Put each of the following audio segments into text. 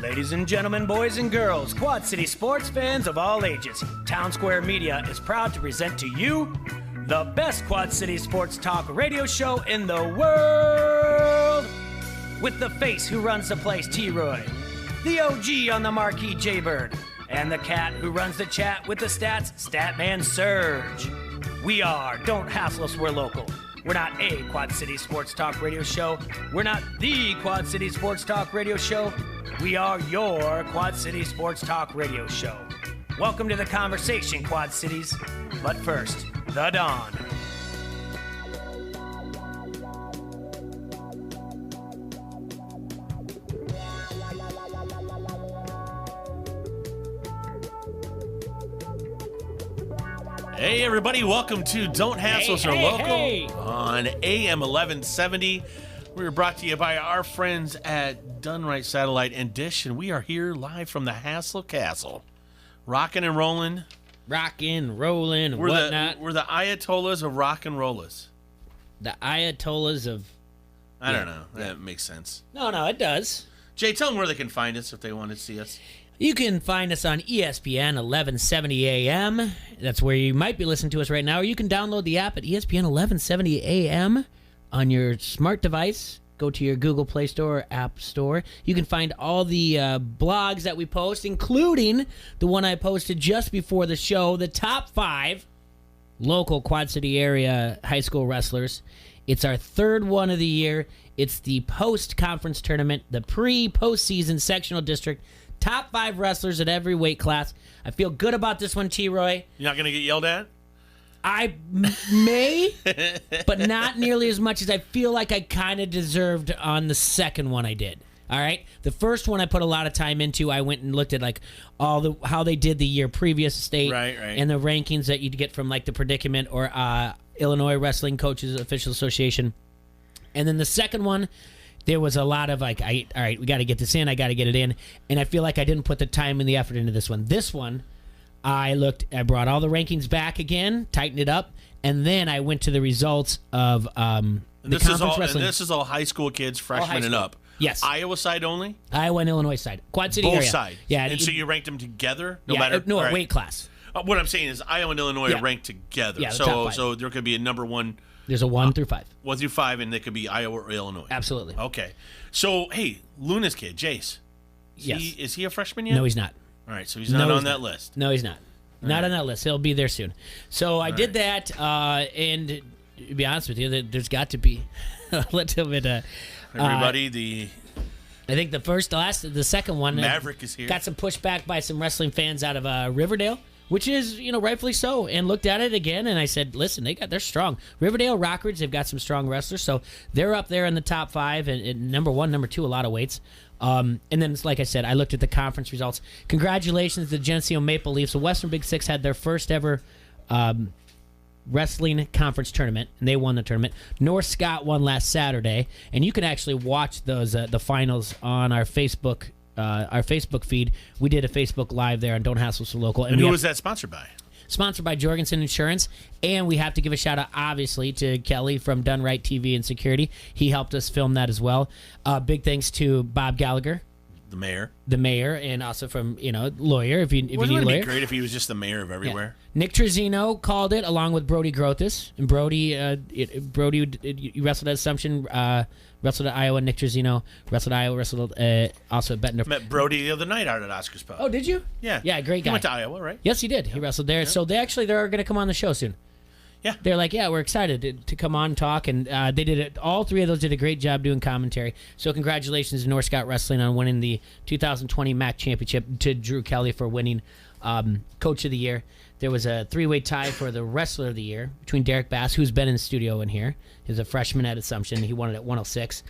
Ladies and gentlemen, boys and girls, Quad City sports fans of all ages, Town Square Media is proud to present to you the best Quad City sports talk radio show in the world. With the face who runs the place, T-Roy, the OG on the marquee, J-Bird, and the cat who runs the chat with the stats, Statman Surge. We are Don't Hassle Us, We're Local. We're not a Quad City sports talk radio show. We're not the Quad City sports talk radio show. We are your Quad City sports talk radio show. Welcome to the conversation, Quad Cities. But first, the Dawn. Hey everybody, welcome to Don't Hassle Us, We're Local on AM 1170. We're brought to you by our friends at Dunright Satellite and Dish, and we are here live from the Hassle Castle. Rockin' and rolling. Rockin', rollin', and whatnot. We're the Ayatollahs of rock and rollers. The Ayatollahs of... I don't know. That makes sense. No, it does. Jay, tell them where they can find us if they want to see us. You can find us on ESPN 1170 AM. That's where you might be listening to us right now. Or you can download the app at ESPN 1170 AM on your smart device. Go to your Google Play Store or App Store. You can find all the blogs that we post, including the one I posted just before the show, the top 5 local Quad City area high school wrestlers. It's our third one of the year. It's the post-conference tournament, the pre-postseason sectional district. Top 5 wrestlers at every weight class. I feel good about this one, T-Roy. You're not going to get yelled at? I may, but not nearly as much as I feel like I kind of deserved on the second one I did. All right? The first one I put a lot of time into. I went and looked at like how they did the year previous state right. and the rankings that you'd get from like the Predicament or Illinois Wrestling Coaches Official Association. And then the second one, there was a lot of like, all right, we got to get this in. I got to get it in. And I feel like I didn't put the time and the effort into this one. This one, I brought all the rankings back again, tightened it up, and then I went to the results of the conference wrestling. And this is all high school kids, freshmen and up. Yes. Iowa side only? Iowa and Illinois side. Quad City Both area. sides. Yeah. And so you ranked them together? No, right. weight class. What I'm saying is Iowa and Illinois are ranked together. Yeah, the top 5. So there could be a number one. There's a 1 through 5. 1 through 5, and they could be Iowa or Illinois. Absolutely. Okay. So, hey, Luna's kid, Jace. Is he a freshman yet? No, he's not. All right, so he's not on that list. No, he's not. Not on that list. He'll be there soon. So I did that, and to be honest with you, there's got to be a little bit of... Everybody, I think the second one... Maverick is here. Got some pushback by some wrestling fans out of Riverdale, which is, rightfully so, and looked at it again, and I said, listen, they're strong. Riverdale Rockers, they've got some strong wrestlers, so they're up there in the top 5, and number 1, number 2, a lot of weights. And then, like I said, I looked at the conference results. Congratulations to the Geneseo Maple Leafs. The Western Big Six had their first ever wrestling conference tournament, and they won the tournament. North Scott won last Saturday, and you can actually watch those the finals on our Facebook feed. We did a Facebook Live there on Don't Hassle Us, We're Local. And who was that sponsored by? Sponsored by Jorgensen Insurance. And we have to give a shout out, obviously, to Kelly from Dunright TV and Security. He helped us film that as well. Big thanks to Bob Gallagher. The mayor, and also from, lawyer, if you need a lawyer. Wouldn't it be great if he was just the mayor of everywhere? Yeah. Nick Trezino called it, along with Brody Grothus. And Brody wrestled at Assumption, wrestled at Iowa. Nick Trezino wrestled at Iowa, wrestled also at Bettendorf. Met Brody the other night out at Oscar's Pub. Oh, did you? Yeah. Yeah, great guy. He went to Iowa, right? Yes, he did. He wrestled there. Yeah. So they're going to come on the show soon. Yeah. They're like, we're excited to come on and talk. And they did it. All 3 of those did a great job doing commentary. So congratulations to North Scott Wrestling on winning the 2020 MAC Championship, to Drew Kelly for winning Coach of the Year. There was a 3-way tie for the Wrestler of the Year between Derek Bass, who's been in the studio in here. He's a freshman at Assumption. He won it at 106.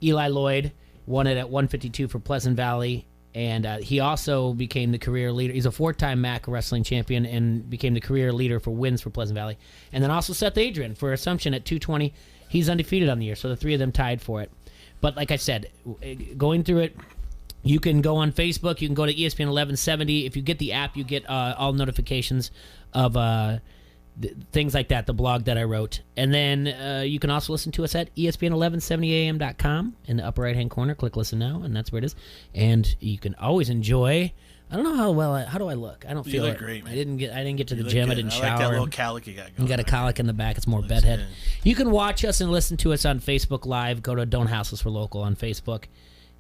Eli Lloyd won it at 152 for Pleasant Valley. And he also became the career leader. He's a 4-time MAC wrestling champion and became the career leader for wins for Pleasant Valley. And then also Seth Adrian for Assumption at 220. He's undefeated on the year, so the 3 of them tied for it. But like I said, going through it, you can go on Facebook. You can go to ESPN 1170. If you get the app, you get all notifications of things like that, the blog that I wrote. And then you can also listen to us at espn1170am.com. In the upper right-hand corner, click Listen Now, and that's where it is. And you can always enjoy... I don't know how do I look? I don't feel you look it. great, man. I didn't get to the gym. Good. I didn't shower. I like that little colic you got going. You got a colic in the back. It's more bedhead. Good. You can watch us and listen to us on Facebook Live. Go to Don't Hassle Us for Local on Facebook.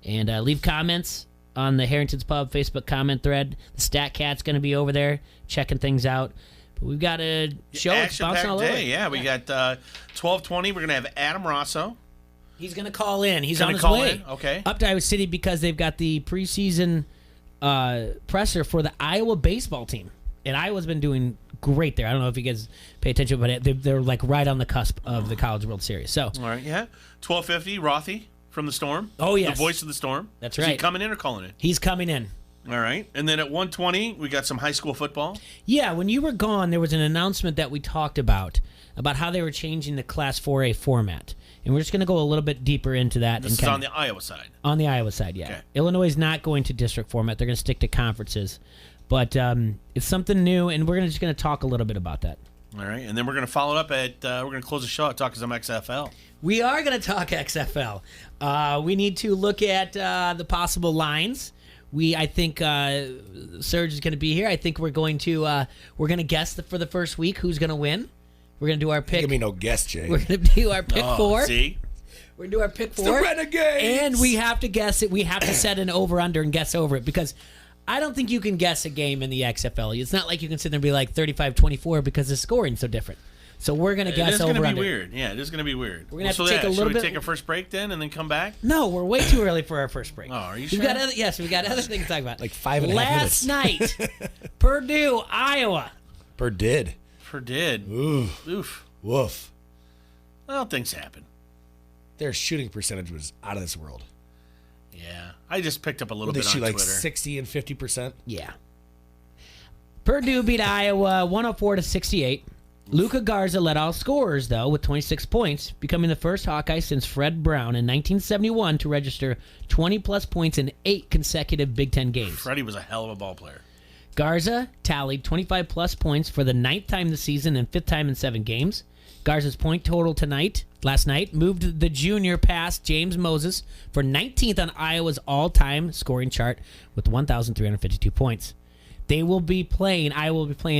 And leave comments on the Harrington's Pub Facebook comment thread. The Stat Cat's going to be over there checking things out. But we've got a show. It's bouncing all over. Yeah, we got 12:20. We're going to have Adam Rosso. He's going to call in. He's on his call way in? Okay. up to Iowa City because they've got the preseason presser for the Iowa baseball team. And Iowa's been doing great there. I don't know if you guys pay attention, but they're like right on the cusp of the College World Series. So, all right, yeah. 12:50, Rothy from the Storm. Oh, yes. The voice of the Storm. That's Is he right. coming in or calling in? He's coming in. All right. And then at 1:20, we got some high school football. Yeah, when you were gone, there was an announcement that we talked about how they were changing the Class 4A format. And we're just going to go a little bit deeper into that. This is on the Iowa side. On the Iowa side, yeah. Okay. Illinois is not going to district format. They're going to stick to conferences. But it's something new, and we're just going to talk a little bit about that. All right. And then we're going to follow it up at, we're going to close the show at talking some XFL. We are going to talk XFL. We need to look at the possible lines. I think Serge is going to be here. I think we're going to guess for the first week who's going to win. We're going to do our pick. Give me no guess, Jay. We're going to do our pick 4. See? We're going to do our pick 4. The Renegades! And we have to guess it. We have to set an over-under and guess over it because I don't think you can guess a game in the XFL. It's not like you can sit there and be like 35-24 because the scoring's so different. So we're going to guess over-under. It is going to be weird. Yeah, it is going to be weird. We're going to have to take a little bit. Should we take a first break then and then come back? No, we're way too early for our first break. Oh, are you We've sure? got we got other things to talk about. Like 5.5 minutes. Last night, Purdue, Iowa. Purdue. Oof. Woof. Well, things happen. Their shooting percentage was out of this world. Yeah. I just picked up a little They bit on shoot like Twitter. 60 and 50%. Yeah. Purdue beat Iowa 104-68. Luka Garza led all scorers, though, with 26 points, becoming the first Hawkeye since Fred Brown in 1971 to register 20-plus points in 8 consecutive Big Ten games. Freddie was a hell of a ball player. Garza tallied 25-plus points for the 9th time this season and 5th time in 7 games. Garza's point total last night, moved the junior past James Moses for 19th on Iowa's all-time scoring chart with 1,352 points. Iowa will be playing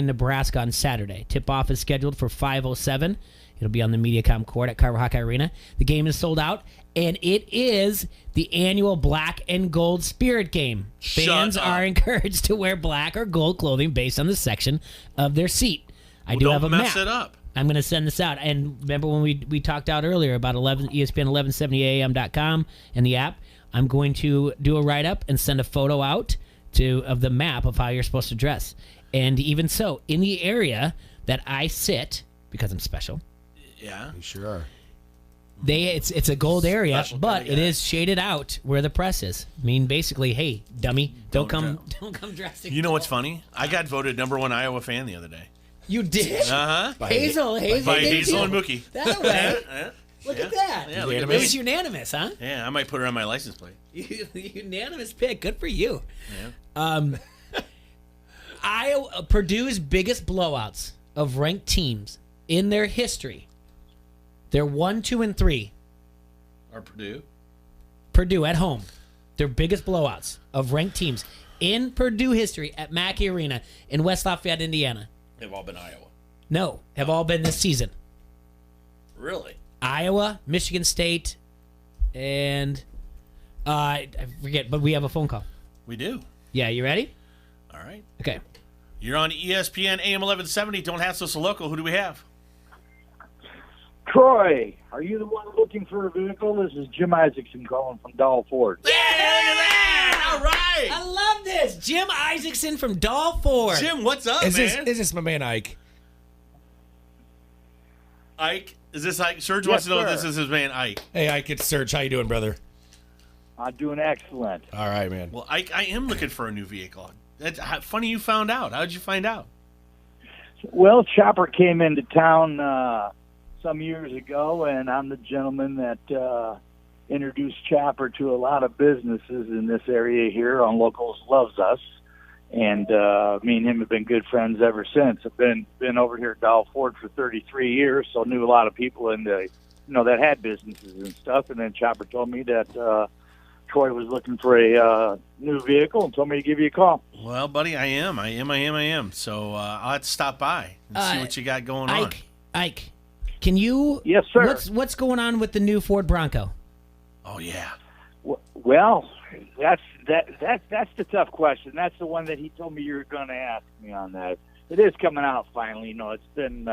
Nebraska on Saturday. Tip-off is scheduled for 5:07. It'll be on the MediaCom court at Carver Hawkeye Arena. The game is sold out, and it is the annual Black and Gold Spirit Game. Fans are encouraged to wear black or gold clothing based on the section of their seat. I do have a map. Don't mess it up. I'm going to send this out. And remember when we talked out earlier about ESPN1170am.com and the app? I'm going to do a write-up and send a photo out of the map of how you're supposed to dress. And even so, in the area that I sit, because I'm special. Yeah. You sure are. It's a gold area, Special but kind of it guy. is shaded out where the press is. I mean, basically, hey, dummy, don't come dressed. You know what's funny? I got voted #1 Iowa fan the other day. You did? Uh-huh. Hazel By did Hazel too. and Mookie. That way. Yeah. Look at that. Yeah, it look at was me. unanimous, huh? Yeah, I might put her on my license plate. Unanimous pick. Good for you. Yeah. Purdue's biggest blowouts of ranked teams in their history. They're 1, 2, and 3. Or Purdue. Purdue at home. Their biggest blowouts of ranked teams in Purdue history at Mackey Arena in West Lafayette, Indiana. They've all been Iowa. No, have all been this season. Really? Iowa, Michigan State, and I forget, but we have a phone call. We do. Yeah, you ready? All right. Okay. You're on ESPN AM 1170. Don't hassle us a local. Who do we have? Troy, are you the one looking for a vehicle? This is Jim Isaacson calling from Doll Ford. Yeah, look at that! All right. I love this. Jim Isaacson from Doll Ford. Jim, what's up, Is man? this my man Ike? Ike? Is this Ike? Serge Yes, wants to know if sir. this is his man Ike. Hey, Ike, it's Serge. How you doing, brother? I'm doing excellent. All right, man. Well, Ike, I am looking for a new vehicle. That's funny you found out. How did you find out? Well, Chopper came into town some years ago, and I'm the gentleman that introduced Chopper to a lot of businesses in this area here on Locals Loves Us. And me and him have been good friends ever since. I've been over here at Dow Ford for 33 years, so knew a lot of people in the, that had businesses and stuff. And then Chopper told me that Troy was looking for a new vehicle and told me to give you a call. Well, buddy, I am. So I'll have to stop by and see what you got going on. Ike, can you? Yes, sir. What's going on with the new Ford Bronco? Oh yeah. Well, that's the tough question. That's the one that he told me you were going to ask me on that. It is coming out finally. It's been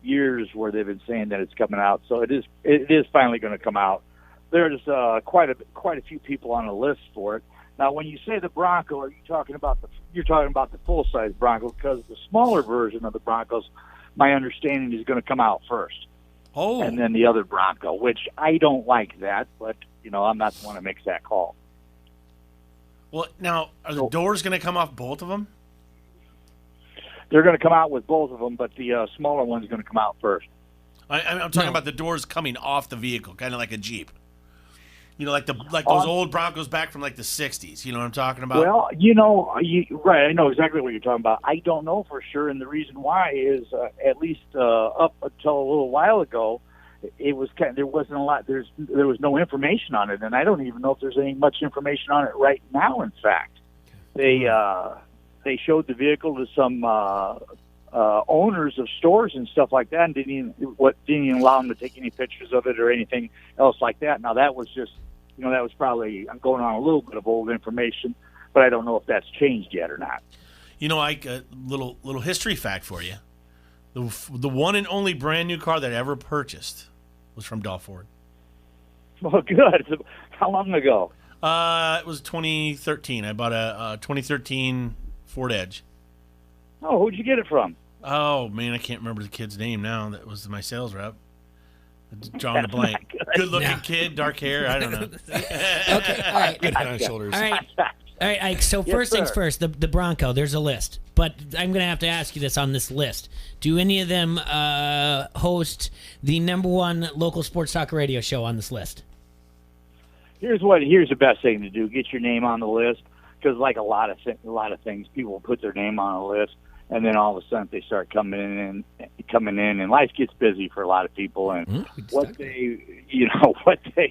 years where they've been saying that it's coming out, so it is finally going to come out. There's quite a few people on the list for it. Now, when you say the Bronco, are you talking about you're talking about the full size Bronco? Because the smaller version of the Broncos, my understanding, is going to come out first. Oh. And then the other Bronco, which I don't like that, but I'm not the one that makes that call. Well, now are the doors going to come off both of them? They're going to come out with both of them, but the smaller one's going to come out first. I'm talking about the doors coming off the vehicle, kind of like a Jeep. Like those old Broncos back from like the 60s. You know what I'm talking about? Well, right. I know exactly what you're talking about. I don't know for sure, and the reason why is at least up until a little while ago, it was there wasn't a lot. There was no information on it, and I don't even know if there's any much information on it right now. In fact, they showed the vehicle to some owners of stores and stuff like that, and didn't even allow them to take any pictures of it or anything else like that. Now that was just, that was probably, I'm going on a little bit of old information, but I don't know if that's changed yet or not. Ike, a little history fact for you: the one and only brand new car that I ever purchased was from Dow Ford. Well, good. How long ago? It was 2013. I bought a 2013 Ford Edge. Oh, who'd you get it from? Oh, man, I can't remember the kid's name now. That was my sales rep. Drawing a blank. Good-looking kid, dark hair. I don't know. Okay, all right. Good head on shoulders. All right, Ike, so first things first, the Bronco, there's a list. But I'm going to have to ask you this on this list. Do any of them host the #1 local sports talk radio show on this list? Here's the best thing to do: get your name on the list, because like a lot of things, people put their name on a list, and then all of a sudden they start coming in, and life gets busy for a lot of people. And what they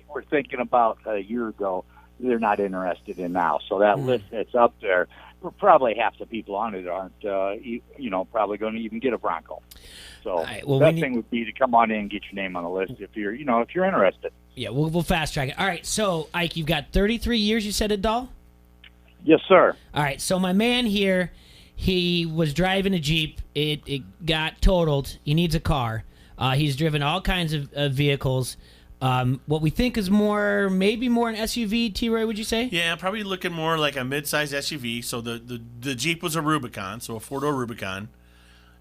were thinking about a year ago, they're not interested in now. So that list that's up there, probably half the people on it aren't, probably going to even get a Bronco. So the best thing would be to come on in and get your name on the list if you're interested. Yeah, we'll fast track it. All right, so Ike, you've got 33 years. You said at Dahl? Yes, sir. All right, so my man here, he was driving a Jeep. It got totaled. He needs a car. He's driven all kinds of vehicles. What we think is maybe more an SUV, T-Roy, would you say? Yeah, probably looking more like a mid-size SUV. So the Jeep was a Rubicon, so a four-door Rubicon.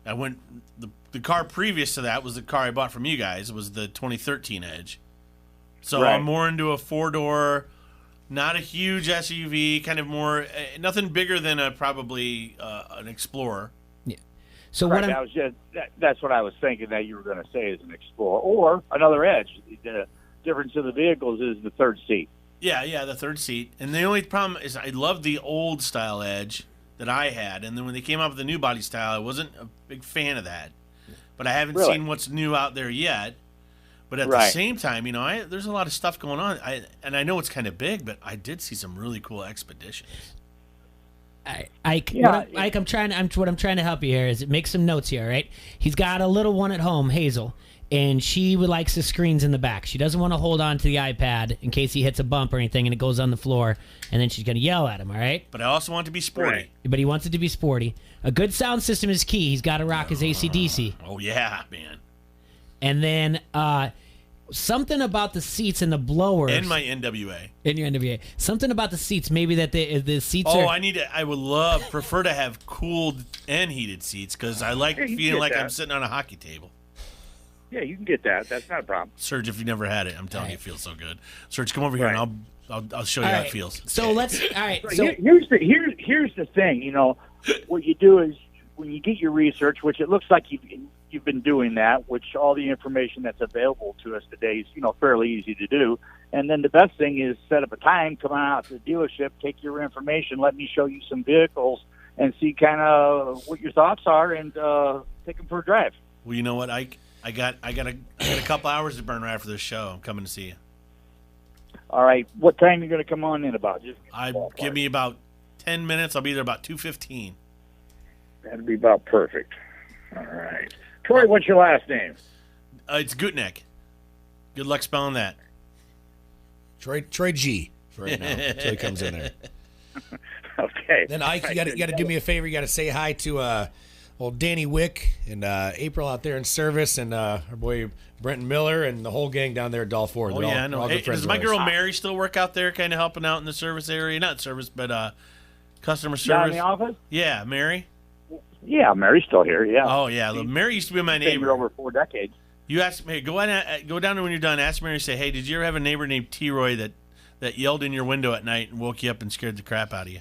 The car previous to that was the car I bought from you guys. It was the 2013 Edge. So right. I'm more into a four-door, not a huge SUV, kind of more, nothing bigger than probably an Explorer. Yeah. So right, that's what I was thinking that you were going to say is an Explorer or another Edge. The difference of the vehicles is the third seat. Yeah, the third seat. And the only problem is I love the old style Edge that I had, and then when they came out with the new body style, I wasn't a big fan of that. But I haven't seen what's new out there yet. But at the same time, there's a lot of stuff going on. I know it's kind of big, but I did see some really cool Expeditions. Ike, what I'm trying to help you here is make some notes here, right? He's got a little one at home, Hazel, and she likes the screens in the back. She doesn't want to hold on to the iPad in case he hits a bump or anything and it goes on the floor, and then she's going to yell at him, all right? But I also want it to be sporty. Right. But he wants it to be sporty. A good sound system is key. He's got to rock his AC/DC. Oh, yeah, man. And then something about the seats and the blowers. And my NWA. In your NWA. Something about the seats. Maybe that the seats are... I would prefer to have cooled and heated seats because I like feeling like I'm sitting on a hockey table. Yeah, you can get that. That's not a problem. Serge, if you never had it, I'm telling you, it feels so good. Serge, come over here and I'll show you how it feels. So let's... All right. So here's the thing. What you do is when you get your research, which it looks like you've been doing that, which all the information that's available to us today is, fairly easy to do. And then the best thing is set up a time, come on out to the dealership, take your information, let me show you some vehicles, and see kind of what your thoughts are, and take them for a drive. Well, you know what, Ike? I got a couple hours to burn right after this show. I'm coming to see you. All right. What time are you going to come on in about? Just Give me about 10 minutes. I'll be there about 2:15. That'd be about perfect. All right. Troy, what's your last name? It's Gutnick. Good luck spelling that. Troy G for right now until he comes in there. Okay. Then Ike, you got to do me a favor. You got to say hi to old Danny Wick and April out there in service, and our boy Brenton Miller and the whole gang down there at Doll Ford. Oh, yeah, I know. Hey, does my girl Mary still work out there, kind of helping out in the service area? Not service, but customer service. Down in the office? Yeah, Mary. Yeah, Mary's still here. Yeah. Oh yeah, Mary used to be my Been here neighbor. over 4 decades. You ask me, go down there when you're done. Ask Mary, say, hey, did you ever have a neighbor named T-Roy that yelled in your window at night and woke you up and scared the crap out of you?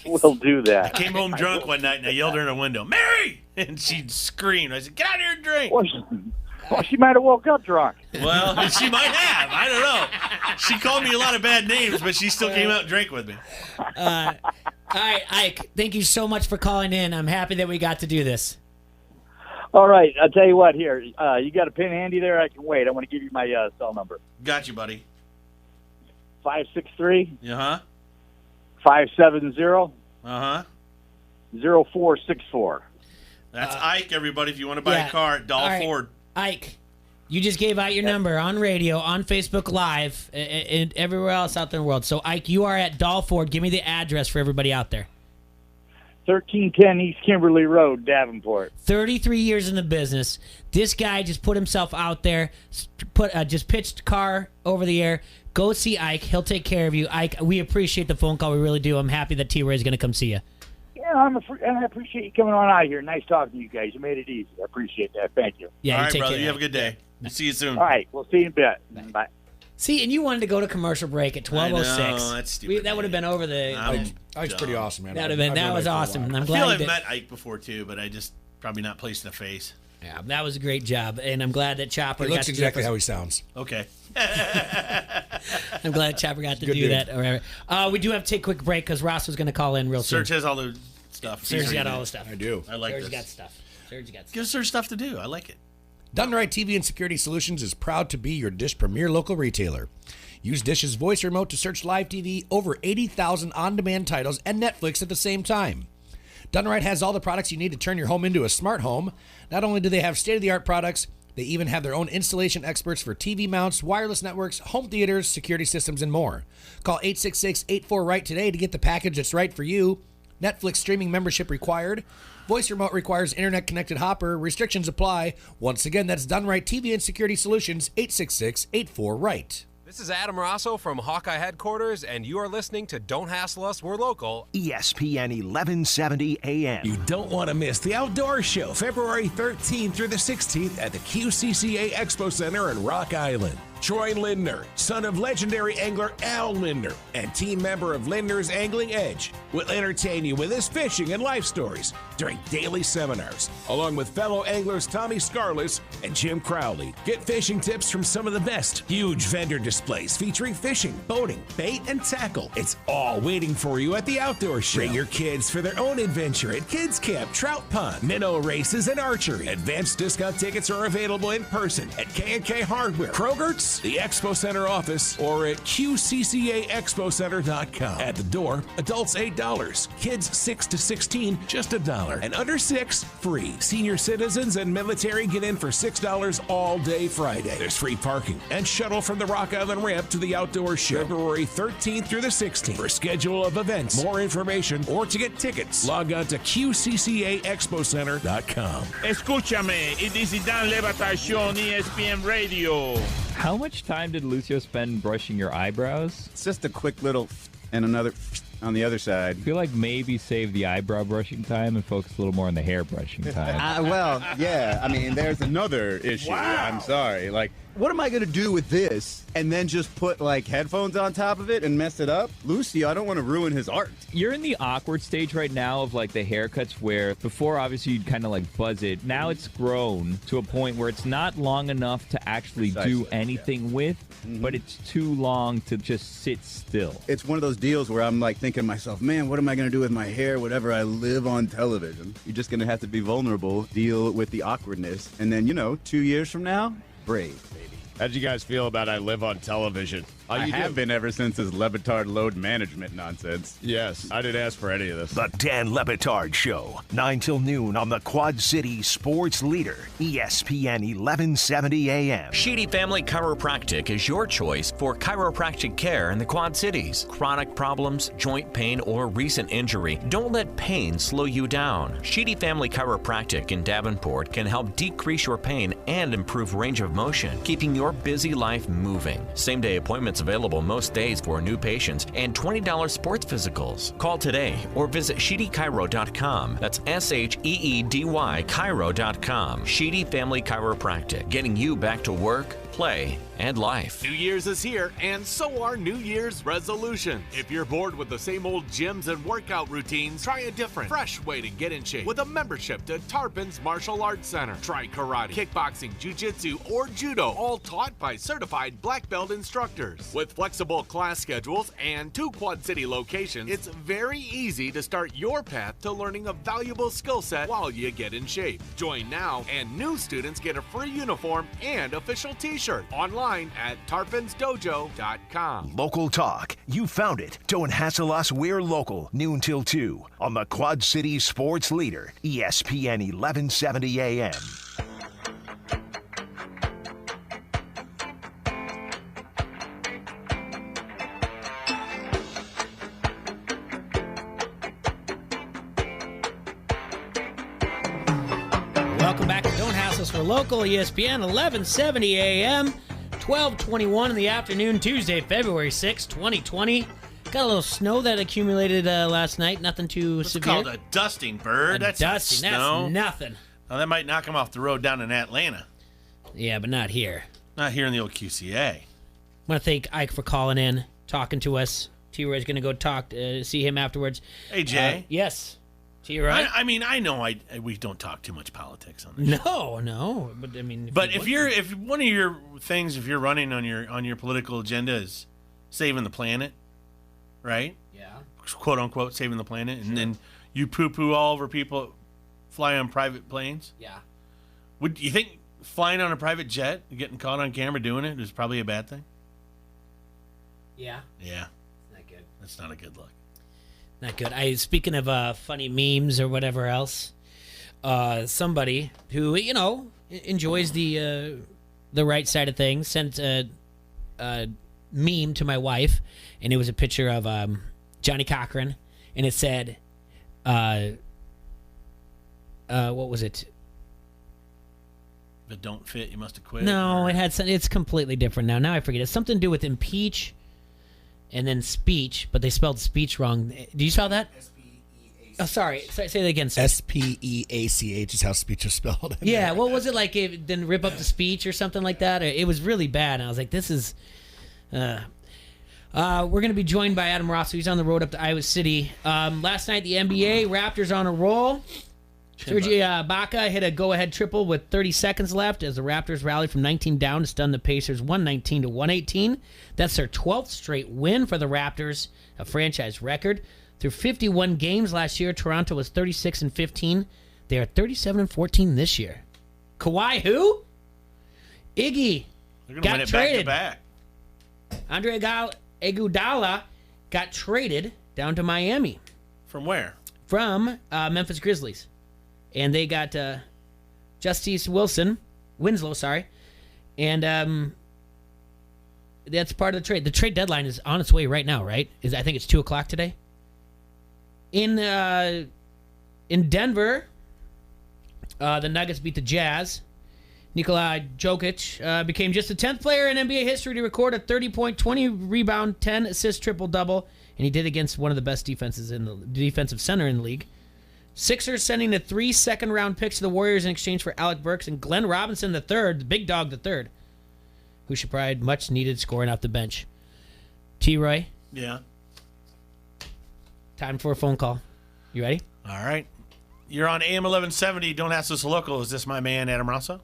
We'll do that. I came home drunk one night and I yelled at her in her window, Mary, and she screamed. I said, get out here and drink. Well, she might have woke up drunk. Well, she might have. I don't know. She called me a lot of bad names, but she still came out and drank with me. All right, Ike, thank you so much for calling in. I'm happy that we got to do this. All right. I'll tell you what here. You got a pen handy there? I can wait. I want to give you my cell number. Got you, buddy. 563 Uh-huh. 570 Uh-huh. 0464. That's Ike, everybody, if you want to buy a car at Doll Ford. Ike, you just gave out your number on radio, on Facebook Live, and everywhere else out there in the world. So, Ike, you are at Doll Ford. Give me the address for everybody out there. 1310 East Kimberly Road, Davenport. 33 years in the business. This guy just put himself out there, just pitched car over the air. Go see Ike. He'll take care of you. Ike, we appreciate the phone call. We really do. I'm happy that T-Ray is going to come see you. Yeah, and I appreciate you coming on out here. Nice talking to you guys. You made it easy. I appreciate that. Thank you. Yeah, all right, take brother. care. You have a good day. We'll see you soon. All right. We'll see you in a bit. Bye. See, and you wanted to go to commercial break at 12:06. I know, that's stupid. That would have been over the. Ike's pretty awesome, man. That was awesome. And I'm I glad feel you I've did. met Ike before, too, but I just probably not placed in the face. Yeah, that was a great job, and I'm glad that Chopper He got looks to exactly do how he sounds. Okay. I'm glad Chopper got to do that. Or whatever. We do have to take a quick break because Ross was going to call in real soon. Serge has all the stuff. Serge got all the stuff. I do. I like Serge this. got stuff. Serge got stuff. Give Serge stuff to do. I like it. Done Right TV and Security Solutions is proud to be your Dish premier local retailer. Use Dish's voice remote to search live TV, over 80,000 on-demand titles, and Netflix at the same time. Done Right has all the products you need to turn your home into a smart home. Not only do they have state-of-the-art products, they even have their own installation experts for TV mounts, wireless networks, home theaters, security systems, and more. Call 866-84-RIGHT today to get the package that's right for you. Netflix streaming membership required. Voice remote requires internet-connected hopper. Restrictions apply. Once again, that's Done Right TV and Security Solutions, 866-84-RIGHT. This is Adam Rosso from Hawkeye Headquarters, and you are listening to Don't Hassle Us, We're Local. ESPN 1170 AM. You don't want to miss the Outdoor Show, February 13th through the 16th at the QCCA Expo Center in Rock Island. Troy Lindner, son of legendary angler Al Lindner and team member of Lindner's Angling Edge, will entertain you with his fishing and life stories during daily seminars, along with fellow anglers Tommy Scarless and Jim Crowley. Get fishing tips from some of the best. Huge vendor displays featuring fishing, boating, bait, and tackle. It's all waiting for you at the Outdoor Show. Bring your kids for their own adventure at Kids Camp, Trout Pond, minnow races, and archery. Advanced discount tickets are available in person at K&K Hardware, Kroger's, the Expo Center office, or at QCCAExpoCenter.com. At the door, adults $8, kids 6 to 16 just $1, and under 6 free. Senior citizens and military get in for $6 all day Friday. There's free parking and shuttle from the Rock Island ramp to the Outdoor Show, February 13th through the 16th. For schedule of events, more information, or to get tickets, log on to QCCAExpoCenter.com. Escúchame, it is Dan Levata Show on ESPN Radio. How much time did Lucio spend brushing your eyebrows? It's just a quick little and another on the other side. I feel like maybe save the eyebrow brushing time and focus a little more on the hair brushing time. Well, yeah. I mean, there's another issue. Wow. I'm sorry. Like, what am I going to do with this and then just put, like, headphones on top of it and mess it up? Lucy, I don't want to ruin his art. You're in the awkward stage right now of, like, the haircuts where before, obviously, you'd kind of, like, buzz it. Now it's grown to a point where it's not long enough to actually do anything with, but it's too long to just sit still. It's one of those deals where I'm, like, thinking to myself, man, what am I going to do with my hair whenever I live on television? You're just going to have to be vulnerable, deal with the awkwardness, and then, 2 years from now, brave, baby. How did you guys feel about I live on television? I have been ever since his Levitard load management nonsense. Yes, I didn't ask for any of this. The Dan Levitard Show, 9 till noon on the Quad City Sports Leader, ESPN 1170 AM. Sheedy Family Chiropractic is your choice for chiropractic care in the Quad Cities. Chronic problems, joint pain, or recent injury, don't let pain slow you down. Sheedy Family Chiropractic in Davenport can help decrease your pain and improve range of motion, keeping your busy life moving. Same-day appointments available most days for new patients and $20 sports physicals. Call today or visit SheedyChiro.com. That's SheedyChiro.com. Sheedy Family Chiropractic, getting you back to work, play, and life. New Year's is here, and so are New Year's resolutions. If you're bored with the same old gyms and workout routines, try a different, fresh way to get in shape with a membership to Tarpons Martial Arts Center. Try karate, kickboxing, jiu-jitsu, or judo, all taught by certified black belt instructors. With flexible class schedules and 2 Quad City locations, it's very easy to start your path to learning a valuable skill set while you get in shape. Join now, and new students get a free uniform and official t-shirt online at tarponsdojo.com. Local talk. You found it. Don't hassle us. We're local. Noon till 2 on the Quad City Sports Leader, ESPN 1170 AM. Welcome back to Don't Hassle Us for Local, ESPN 1170 AM, 12:21 in the afternoon, Tuesday, February 6, 2020. Got a little snow that accumulated last night. Nothing too It's severe. called a dusting, Bird. That's dusting. not snow. That's nothing. Now, that might knock him off the road down in Atlanta. Yeah, but not here. Not here in the old QCA. I want to thank Ike for calling in, talking to us. T-Roy's going to go talk, see him afterwards. Hey, Jay. Yes. T-Roy? I mean, I know we don't talk too much politics on this. No. But I mean, if one of your things, if you're running on your political agenda is saving the planet, right? Yeah. Quote unquote saving the planet, and then you poo-poo all over people fly on private planes. Yeah. Would you think flying on a private jet, getting caught on camera doing it, is probably a bad thing? Yeah. Yeah. Not good. That's not a good look. Not good. Speaking of funny memes or whatever else, somebody who enjoys the right side of things sent a meme to my wife, and it was a picture of Johnny Cochran, and it said, "What was it? If it don't fit, you must have quit." No, it had some. It's completely different now. Now I forget. It's something to do with impeach. And then speech, but they spelled speech wrong. Do you spell that? S-P-E-A-C-H. Oh, sorry. Say that again. S-P-E-A-C-H is how speech is spelled. Yeah, what was it like? Didn't rip up the speech or something like that? It was really bad. And I was like, this is... we're going to be joined by Adam Ross. He's on the road up to Iowa City. Last night, the NBA, Raptors on a roll. Serge Ibaka hit a go-ahead triple with 30 seconds left as the Raptors rallied from 19 down to stun the Pacers 119 to 118. That's their 12th straight win for the Raptors, a franchise record. Through 51 games last year, Toronto was 36-15. They are 37-14 this year. Kawhi who? Iggy They're going to got win it traded. back to back. Andre Iguodala got traded down to Miami. From where? From Memphis Grizzlies. And they got Justice Winslow, and that's part of the trade. The trade deadline is on its way right now, right? I think it's 2:00 today. In Denver, the Nuggets beat the Jazz. Nikola Jokic became just the 10th player in NBA history to record a 30-point, 20-rebound, 10-assist triple-double, and he did against one of the best defensive center in the league. Sixers sending the 3 second-round picks to the Warriors in exchange for Alec Burks and Glenn Robinson III, the big dog, the third. who should provide much-needed scoring off the bench. T-Roy, Yeah. time for a phone call. You ready? All right. You're on AM 1170. Don't ask us local. Is this my man, Adam Rosso?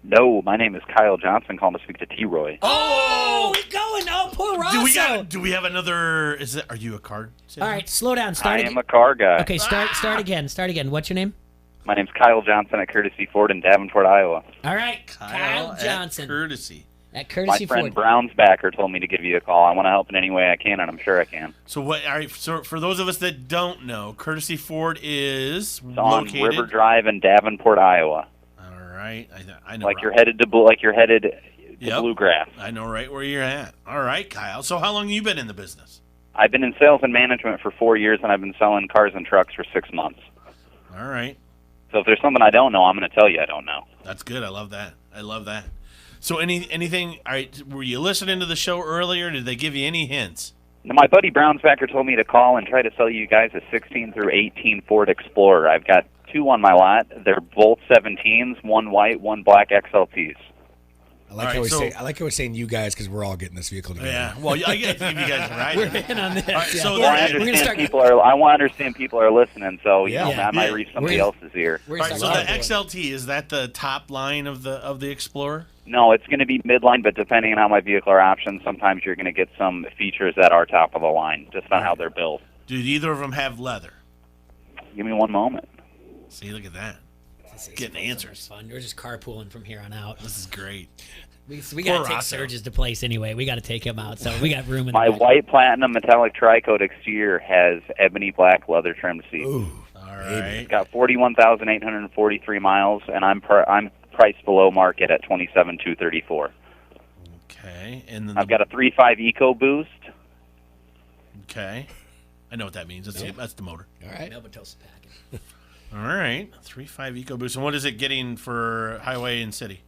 No, my name is Kyle Johnson, calling to speak to T-Roy. Oh, we're going. Oh, poor Rosso. Do we have another? Are you a card? All right, slow down. I am a car guy. Okay, start again. Start again. What's your name? My name's Kyle Johnson at Courtesy Ford in Davenport, Iowa. All right, Kyle Johnson. At Courtesy. At Courtesy My friend Ford. Brown's backer told me to give you a call. I want to help in any way I can, and I'm sure I can. So what? All right. So for those of us that don't know, Courtesy Ford is It's on located. River Drive in Davenport, Iowa. All right. I know. Like you're headed to Yep. Bluegrass. I know right where you're at. All right, Kyle. So how long have you been in the business? I've been in sales and management for 4 years, and I've been selling cars and trucks for 6 months. All right. So if there's something I don't know, I'm going to tell you I don't know. That's good. I love that. So anything? All right. Were you listening to the show earlier? Did they give you any hints? Now, my buddy Brown's backer told me to call and try to sell you guys a 16 through 18 Ford Explorer. I've got 2 on my lot. They're both 17s, one white, one black XLTs. I like how we're saying you guys because we're all getting this vehicle together. Yeah. Well, I guess you guys are right. We're in on this. All right, yeah. so Well, I understand people are listening, so I might reach somebody else's ear. All right, so the XLT, is that the top line of the Explorer? No, it's going to be midline, but depending on how my vehicle are options, sometimes you're going to get some features that are top of the line, just on how they're built. Do either of them have leather? Give me one moment. See, look at that. Getting answers. Fun. We're just carpooling from here on out. This is great. We got to take Surges to place anyway. We got to take him out, so we got room in My the back. white platinum metallic tri-coat exterior has ebony black leather trimmed seats. All right. It's got 41,843 miles, and I'm priced below market at 27,234. Okay, and then I've got a 3.5 EcoBoost. Okay, I know what that means. That's the motor. All right. Melba-Toast packing. All right, 3.5 EcoBoost. And what is it getting for highway and city?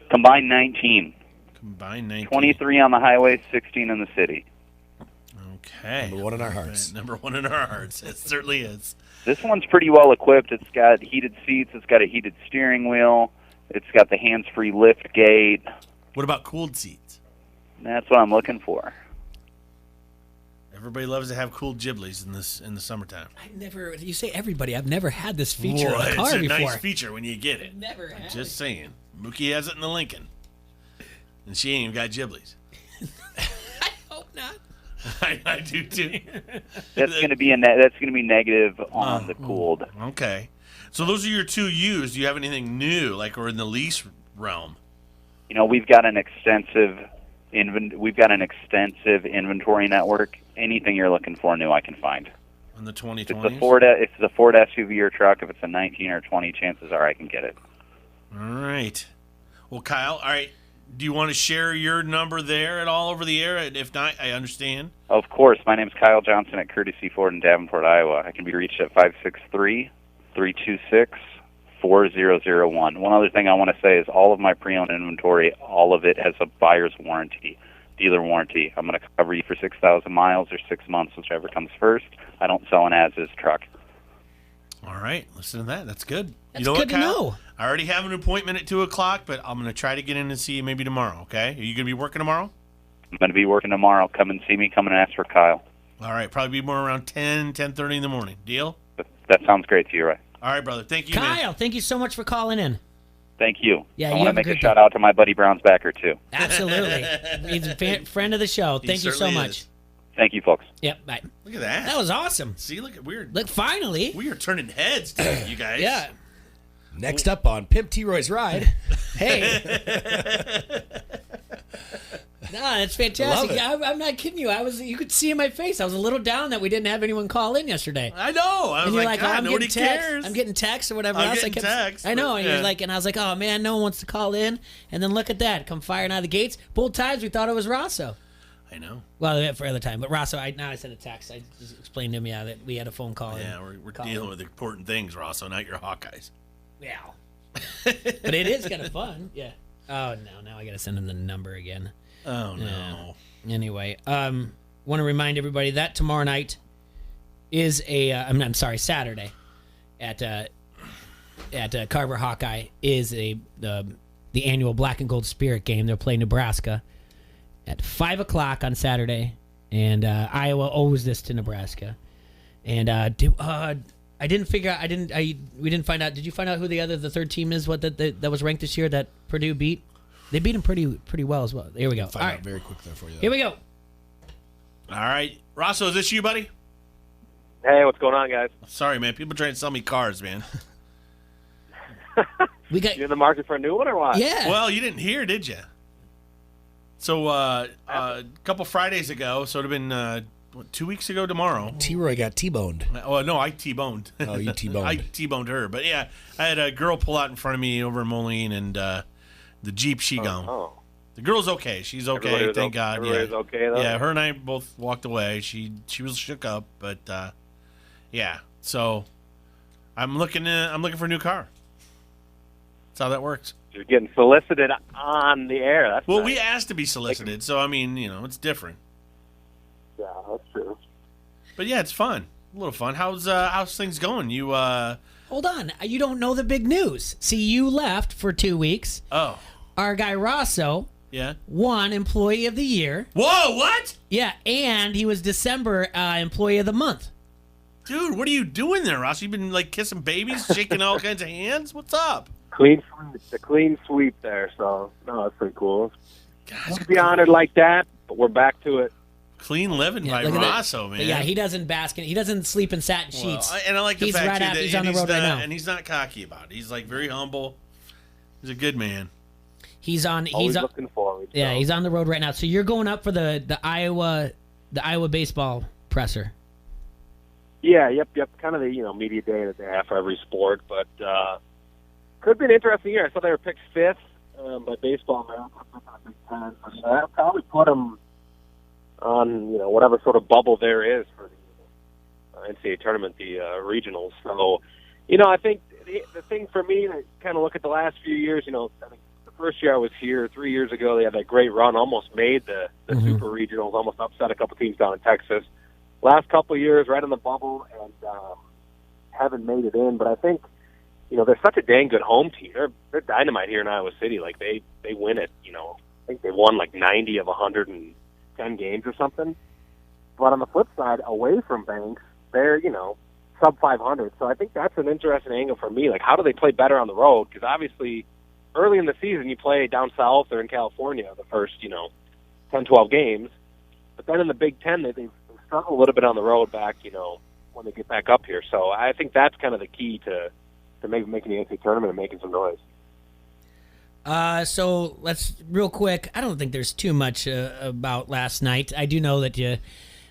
Combined 19. Combined 19. 23 on the highway, 16 in the city. Okay. Number one in our hearts. Number one in our hearts. It certainly is. This one's pretty well equipped. It's got heated seats. It's got a heated steering wheel. It's got the hands-free lift gate. What about cooled seats? That's what I'm looking for. Everybody loves to have cooled Ghiblies in the summertime. You say everybody. I've never had this feature in a car it's a before. nice feature when you get it. Never had Just saying. Mookie has it in the Lincoln. And she ain't even got Ghiblies. I hope not. I do too. That's going to be negative on the cooled. Okay. So those are your two used. Do you have anything new, or in the lease realm? We've got an extensive inventory network. Anything you're looking for new, I can find. On the 2020s? If it's a Ford SUV or truck, if it's a 19 or 20, chances are I can get it. All right. Well, Kyle, all right. Do you want to share your number there at all over the air? If not, I understand. Of course. My name's Kyle Johnson at Courtesy Ford in Davenport, Iowa. I can be reached at 563-326-4001. One other thing I want to say is all of my pre-owned inventory, all of it has a buyer's warranty, dealer warranty. I'm going to cover you for 6,000 miles or 6 months, whichever comes first. I don't sell an as-is truck. All right. Listen to that. That's good. That's you know good what, Kyle? to know. I already have an appointment at 2 o'clock, but I'm going to try to get in and see you maybe tomorrow, okay? Are you going to be working tomorrow? I'm going to be working tomorrow. Come and see me. Come and ask for Kyle. All right. Probably be more around 10:30 in the morning. Deal? That sounds great to you, right? All right, brother. Thank you, Kyle, man. thank you so much for calling in. Thank you. Yeah, I you want to have a make a good shout day. out to my buddy Brown's backer, too. Absolutely. He's a friend of the show. He Thank you so certainly much. is. Thank you, folks. Yep, bye. Look at that. That was awesome. See, look, Look, finally. we are turning heads today, you guys. Yeah. Next up on Pimp T-Roy's Ride. Hey. No, that's fantastic. Love it. I'm not kidding you. You could see in my face. I was a little down that we didn't have anyone call in yesterday. I know. I was And you're like, like, God, I'm nobody getting text. cares. I'm getting texts or whatever I'm else. getting texts, I know. but, And yeah. you're like, and I was like, oh man, no one wants to call in. And then look at that, come firing out of the gates. Both times we thought it was Rosso. I know. Well, for other time, but Rosso. Now I sent a text. I just explained to him, that we had a phone call. Yeah, we're dealing with important things, Rosso, not your Hawkeyes. Yeah. But it is kind of fun. Yeah. Oh no! Now I got to send him the number again. Oh no. Anyway, want to remind everybody that tomorrow night is I'm sorry, Saturday at at Carver Hawkeye is the annual Black and Gold Spirit game. They'll play Nebraska at 5 o'clock on Saturday, and Iowa owes this to Nebraska. And we didn't find out. Did you find out who the third team is? What that was ranked this year that Purdue beat? They beat them pretty well as well. Here we go. Find out very quick there for you. Here we go. All right, Rosso, is this you, buddy? Hey, what's going on, guys? Sorry, man. People trying to sell me cars, man. You in the market for a new one or what? Yeah. Well, you didn't hear, did you? So a couple Fridays ago, so it would have been 2 weeks ago tomorrow. T-Roy got T-boned. Oh, no, I T-boned. Oh, you T-boned. I T-boned her. But, yeah, I had a girl pull out in front of me over in Moline, and the Jeep she gone. Oh. The girl's okay. She's okay, Everybody's thank God. Everybody's Yeah. okay, though? Yeah, her and I both walked away. She was shook up, but, yeah. So I'm looking for a new car. That's how that works. You're getting solicited on the air. That's Well, nice. we asked to be solicited, so, I mean, it's different. Yeah, that's true. But, yeah, it's fun. A little fun. How's things going? You, Hold on. You don't know the big news. See, you left for 2 weeks. Oh. Our guy Rosso won Employee of the Year. Whoa, what? Yeah, and he was December Employee of the Month. Dude, what are you doing there, Ross? You been, kissing babies, shaking all kinds of hands? What's up? The clean sweep there, so, no, that's pretty cool. To be honored like that, but we're back to it. Clean living by look at Rosso, man. Yeah, he doesn't bask in. He doesn't sleep in satin sheets. And I like the he's fact right too, out, that he's on the road right now. And he's not cocky about it. He's very humble. He's a good man. He's on. Always He's looking forward. Yeah, he's on the road right now. So you're going up for the Iowa baseball presser. Yeah, yep. Kind of the media day and a half for every sport, but could be an interesting year. I saw they were picked fifth by Baseball America. That'll probably put them on whatever sort of bubble there is for the NCAA tournament, the regionals. So I think the thing for me to kind of look at the last few years, I think the first year I was here 3 years ago, they had that great run, almost made the super regionals, almost upset a couple teams down in Texas. Last couple of years, right on the bubble, and haven't made it in. But I think, they're such a dang good home team. They're dynamite here in Iowa City. Like they win it. I think they won 90 of 110 games or something. But on the flip side, away from Banks, they're sub 500. So I think that's an interesting angle for me. Like, how do they play better on the road? Because obviously, early in the season, you play down south or in California the first 10, 12 games. But then in the Big Ten, they struggle a little bit on the road back, when they get back up here. So I think that's kind of the key to making the NCAA tournament and making some noise. So let's real quick. I don't think there's too much about last night. I do know that you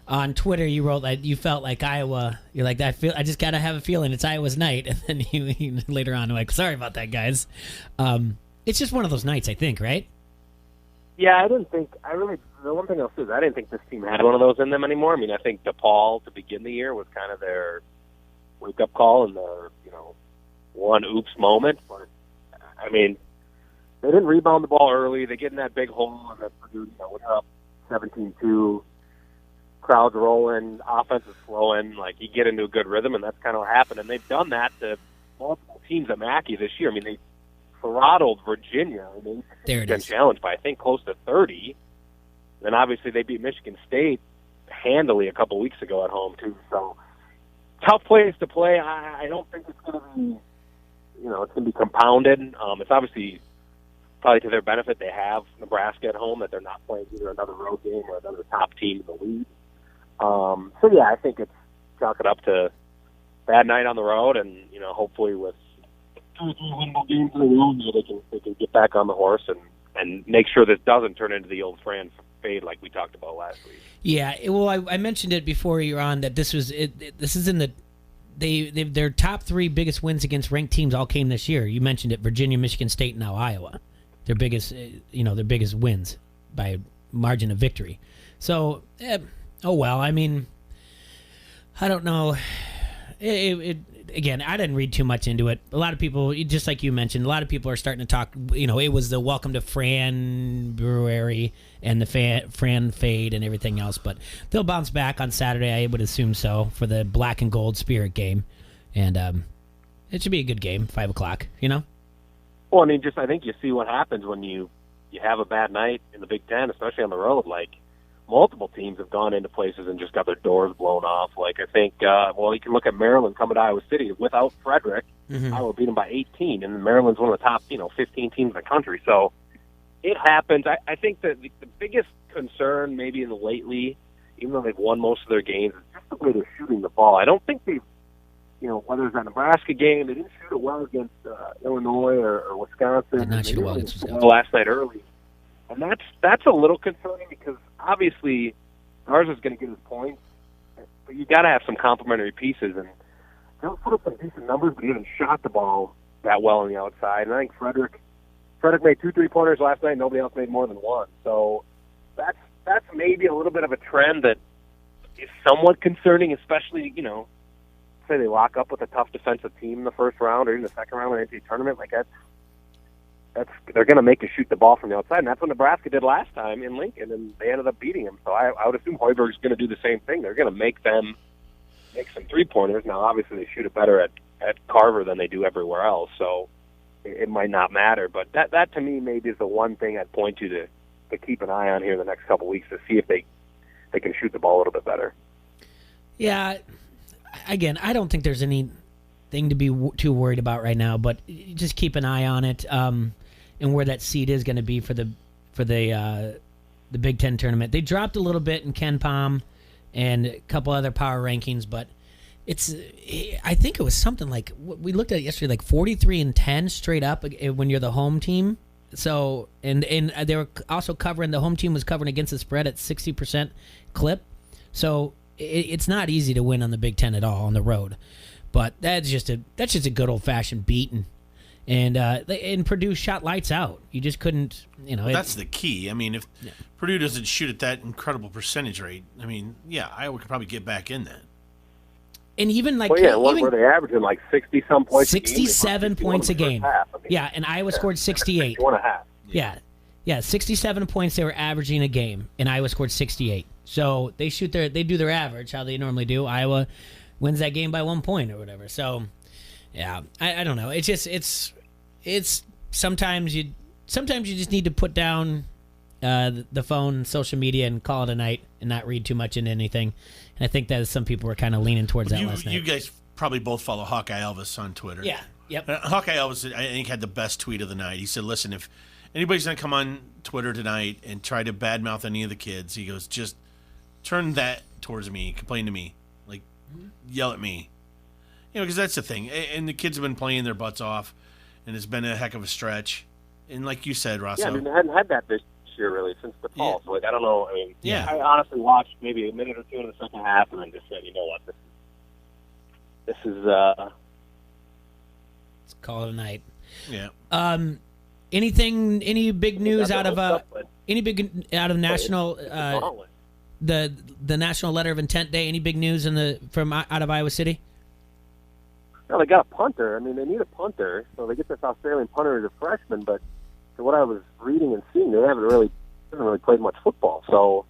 on Twitter you wrote that you felt like Iowa. You're like, I just gotta have a feeling it's Iowa's night, and then you later on like, sorry about that, guys. It's just one of those nights, I think, right? Yeah, the one thing I'll say is I didn't think this team had one of those in them anymore. I mean, I think DePaul to begin the year was kind of their wake-up call and their, one oops moment. But, I mean, they didn't rebound the ball early. They get in that big hole and then Purdue, when they're up 17-2, crowds rolling, offense is flowing, you get into a good rhythm, and that's kind of what happened. And they've done that to multiple teams at Mackey this year. I mean, they throttled Virginia. I mean, they've been challenged by, I think, close to 30. Then obviously they beat Michigan State handily a couple weeks ago at home too. So tough place to play. I don't think it's going to be, it's going to be compounded. It's obviously probably to their benefit they have Nebraska at home, that they're not playing either another road game or another top team in the league. So yeah, I think it's chalk it up to bad night on the road, and hopefully with 2 or 3 winnable games in a row, they can get back on the horse and make sure this doesn't turn into the old Fran fade like we talked about last week. Yeah, well, I mentioned it before you're on that this was this is in the their top 3 biggest wins against ranked teams all came this year. You mentioned it: Virginia, Michigan State, and now Iowa. Their biggest their biggest wins by a margin of victory. So, oh well. I mean, I don't know. Again, I didn't read too much into it. A lot of people, just like you mentioned, a lot of people are starting to talk, it was the welcome to Fran-Brewery and the Fran fade and everything else, but they'll bounce back on Saturday, I would assume so, for the black and gold spirit game. And It should be a good game, 5 o'clock, you know? Well, I mean, I think you see what happens when you have a bad night in the Big Ten, especially on the road. Like, multiple teams have gone into places and just got their doors blown off. Like, I think, you can look at Maryland coming to Iowa City without Frederick. Iowa beat them by 18, and Maryland's one of the top, 15 teams in the country. So it happens. I think that the biggest concern maybe in the lately, even though they've won most of their games, is just the way they're shooting the ball. I don't think they've, whether it's that Nebraska game, they didn't shoot it well against Illinois or Wisconsin. Did not shoot it well against Wisconsin. Last night early. And that's a little concerning because obviously ours is going to get his points, but you got to have some complementary pieces. And they'll put up some decent numbers, but he hasn't shot the ball that well on the outside. And I think Frederick made 2 3-pointers last night. Nobody else made more than 1. So that's maybe a little bit of a trend that is somewhat concerning, especially, say they lock up with a tough defensive team in the first round or even the second round of the NCAA tournament. Like they're going to make you shoot the ball from the outside, and that's what Nebraska did last time in Lincoln, and they ended up beating them. So I would assume Hoiberg's going to do the same thing. They're going to make them make some 3-pointers. Now, obviously, they shoot it better at Carver than they do everywhere else, so it might not matter. But that to me maybe is the one thing I'd point to keep an eye on here the next couple weeks to see if they can shoot the ball a little bit better. Yeah. Again, I don't think there's anything to be too worried about right now, but just keep an eye on it and where that seed is going to be for the Big Ten tournament. They dropped a little bit in Ken Pom and a couple other power rankings, but I think it was something like we looked at it yesterday, like 43-10 straight up when you're the home team. So and they were also covering, the home team was covering against the spread at 60% clip. So it's not easy to win on the Big Ten at all on the road, but that's just a good old fashioned beating, and Purdue shot lights out. You just couldn't, that's the key. I mean, if Purdue doesn't shoot at that incredible percentage rate, I mean, Iowa could probably get back in that. And even like, were they averaging like 60-some points? 67 points a game. And Iowa scored 68. 1.5. Yeah, 67 points they were averaging a game, and Iowa scored 68. So they do their average, how they normally do. Iowa wins that game by 1 point or whatever. So, yeah, I don't know. It's sometimes you just need to put down the phone, social media, and call it a night and not read too much into anything. And I think that some people were kind of leaning towards that last night. You guys probably both follow Hawkeye Elvis on Twitter. Yeah. Yep. Hawkeye Elvis, I think, had the best tweet of the night. He said, "Listen, if anybody's going to come on Twitter tonight and try to badmouth any of the kids," he goes, "just turn that towards me, complain to me, like yell at me." Because that's the thing. And the kids have been playing their butts off, and it's been a heck of a stretch. And like you said, Rosso. Yeah, I mean, they hadn't had that this year really since the fall. So, I don't know. I mean, I honestly watched maybe a minute or two in the second half, and then just said, you know what, this is let's call it a night. Yeah. Any big news out of national the National Letter of Intent Day? Any big news out of Iowa City? No, they got a punter. I mean, they need a punter, so they get this Australian punter as a freshman. But from what I was reading and seeing, they haven't really played much football. So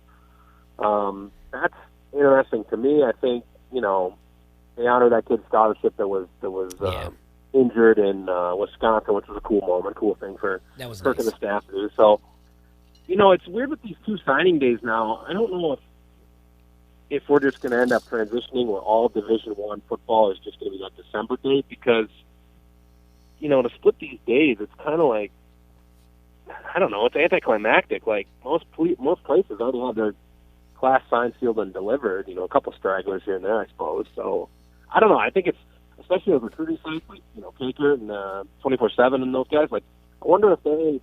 that's interesting to me. I think they honor that kid's scholarship that was injured in Wisconsin, which was a cool moment, cool thing for Kirk and the staff to do. So, it's weird with these 2 signing days now. I don't know if we're just going to end up transitioning where all Division I football is just going to be that December date, because, to split these days, it's kind of like, I don't know, it's anticlimactic. Like, most places already have their class signed, sealed, and delivered, a couple stragglers here and there, I suppose. So, I don't know. I think it's, especially with recruiting sites like, Caker and 24/7 and those guys, like, I wonder if they,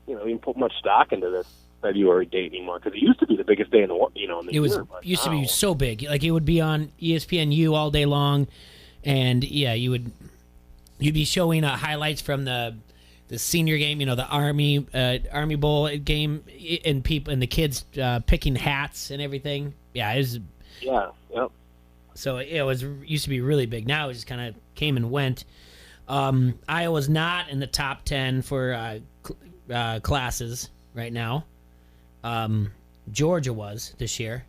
even put much stock into this February date anymore, because it used to be the biggest day in the in the year. It used to be so big. Like, it would be on ESPNU all day long, and you'd be showing highlights from the senior game, the Army Bowl game, and the kids picking hats and everything. Yeah, it was. Yeah. Yep. So it used to be really big. Now it just kind of came and went. Iowa's not in the top 10 for classes right now. Georgia was this year.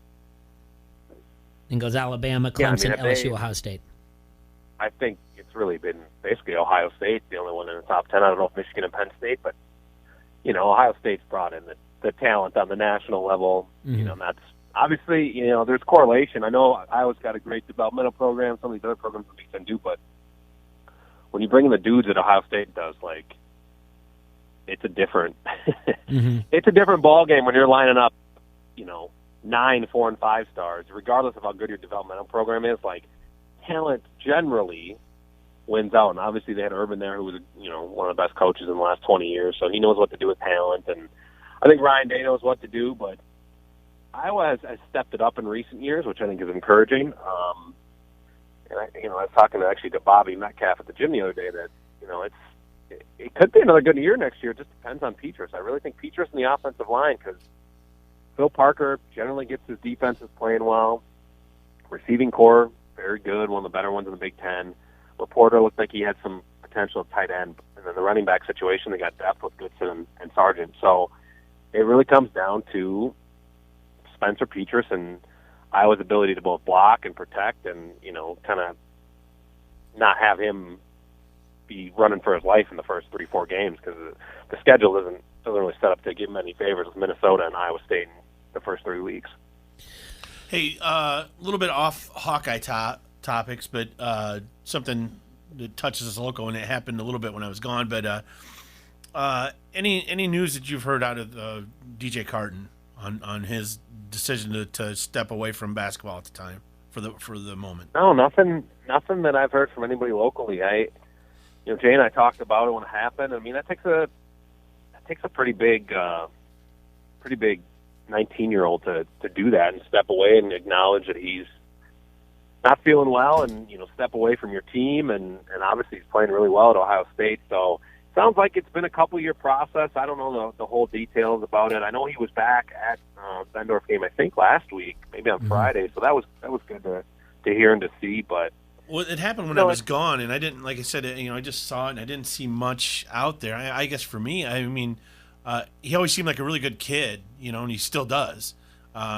Then goes Alabama, Clemson, LSU, Ohio State. I think it's really been basically Ohio State, the only one in the top 10. I don't know if Michigan and Penn State, but, Ohio State's brought in the talent on the national level. Mm-hmm. And that's obviously, there's correlation. I know Iowa's got a great developmental program. Some of these other programs in the Big Ten do, but when you bring in the dudes that Ohio State does, it's a different, it's a different ball game when you're lining up, 9 4 and 5 stars, regardless of how good your developmental program is. Talent generally wins out, and obviously they had Urban there, who was one of the best coaches in the last 20 years, so he knows what to do with talent, and I think Ryan Day knows what to do. But Iowa has stepped it up in recent years, which I think is encouraging. And I was talking to Bobby Metcalf at the gym the other day that it could be another good year next year. It just depends on Petrus. I really think Petrus in the offensive line, because Phil Parker generally gets his defenses playing well. Receiving core, very good, one of the better ones in the Big Ten. Laporta looked like he had some potential at tight end. And then the running back situation, they got depth with Goodson and Sargent. So it really comes down to Spencer Petrus and Iowa's ability to both block and protect and, kind of not have him be running for his life in the first 3-4 games, because the schedule doesn't really set up to give him any favors with Minnesota and Iowa State in the first 3 weeks. Hey, a little bit off Hawkeye topics, but something that touches us local, and it happened a little bit when I was gone. But any news that you've heard out of DJ Carton on his decision to step away from basketball at the time for the moment? No, nothing that I've heard from anybody locally. Jay and I talked about it when it happened. I mean, that takes a pretty big 19-year-old to do that and step away and acknowledge that he's not feeling well, and step away from your team, and obviously he's playing really well at Ohio State. So sounds like it's been a couple-year process. I don't know the whole details about it. I know he was back at Bendorf game, I think, last week, maybe on Friday. So that was good to hear and to see. But well, it happened when I was gone, and I didn't, like I said, I just saw it, and I didn't see much out there. I guess for me, I mean, he always seemed like a really good kid, and he still does.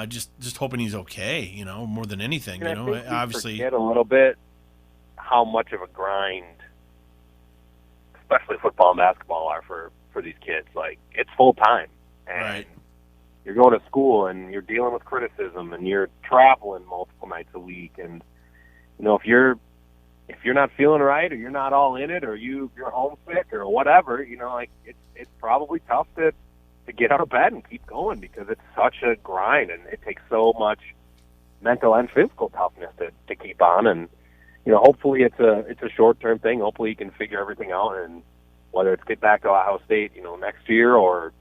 Just hoping he's okay, more than anything. And I think obviously forget a little bit how much of a grind, especially football and basketball, are for these kids. It's full time, and right. You're going to school, and you're dealing with criticism, and you're traveling multiple nights a week, and if you're not feeling right, or you're not all in it, or you're homesick or whatever, it's probably tough to get out of bed and keep going, because it's such a grind, and it takes so much mental and physical toughness to keep on. And hopefully it's a short-term thing. Hopefully he can figure everything out, and whether it's get back to Ohio State next year, or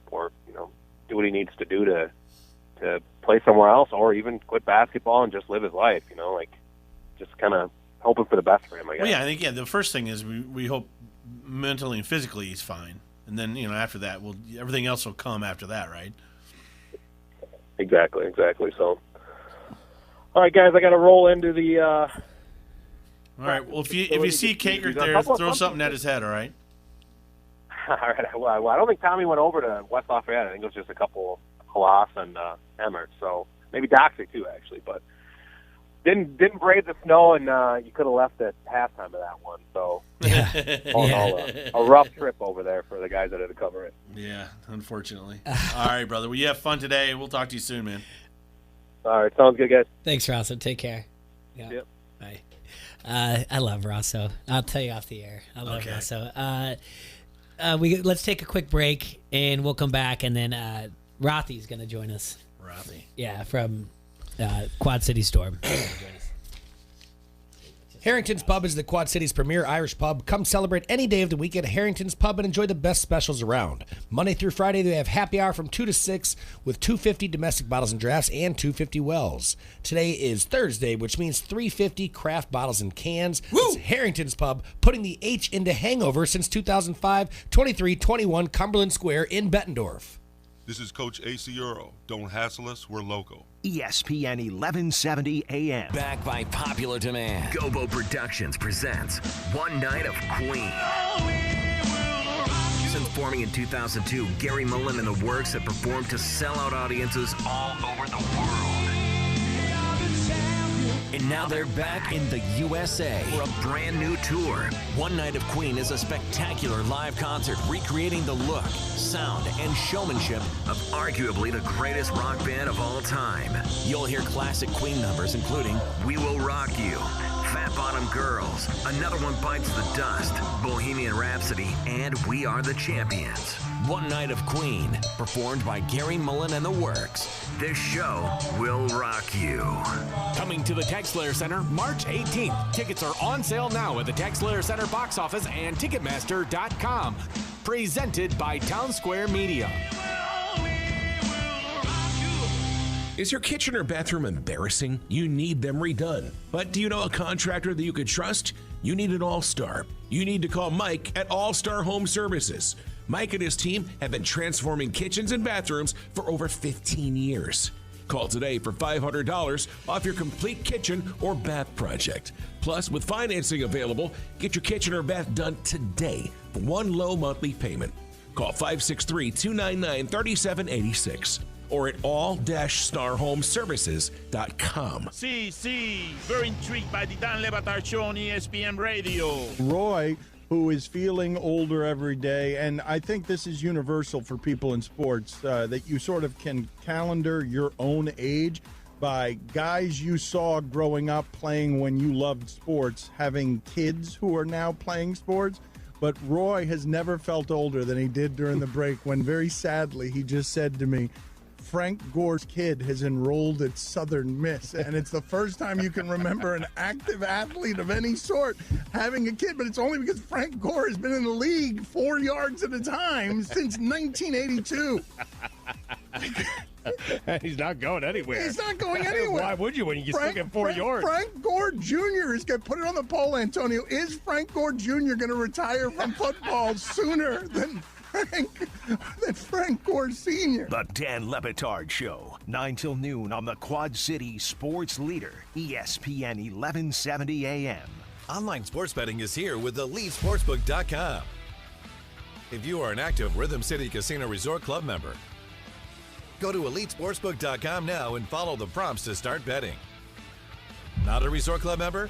do what he needs to do to play somewhere else, or even quit basketball and just live his life. Just kind of hoping for the best for him, I guess. Well, yeah, I think the first thing is we hope mentally and physically he's fine, and then after that, everything else will come after that, right? Exactly. So, all right, guys, I got to roll into the. All right. Well, if you see Kakert there, throw something at his head. All right. All right. Well, I don't think Tommy went over to West Lafayette. I think it was just a couple Halas and Emmert. So maybe Doxey too, actually, but. Didn't brave the snow, and you could have left at halftime of that one. So, a rough trip over there for the guys that had to cover it. Yeah, unfortunately. All right, brother. Well, you have fun today. We'll talk to you soon, man. All right, sounds good, guys. Thanks, Rosso. Take care. Yeah. Yep. Bye. I love Rosso. I'll tell you off the air. I love Rosso. Let's take a quick break, and we'll come back, and then Rothy's going to join us. Rothy. Yeah, from Quad City Storm. Harrington's Pub is the Quad City's premier Irish pub. Come celebrate any day of the week at Harrington's Pub and enjoy the best specials around. Monday through Friday, they have happy hour from 2 to 6 with 250 domestic bottles and drafts and 250 wells. Today is Thursday, which means 350 craft bottles and cans. It's Harrington's Pub, putting the H into hangover since 2005, 2321 Cumberland Square in Bettendorf. This is Coach A.C. Earl. Don't hassle us, we're local. ESPN 1170 AM. Back by popular demand. Gobo Productions presents One Night of Queen. Since forming in 2002, Gary Mullen and the Works have performed to sell out audiences all over the world. And now they're back in the USA for a brand new tour. One Night of Queen is a spectacular live concert recreating the look, sound, and showmanship of arguably the greatest rock band of all time. You'll hear classic Queen numbers including We Will Rock You, Fat Bottom Girls, Another One Bites the Dust, Bohemian Rhapsody, and We Are the Champions. One Night of Queen, performed by Gary Mullen and the Works. This show will rock you. Coming to the TextLayer Center March 18th. Tickets are on sale now at the TextLayer Center box office and Ticketmaster.com. Presented by Town Square Media. Is your kitchen or bathroom embarrassing? You need them redone. But do you know a contractor that you could trust? You need an all-star. You need to call Mike at All-Star Home Services. Mike and his team have been transforming kitchens and bathrooms for over 15 years. Call today for $500 off your complete kitchen or bath project. Plus, with financing available, get your kitchen or bath done today for one low monthly payment. Call 563-299-3786 or at all-starhomeservices.com. See, very intrigued by the Dan Le Batard Show on ESPN Radio. Roy, who is feeling older every day, and I think this is universal for people in sports, that you sort of can calendar your own age by guys you saw growing up playing when you loved sports, having kids who are now playing sports. But Roy has never felt older than he did during the break when, very sadly, he just said to me, Frank Gore's kid has enrolled at Southern Miss, and it's the first time you can remember an active athlete of any sort having a kid, but it's only because Frank Gore has been in the league 4 yards at a time since 1982. He's not going anywhere. He's not going anywhere. Why would you when you still get 4 yards? Frank Gore Jr. is going to put it on the poll, Antonio. Is Frank Gore Jr. going to retire from football sooner than Frank Gore Sr.? The Dan Le Batard Show, 9 till noon on the Quad City Sports Leader, ESPN 1170 AM. Online sports betting is here with EliteSportsbook.com. If you are an active Rhythm City Casino Resort Club member, go to EliteSportsbook.com now and follow the prompts to start betting. Not a Resort Club member?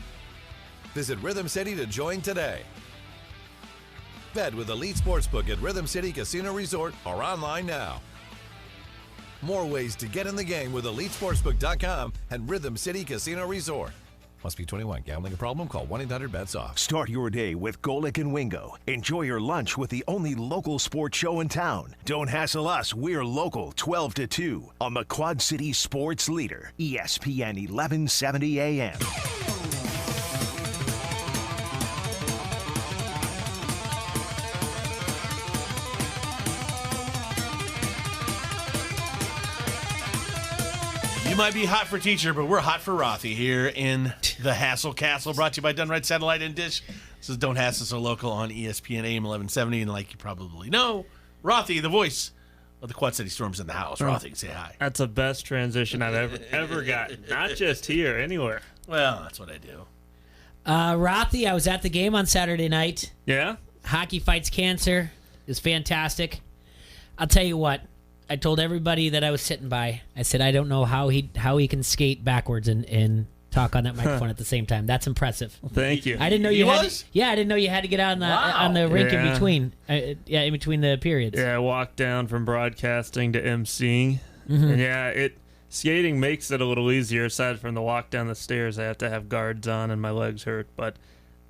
Visit Rhythm City to join today. Bet with Elite Sportsbook at Rhythm City Casino Resort or online now. More ways to get in the game with EliteSportsbook.com and Rhythm City Casino Resort. Must be 21. Gambling a problem? Call 1-800-BETS-OFF. Start your day with Golick and Wingo. Enjoy your lunch with the only local sports show in town. Don't hassle us. We're local 12 to 2 on the Quad City Sports Leader, ESPN 1170 AM. You might be hot for teacher, but we're hot for Rothy here in the Hassle Castle, brought to you by Dunright Satellite and Dish. This is Don't Hassle So Local on ESPN AM 1170, and like you probably know, Rothy, the voice of the Quad City Storms in the house. Rothy, say hi. That's the best transition I've ever gotten. Not just here, anywhere. Well, that's what I do. Rothy, I was at the game on Saturday night. Yeah? Hockey Fights Cancer is fantastic. I'll tell you what. I told everybody that I was sitting by, I said, I don't know how he can skate backwards and talk on that microphone at the same time. That's impressive. Well, thank you. I didn't know I didn't know you had to get on the rink in between. In between the periods. Yeah, I walked down from broadcasting to emceeing. Mhm. And skating makes it a little easier. Aside from the walk down the stairs, I have to have guards on and my legs hurt. But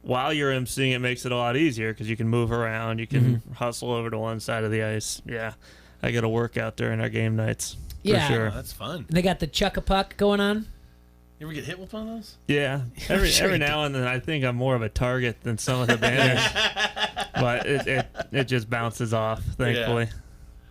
while you're emceeing, it makes it a lot easier because you can move around. You can hustle over to one side of the ice. Yeah. I get a workout during our game nights. For sure. Oh, that's fun. They got the chuck-a-puck going on. You ever get hit with one of those? Yeah. Every now and then I think I'm more of a target than some of the banners. But it just bounces off, thankfully.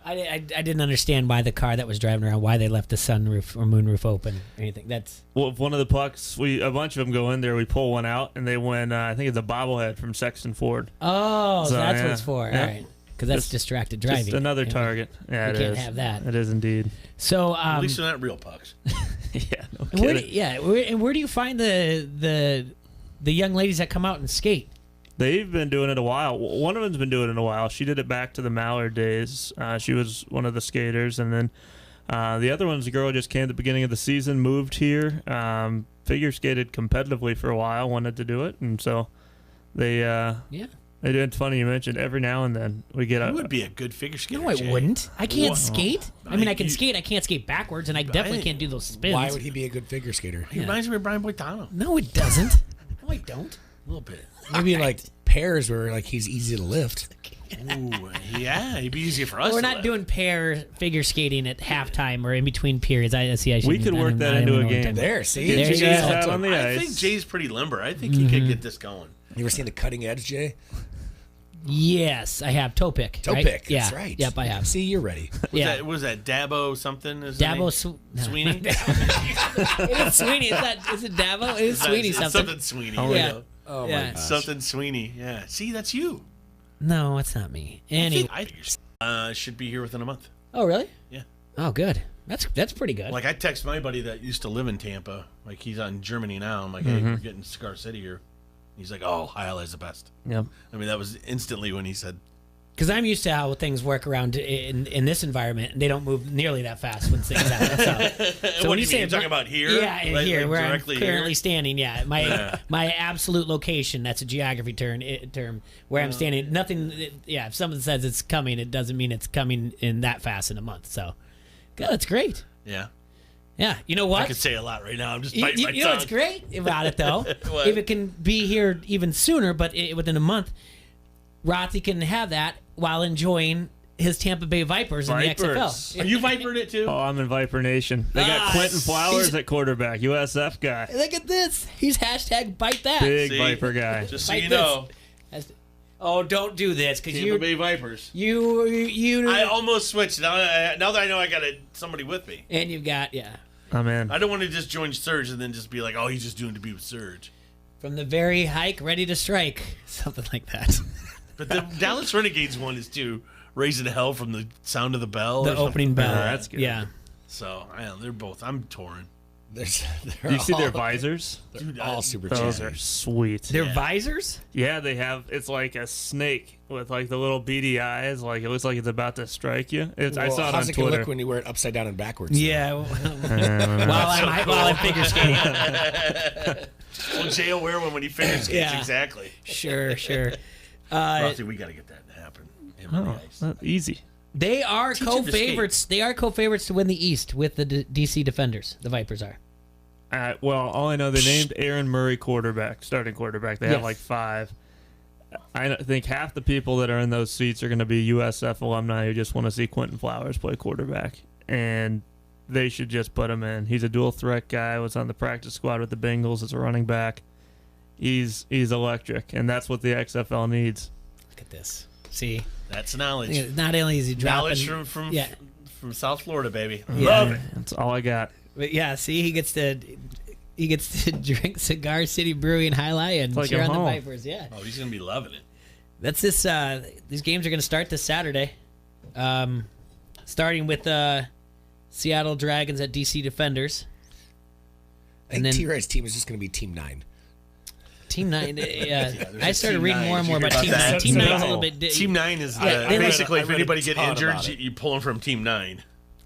I didn't understand why the car that was driving around, why they left the sunroof or moonroof open or anything. Well, if one of the pucks, a bunch of them go in there, we pull one out, and they win, I think it's a bobblehead from Sexton Ford. Oh, so that's what it's for. Yeah. All right. Because that's distracted driving. Just another target. Yeah, you can't have that. It is indeed. So at least they're not real pucks. Yeah, no kidding. Where do you find the young ladies that come out and skate? They've been doing it a while. One of them's been doing it a while. She did it back to the Mallard days. She was one of the skaters, and then the other one's a girl who just came at the beginning of the season, moved here, figure skated competitively for a while, wanted to do it, and so they it's funny you mentioned every now and then we get You would be a good figure skater. No, I Jay. wouldn't. I can't Whoa. skate. I mean, I can skate. I can't skate backwards, and I definitely can't do those spins. Why would he be a good figure skater? He reminds me of Brian Boitano. No, it doesn't. No, I don't. A little bit. Maybe like pairs where like he's easy to lift. Ooh, yeah, it'd be easier for us. We're to not lift. doing pair figure skating at halftime or in between periods. I see. I We could work that into a game. There, see? Get There you Jay's go. out on the I ice. think Jay's pretty limber. I think he could get this going. You ever seen the cutting edge, Jay? Yes, I have toe pick. Toe right? pick. Yeah. That's right. Yep, I have. See, you're ready. Was that Dabo something? Is that Dabo Sweeney? It is Sweeney. Is it Dabo? It is Sweeney It's something. something Sweeney. Oh, you yeah. know. Oh my Yeah. gosh. Something Sweeney. Yeah. See, that's you. No, it's not me. Anyway. I think should be here within a month. Oh, really? Yeah. Oh, good. That's pretty good. Like I text my buddy that used to live in Tampa. Like he's on Germany now. I'm like, hey, we're getting Cigar City here. He's like, oh, Hialeah's the best. Yep. I mean, that was instantly when he said. Because I'm used to how things work around in this environment, and they don't move nearly that fast when things happen. So What do you mean? You're talking about here? Yeah, Like- here like where I'm directly currently here? standing. Yeah, my absolute location. That's a geography term where I'm standing. Nothing. Yeah, if someone says it's coming, it doesn't mean it's coming in that fast in a month. So, God, that's great. Yeah. Yeah, you know what? I could say a lot right now. I'm just You, biting my you tongue. know what's great about it though? What? If it can be here even sooner, but within a month, Rothy can have that while enjoying his Tampa Bay Vipers in the XFL. Are you Vipered it too? Oh, I'm in Viper Nation. They got Quentin Flowers at quarterback, USF guy. Look at this. He's hashtag bite that. Big Viper guy. Just so Bite you this. know, Oh, don't do this because Tampa Bay Vipers. You. I almost switched. Now that I know I got somebody with me. And you've got I'm in. I don't want to just join Surge and then just be like, oh, he's just doing it to be with Surge. from the very hike, ready to strike, something like that. But the Dallas Renegades one is too raising hell from the sound of the bell. The or something. opening bell. That's good. Yeah. So they're both. I'm torn. Do you see their visors? They're all super Those cheesy. are sweet. Their visors? Yeah, they have. It's like a snake with like the little beady eyes. Like it looks like it's about to strike you. I Well, saw it on how's it gonna Twitter. look when you wear it upside down and backwards? Yeah. while I'm figure skating. Well, Jay will wear one when he figure skates. Yeah. Exactly. Sure. Rothy, we got to get that to happen. Him on the ice. Easy. They are Teach him to co-favorites. They are co-favorites to win the East with the DC Defenders. The Vipers are. Well, all I know, they named Aaron Murray starting quarterback. They have Yes. like 5. I think half the people that are in those seats are going to be USF alumni who just want to see Quentin Flowers play quarterback, and they should just put him in. He's a dual threat guy. Was on the practice squad with the Bengals as a running back. He's electric, and that's what the XFL needs. Look at this. See, That's knowledge. it's not only is he dropping Knowledge from South Florida, baby. Yeah. Love it. That's all I got. But yeah, see, he gets to drink Cigar City Brewery and Highlight and It's like cheer a on the home. Vipers. Yeah, Oh, he's gonna be loving it. that's this. These games are going to start this Saturday, starting with Seattle Dragons at DC Defenders. I think T-Red's team is just going to be Team 9. Team 9. there's I a started Team reading 9. more and more Did about you Team hear 9. about Team that? 9 is a little bit. Team 9 is Yeah, they like- basically if I read a anybody get ton injured, about it. you pull them from Team 9.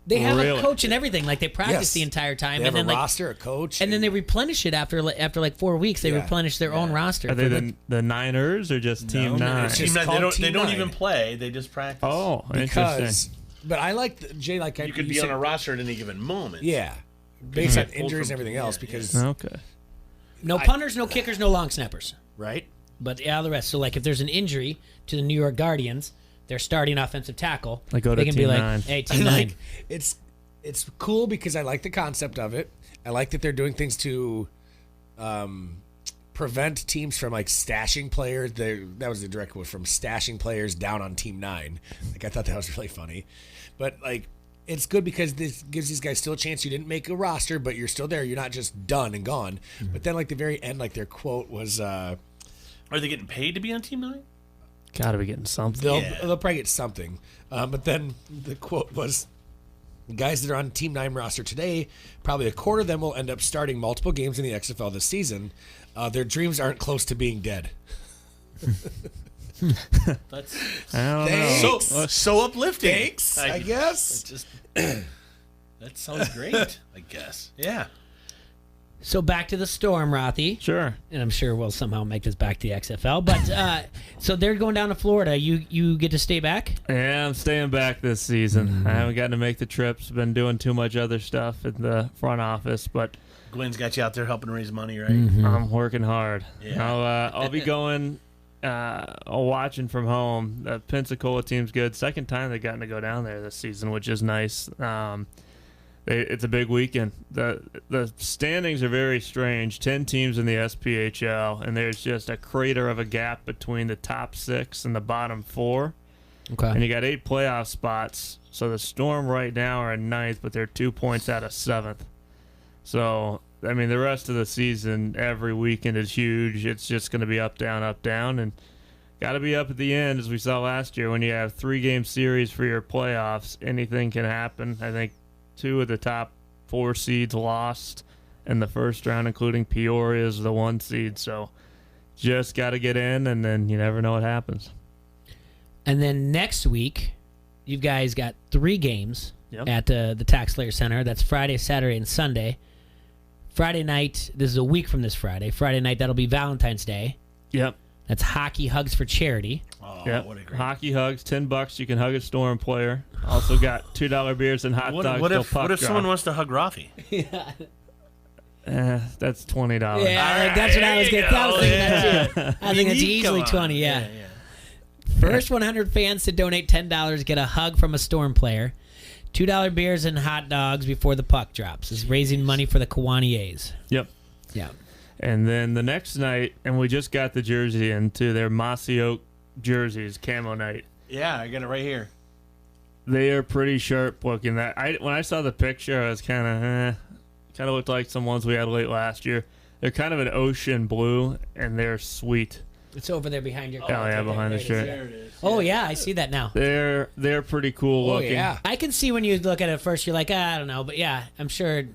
They have Really? a coach and everything. Like they practice Yes. the entire time, They have and then a like roster, a coach. and then they replenish it after like 4 weeks. They Yeah. replenish their own roster. Are they for the Niners or just Team No, 9? it's Team It's 9. called They Team don't 9. even play. They just practice. Oh, because, interesting. but I like Jay. Like You could be said, on a roster at any given moment. Yeah, based on Pulled injuries from- and everything else. yeah, Because Okay. No punters, no kickers, no long snappers. right, But yeah, the rest. So like, if there's an injury to the New York Guardians, their starting offensive tackle, They go to can be Team like, 9. "Hey, I Team 9." like it's cool because I like the concept of it. I like that they're doing things to prevent teams from like stashing players. That was the direct quote, from stashing players down on Team 9. Like I thought that was really funny, but like it's good because this gives these guys still a chance. You didn't make a roster, but you're still there. You're not just done and gone. But then like the very end, like their quote was, Are they getting paid to be on Team 9? Gotta be getting something. they'll probably get something. But then the quote was, guys that are on Team 9 roster today, probably a quarter of them will end up starting multiple games in the XFL this season. Their dreams aren't close to being dead. That's I don't know. so uplifting. Thanks, I guess. That sounds great. I guess. Yeah. So back to the Storm, Rothy. Sure. And I'm sure we'll somehow make this back to the XFL. But so they're going down to Florida. You get to stay back? Yeah, I'm staying back this season. I haven't gotten to make the trips. Been doing too much other stuff in the front office, but Gwen's got you out there helping raise money, right? I'm working hard. Yeah. I'll be going, watching from home. The Pensacola team's good. Second time they've gotten to go down there this season, which is nice. It's a big weekend. The standings are very strange. 10 teams in the SPHL, and there's just a crater of a gap between the top 6 and the bottom 4. Okay. And you got 8 playoff spots. So the Storm right now are in 9th, but they're 2 points out of 7th. So, I mean, the rest of the season, every weekend is huge. It's just going to be up, down, and got to be up at the end, as we saw last year. When you have 3-game series for your playoffs, anything can happen. I think 2 of the top 4 seeds lost in the first round, including Peoria's the 1 seed. So just got to get in, and then you never know what happens. And then next week, you guys got 3 games at the TaxSlayer Center. That's Friday, Saturday, and Sunday. Friday night, this is a week from this Friday. Friday night, that'll be Valentine's Day. Yep. That's Hockey Hugs for Charity. Yep. Hockey Hugs, $10. You can hug a Storm player. Also got $2 beers and hot dogs. What till if puck someone drop. wants to hug Rafi? That's $20. Yeah, that's what I was getting. I was thinking that too. I think that's Come easily on. 20. Yeah. First 100 fans to donate $10 get a hug from a Storm player. $2 beers and hot dogs before the puck drops. This is raising money for the Kiwanee A's. Yep. Yeah. And then the next night, and we just got the jersey into their Mossy Oak jerseys, camo night. Yeah, I got it right here. They are pretty sharp looking. When I saw the picture, I was kind of looked like some ones we had late last year. They're kind of an ocean blue, and they're sweet. It's over there behind your Oh, yeah, behind the shirt. There it is. Oh, yeah, I see that now. They're pretty cool Oh, looking. yeah. I can see when you look at it first, you're like, I don't know. But, yeah, I'm sure,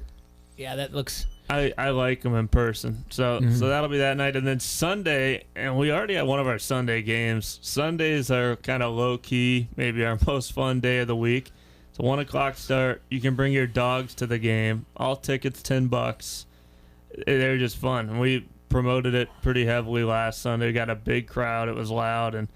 yeah, that looks... I like them in person. So that'll be that night. And then Sunday, and we already have one of our Sunday games. Sundays are kind of low-key, maybe our most fun day of the week. It's a 1 o'clock start. You can bring your dogs to the game. All tickets, $10. They're just fun. We promoted it pretty heavily last Sunday. We got a big crowd. It was loud, and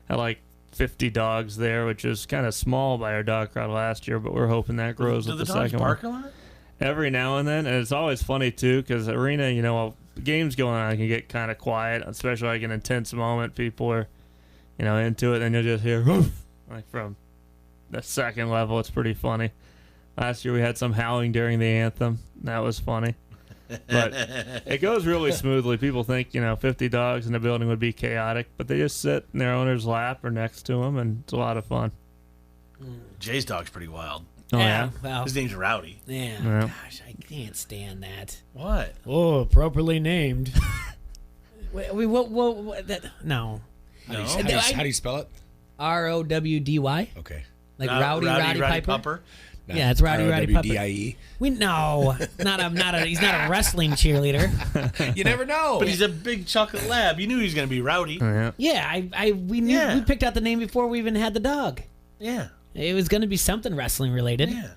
had like 50 dogs there, which is kind of small by our dog crowd last year, but we're hoping that grows with the second one. Do the dogs bark a lot? Every now and then, and it's always funny too, because arena, while the game's going on, it can get kind of quiet, especially like an intense moment. People are, into it, and you'll just hear woof, like from the second level. It's pretty funny. Last year we had some howling during the anthem. That was funny. But it goes really smoothly. People think, 50 dogs in the building would be chaotic, but they just sit in their owner's lap or next to them, and it's a lot of fun. Jay's dog's pretty wild. Oh, yeah? Well, His name's Rowdy. Yeah. Yeah. Gosh, I can't stand that. What? Oh, appropriately named. What, that, no. No. How do you spell it? ROWDY. Okay. Like Rowdy Piper. Pupper. No. Yeah, it's Rowdy Piper. ROWDIE. We no, he's not a wrestling cheerleader. You never know. But he's a big chocolate lab. You knew he was going to be Rowdy. Yeah. We knew we picked out the name before we even had the dog. Yeah. It was going to be something wrestling related. Yeah.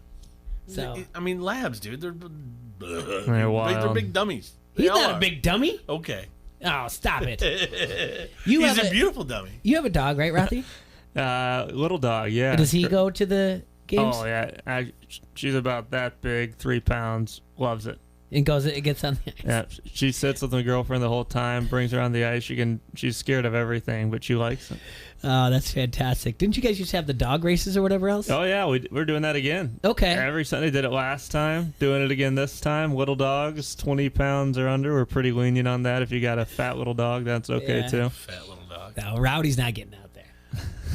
So I mean, labs, dude. They're wild. They're big dummies. He's not a big dummy. Okay. Oh, stop it. He's a beautiful dummy. You have a dog, right, Rothy? Little dog, yeah. Does he go to the games? Oh, yeah. She's about that big, 3 pounds. Loves it. It gets on the ice. Yeah, she sits with my girlfriend the whole time, brings her on the ice. She's scared of everything, but she likes it. Oh, that's fantastic. Didn't you guys used to have the dog races or whatever else? Oh, yeah, we're doing that again. Okay. Every Sunday, did it last time, doing it again this time. Little dogs, 20 pounds or under. We're pretty lenient on that. If you got a fat little dog, that's okay, too. Fat little dog. No, Rowdy's not getting out there.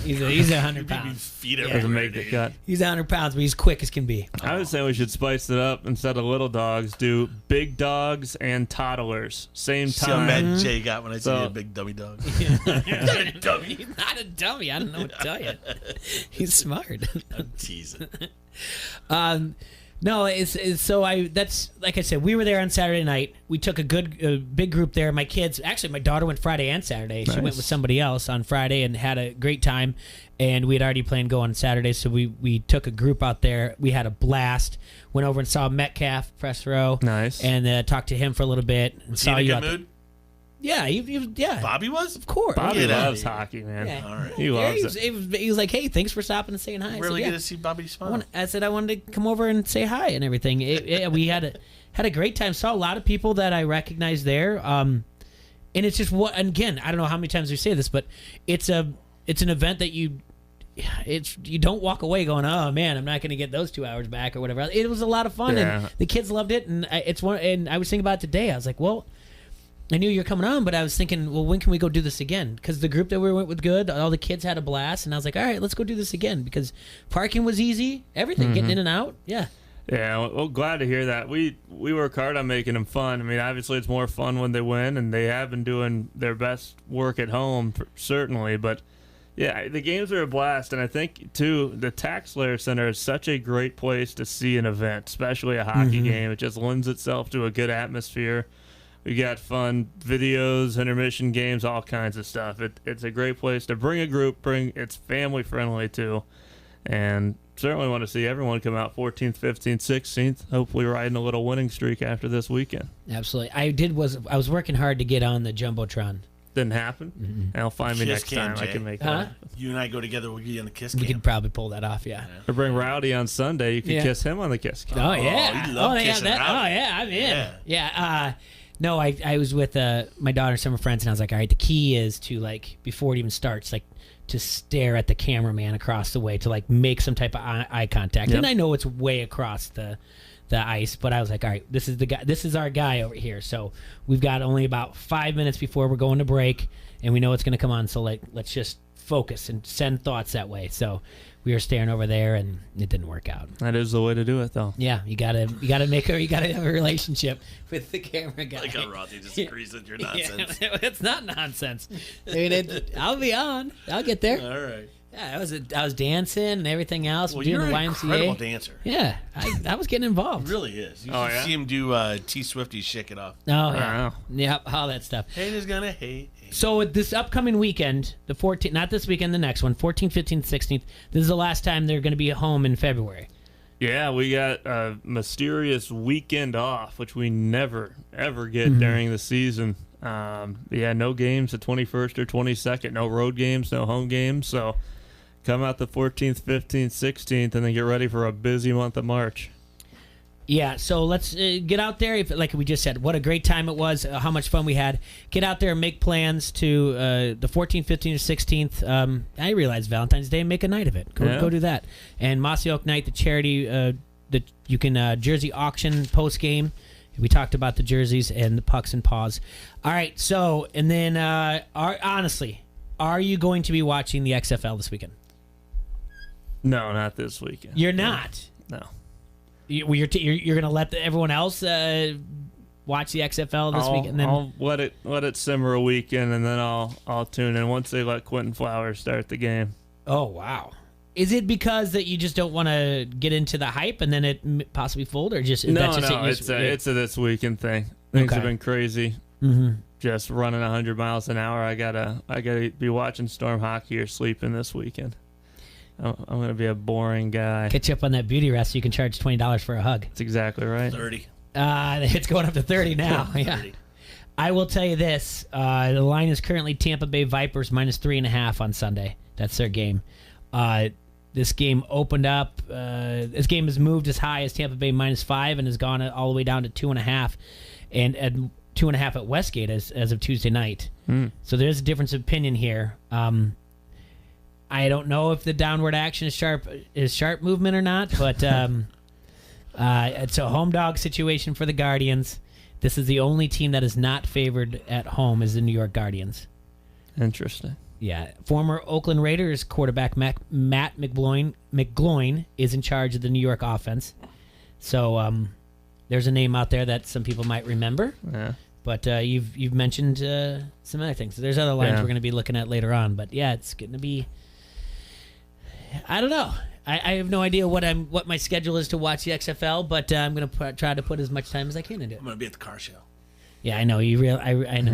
He's 100 pounds. Feet Doesn't make the cut. He's 100 pounds, but he's quick as can be. I would say we should spice it up. Instead of little dogs, do big dogs and toddlers. Same See how time. mad Jay got when I said he had a big dummy dog. Not a dummy. He's not a dummy. I don't know what to tell you. He's smart. I'm teasing. No, that's like I said, we were there on Saturday night. We took a big group there. My kids, actually my daughter went Friday and Saturday. She went with somebody else on Friday and had a great time. And we had already planned going Saturday, so we took a group out there. We had a blast. Went over and saw Metcalf, press row. Nice. And talked to him for a little bit. Was he in a good mood? Yeah, yeah. Bobby was? Of course. Bobby loves hockey, man. Yeah. All right. He loves it. He was like, hey, thanks for stopping and saying hi. Really good to see Bobby smile. I said I wanted to come over and say hi and everything. We had a great time. Saw a lot of people that I recognized there. And it's just again, I don't know how many times we say this, but it's an event that you don't walk away going, oh man, I'm not going to get those 2 hours back or whatever. It was a lot of fun, and the kids loved it. And and I was thinking about it today. I was like, well, I knew you were coming on, but I was thinking, well, when can we go do this again? Because the group that we went with good, all the kids had a blast, and I was like, all right, let's go do this again because parking was easy, everything, getting in and out, yeah. Yeah, well, glad to hear that. We work hard on making them fun. I mean, obviously it's more fun when they win, and they have been doing their best work at home, certainly. But, yeah, the games are a blast, and I think, too, the TaxSlayer Center is such a great place to see an event, especially a hockey game. It just lends itself to a good atmosphere. We got fun videos, intermission games, all kinds of stuff. It's a great place to bring a group. It's family friendly too, and certainly want to see everyone come out 14th, 15th, 16th. Hopefully, riding a little winning streak after this weekend. Absolutely, I was working hard to get on the jumbotron. Didn't happen. I'll find me next time. I can make that. You and I go together. We'll get on the kiss cam. We could probably pull that off. Yeah. Or bring Rowdy on Sunday. You could kiss him on the kiss cam. Oh yeah. He loved kissing Rowdy. Oh yeah. I'm in. Yeah. No, I was with my daughter and some of her friends, and I was like, all right, the key is to, like, before it even starts, like, to stare at the cameraman across the way, to, like, make some type of eye contact. Yep. And I know it's way across the ice, but I was like, all right, this is the guy. This is our guy over here. So we've got only about 5 minutes before we're going to break, and we know it's going to come on. So, like, let's just focus and send thoughts that way. So we were staring over there, and it didn't work out. That is the way to do it, though. Yeah, you gotta have a relationship with the camera guy. Like how Rossi disagrees with your nonsense. Yeah, it's not nonsense. I mean, I'll be on. I'll get there. All right. Yeah, I was dancing and everything else. Well, doing you're the an YMCA. incredible dancer. Yeah, I was getting involved. He really is. You should see him do T Swifty's Shake It Off. Oh yeah, yeah, all that stuff. Haters gonna hate. So this upcoming weekend, the 14th, not this weekend, the next one, 14th, 15th, 16th. This is the last time they're going to be at home in February. Yeah, we got a mysterious weekend off, which we never, ever get during the season. No games the 21st or 22nd. No road games, no home games. So come out the 14th, 15th, 16th, and then get ready for a busy month of March. Yeah, so let's get out there. Like we just said, what a great time it was, how much fun we had. Get out there and make plans to the 14th, 15th, or 16th. I realize Valentine's Day, make a night of it. Go do that. And Mossy Oak Night, the charity, you can jersey auction post-game. We talked about the jerseys and the pucks and paws. All right, so, and then, honestly, are you going to be watching the XFL this weekend? No, not this weekend. You're not? No. You're going to let everyone else watch the XFL this week, and then I'll let it simmer a weekend, and then I'll tune in once they let Quentin Flowers start the game. Oh wow! Is it because that you just don't want to get into the hype and then it possibly fold, or just it's a this weekend thing. Things have been crazy. Just running 100 miles an hour. I gotta be watching Storm hockey or sleeping this weekend. I'm going to be a boring guy. Catch you up on that beauty rest so you can charge $20 for a hug. That's exactly right. 30. It's going up to 30 now. Yeah. 30. I will tell you this. The line is currently Tampa Bay Vipers -3.5 on Sunday. That's their game. This game opened up. This game has moved as high as Tampa Bay -5 and has gone all the way down to 2.5. And at 2.5 at Westgate as of Tuesday night. So there's a difference of opinion here. I don't know if the downward action is sharp movement or not, but it's a home dog situation for the Guardians. This is the only team that is not favored at home is the New York Guardians. Interesting. Yeah. Former Oakland Raiders quarterback Matt McGloin is in charge of the New York offense. So there's a name out there that some people might remember. Yeah. But you've mentioned some other things. There's other lines we're going to be looking at later on. But yeah, it's going to be. I don't know. I have no idea what my schedule is to watch the XFL, but I'm going to try to put as much time as I can into it. I'm going to be at the car show. Yeah, I know. I know. You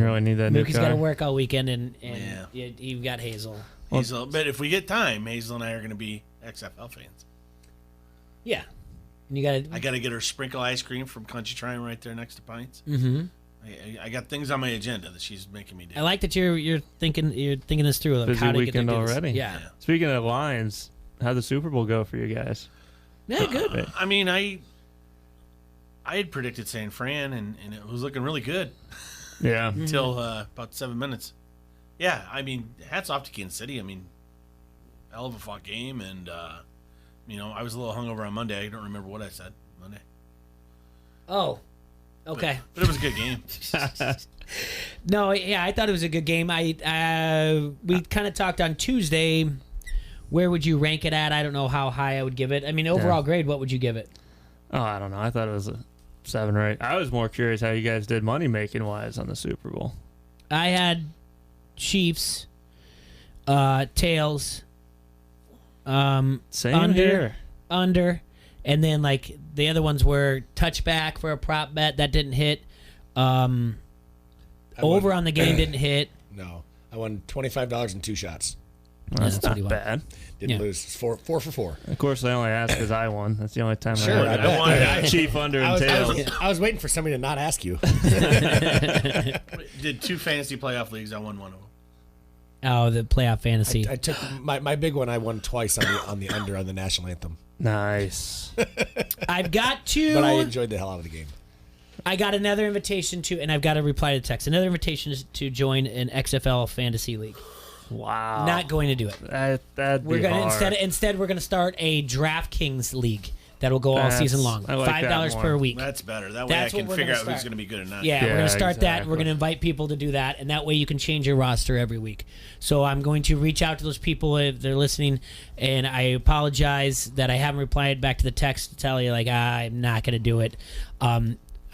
really need that new Mookie's car. got to work all weekend, and Yeah. you've got Hazel. Hazel, but if we get time, Hazel and I are going to be XFL fans. Yeah. And you got I got to get her sprinkle ice cream from Country Trying right there next to Pints. Mm-hmm. I got things on my agenda that she's making me do. I like that you're thinking this through. Like Busy how to weekend get this. already. Yeah. Speaking of Lions, how'd the Super Bowl go for you guys? Yeah, good. I mean, I had predicted San Fran, and it was looking really good. Yeah. Until about 7 minutes. Yeah, I mean, hats off to Kansas City. I mean, hell of a fought game, and I was a little hungover on Monday. I don't remember what I said Monday. Oh, okay. But it was a good game. No, yeah, I thought it was a good game. We kind of talked on Tuesday. Where would you rank it at? I don't know how high I would give it. I mean, overall grade, what would you give it? Oh, I don't know. I thought it was a 7 or 8. I was more curious how you guys did money making wise on the Super Bowl. I had Chiefs, tails, Same under, here. and then like the other ones were touchback for a prop bet that didn't hit. Over on the game didn't hit. No, I won $25 in 2 shots. Well, that's that's what he not won. bad. Didn't lose. It's four for 4. Of course, I only asked because I won. That's the only time Sure, I I won. bet. Chief under and tails. I was waiting for somebody to not ask you. Did 2 fantasy playoff leagues. I won one of them. Oh, the playoff fantasy. I took my big one. I won twice on the under on the national anthem. Nice. I've got to. But I enjoyed the hell out of the game. I got another invitation to, and I've got to reply to the text. Another invitation is to join an XFL fantasy league. Wow. Not going to do it. That'd We're be gonna hard. instead we're gonna start a DraftKings league that'll go all season long. I like that $5 per more. week. That's better. That way That's I can what we're figure gonna out who's start. going to be good or not. Yeah, we're going to start that. We're exactly. going to invite people to do that, and that way you can change your roster every week. So I'm going to reach out to those people if they're listening, and I apologize that I haven't replied back to the text to tell you, like, I'm not going to do it.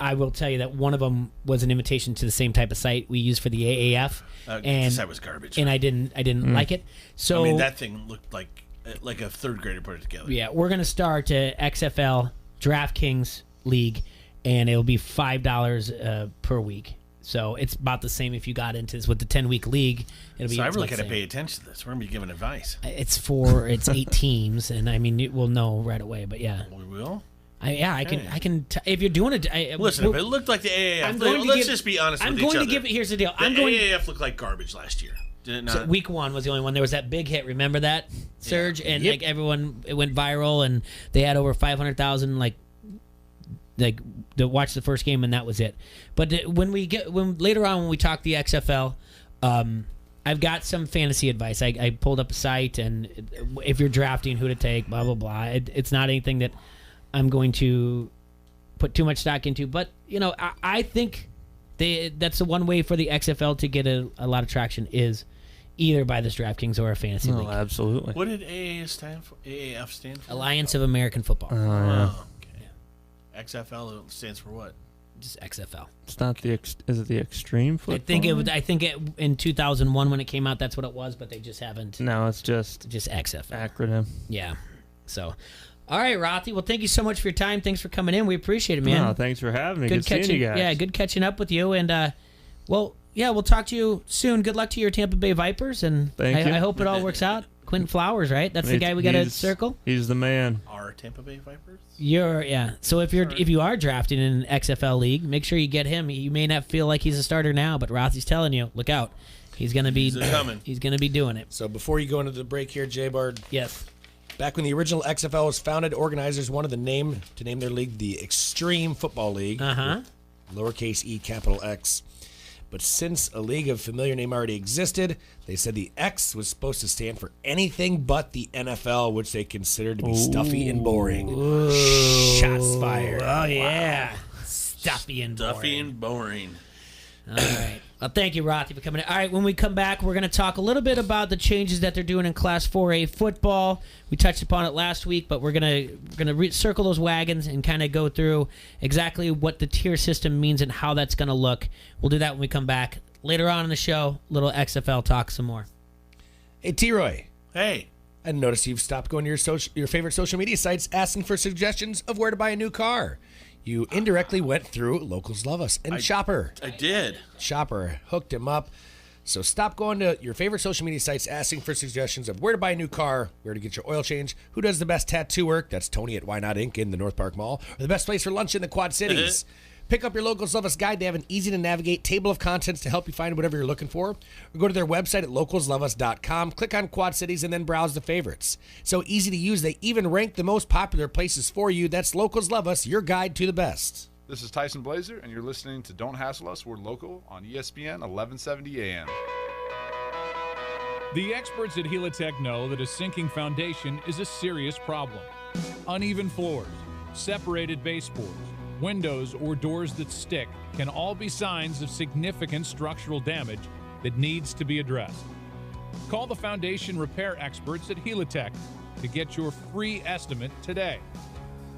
I will tell you that one of them was an invitation to the same type of site we use for the AAF, and that was garbage. and I didn't like it. So I mean, that thing looked like a third grader put it together. yeah, we're going to start a XFL DraftKings league, and it'll be $5 per week. So it's about the same if you got into this with the 10-week league. It'll be. So I really about the got to same. pay attention to this. We're going to be giving advice. It's 8 teams, and I mean we'll know right away. But yeah, We will. I can. If you're doing it, Listen, if it looked like the AAF, I'm going to let's give- just be honest I'm with going each to other. give it. Here's the deal. The I'm going. AAF looked like garbage last year. Did it not? So week 1 was the only one. There was that big hit. Remember that surge, and like everyone, it went viral, and they had over 500,000 like to watch the first game, and that was it. But when later on when we talk the XFL, I've got some fantasy advice. I pulled up a site, and if you're drafting, who to take, blah blah blah. It's not anything that I'm going to put too much stock into, but I think that's the one way for the XFL to get a lot of traction is either by this DraftKings or a fantasy league. Absolutely. What did AAF stand for? Alliance of American Football. Oh, okay. XFL stands for what? Just XFL. It's not the. Is it the Extreme Football? I think in 2001 when it came out, that's what it was, but they just haven't. No, it's just XFL acronym. Yeah. So, all right, Rothy. Well, thank you so much for your time. Thanks for coming in. We appreciate it, man. No, thanks for having me. Good catching seeing you guys. Yeah, good catching up with you. And we'll talk to you soon. Good luck to your Tampa Bay Vipers, and Thank you. I hope it all works out. Quentin Flowers, right? That's the guy we got to circle. He's the man. Our Tampa Bay Vipers? So if you are drafting in an XFL league, make sure you get him. You may not feel like he's a starter now, but Rothy's telling you, look out. He's gonna be coming. He's gonna be doing it. So before you go into the break here, J-Bard. Yes. Back when the original XFL was founded, organizers wanted to name their league the Extreme Football League. Lowercase e, capital X. But since a league of familiar name already existed, they said the X was supposed to stand for anything but the NFL, which they considered to be stuffy and boring. Shots fired. Oh yeah, stuffy and boring. All right. Well, thank you, Rothy, for coming in. All right, when we come back, we're going to talk a little bit about the changes that they're doing in Class 4A football. We touched upon it last week, but we're going to circle those wagons and kind of go through exactly what the tier system means and how that's going to look. We'll do that when we come back. Later on in the show, little XFL talk some more. Hey, T-Roy. Hey. I noticed you've stopped going to your favorite social media sites asking for suggestions of where to buy a new car. You indirectly went through Locals Love Us and Shopper. I did. Shopper hooked him up. So stop going to your favorite social media sites asking for suggestions of where to buy a new car, where to get your oil change, who does the best tattoo work. That's Tony at Why Not Inc. in the North Park Mall, or the best place for lunch in the Quad Cities. Pick up your Locals Love Us guide. They have an easy-to-navigate table of contents to help you find whatever you're looking for. Or go to their website at localsloveus.com, click on Quad Cities, and then browse the favorites. So easy to use, they even rank the most popular places for you. That's Locals Love Us, your guide to the best. This is Tyson Blazer, and you're listening to Don't Hassle Us, We're Local on ESPN 1170 AM. The experts at Helitech know that a sinking foundation is a serious problem. Uneven floors, separated baseboards, windows or doors that stick can all be signs of significant structural damage that needs to be addressed. Call the foundation repair experts at Helitech to get your free estimate today.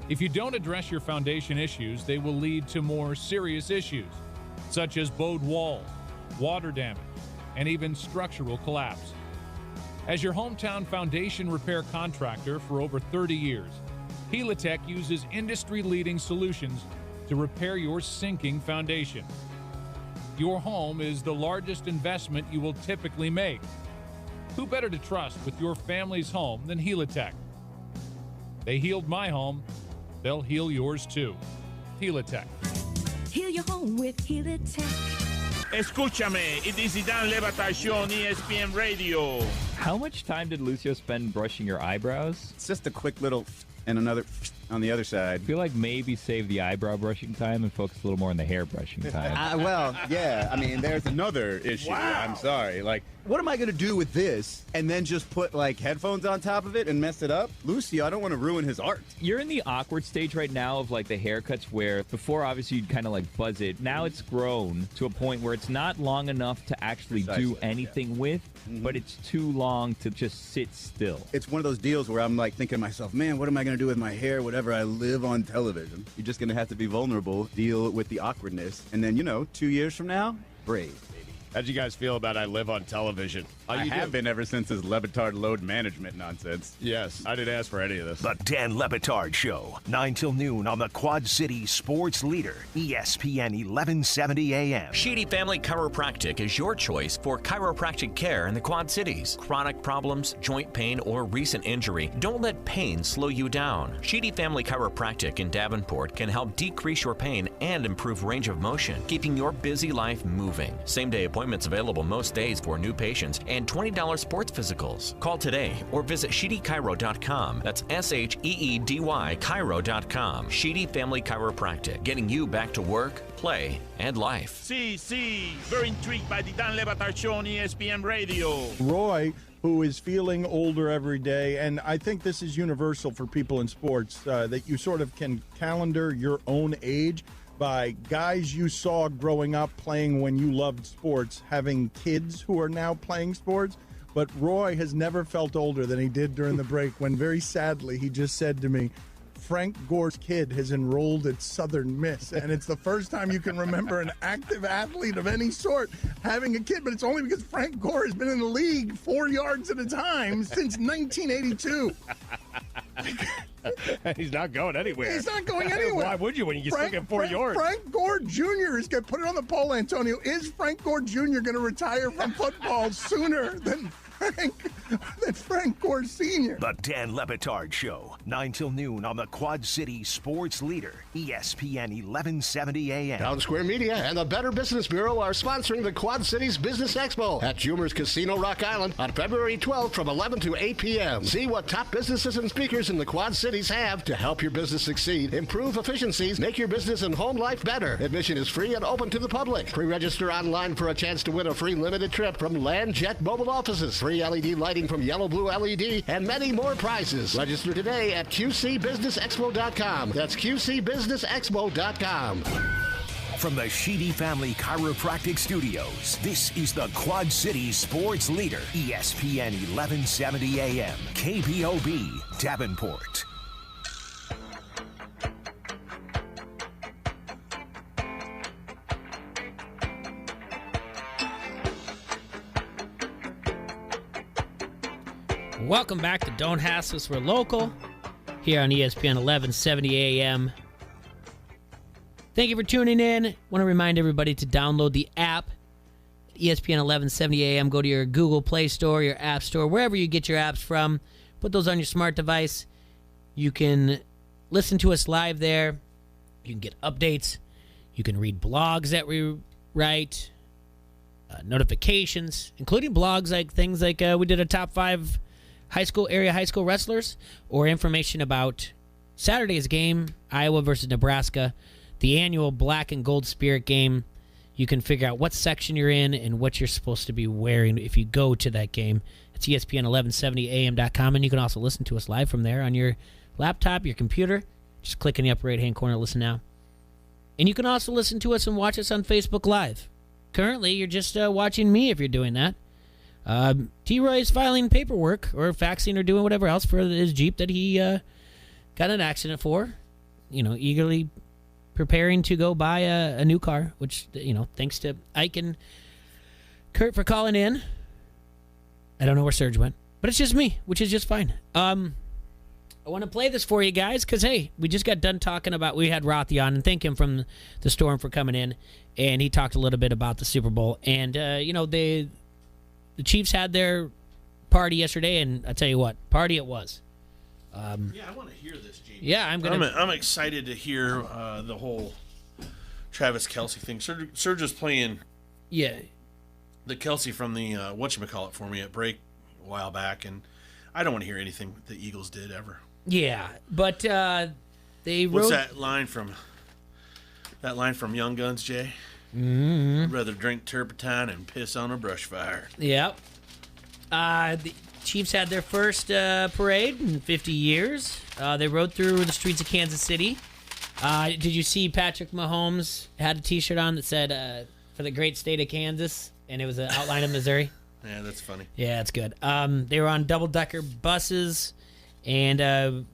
If you don't address your foundation issues, they will lead to more serious issues, such as bowed walls, water damage, and even structural collapse. As your hometown foundation repair contractor for over 30 years, Helitech uses industry-leading solutions to repair your sinking foundation. Your home is the largest investment you will typically make. Who better to trust with your family's home than Helitech? They healed my home. They'll heal yours too. Helitech. Heal your home with Helitech. Escúchame, it is Dan Levatacion, ESPN Radio. How much time did Lucio spend brushing your eyebrows? It's just a quick little and another on the other side. I feel like maybe save the eyebrow brushing time and focus a little more on the hair brushing time. Well, yeah. I mean, there's another issue. Wow. I'm sorry. Like, what am I going to do with this and then just put, like, headphones on top of it and mess it up? Lucio, I don't want to ruin his art. You're in the awkward stage right now of, like, the haircuts where before, obviously, you'd kind of, like, buzz it. Now it's grown to a point where it's not long enough to actually do anything with, but it's too long to just sit still. It's one of those deals where I'm, like, thinking to myself, man, what am I going to do with my hair? Whatever, I live on television. You're just going to have to be vulnerable, deal with the awkwardness, and then, 2 years from now, brave. How'd you guys feel about I live on television? I have been ever since his Levitard load management nonsense. Yes, I didn't ask for any of this. The Dan Levitard Show, 9 till noon on the Quad City Sports Leader, ESPN 1170 AM. Sheedy Family Chiropractic is your choice for chiropractic care in the Quad Cities. Chronic problems, joint pain, or recent injury, don't let pain slow you down. Sheedy Family Chiropractic in Davenport can help decrease your pain and improve range of motion, keeping your busy life moving. Same-day appointments available most days for new patients and $20 sports physicals. Call today or visit SheedyChiro.com. That's SHEEDY Chiro.com. Sheedy Family Chiropractic, getting you back to work, play, and life. See, very intrigued by the Dan Levitard Show on ESPN Radio. Roy, who is feeling older every day, and I think this is universal for people in sports, that you sort of can calendar your own age by guys you saw growing up playing when you loved sports, having kids who are now playing sports. But Roy has never felt older than he did during the break when, very sadly, he just said to me, Frank Gore's kid has enrolled at Southern Miss, and it's the first time you can remember an active athlete of any sort having a kid, but it's only because Frank Gore has been in the league 4 yards at a time since 1982. He's not going anywhere. He's not going anywhere. Why would you when you still get 4 yards? Frank Gore Jr. is going to put it on the poll, Antonio. Is Frank Gore Jr. going to retire from football sooner than Frank Gore Sr.? The Dan Levitard Show, 9 till noon on the Quad City Sports Leader, ESPN 1170 AM. Town Square Media and the Better Business Bureau are sponsoring the Quad Cities Business Expo at Jumer's Casino Rock Island on February 12th from 11 to 8 p.m. See what top businesses and speakers in the Quad Cities have to help your business succeed, improve efficiencies, make your business and home life better. Admission is free and open to the public. Pre-register online for a chance to win a free limited trip from Landjet Mobile Offices, free LED lighting from Yellow Blue LED, and many more prizes. Register today at QCBusinessExpo.com. That's QCBusinessExpo.com. From the Sheedy Family Chiropractic Studios, this is the Quad City Sports Leader, ESPN 1170 AM, KPOB, Davenport. Welcome back to Don't Hassle Us, We're Local, here on ESPN 1170 AM. Thank you for tuning in. I want to remind everybody to download the app, ESPN 1170 AM. Go to your Google Play Store, your App Store, wherever you get your apps from. Put those on your smart device. You can listen to us live there. You can get updates. You can read blogs that we write, notifications, including blogs like things like we did a top 5 area high school wrestlers, or information about Saturday's game, Iowa versus Nebraska, the annual Black and Gold Spirit game. You can figure out what section you're in and what you're supposed to be wearing if you go to that game. It's ESPN1170am.com, and you can also listen to us live from there on your laptop, your computer. Just click in the upper right-hand corner, listen now. And you can also listen to us and watch us on Facebook Live. Currently, you're just watching me if you're doing that. T-Roy is filing paperwork or faxing or doing whatever else for his Jeep that he got in an accident for. Eagerly preparing to go buy a new car, which, thanks to Ike and Kurt for calling in. I don't know where Serge went, but it's just me, which is just fine. I want to play this for you guys because, hey, we just got done talking about, we had Rothy on, and thank him from the Storm for coming in, and he talked a little bit about the Super Bowl. And, the Chiefs had their party yesterday, and I tell you what, party it was. I want to hear this, Jamie. Yeah, I'm excited to hear the whole Travis Kelce thing. Serge is playing. Yeah. The Kelce from the whatchamacallit for me at break a while back, and I don't want to hear anything the Eagles did ever. Yeah, but they What's wrote that line from Young Guns, Jay? Mm-hmm. I'd rather drink turpentine and piss on a brush fire. Yep. The Chiefs had their first parade in 50 years. They rode through the streets of Kansas City. Did you see Patrick Mahomes had a T-shirt on that said "For the great state of Kansas," and it was an outline of Missouri? Yeah, that's funny. Yeah, it's good. They were on double-decker buses, and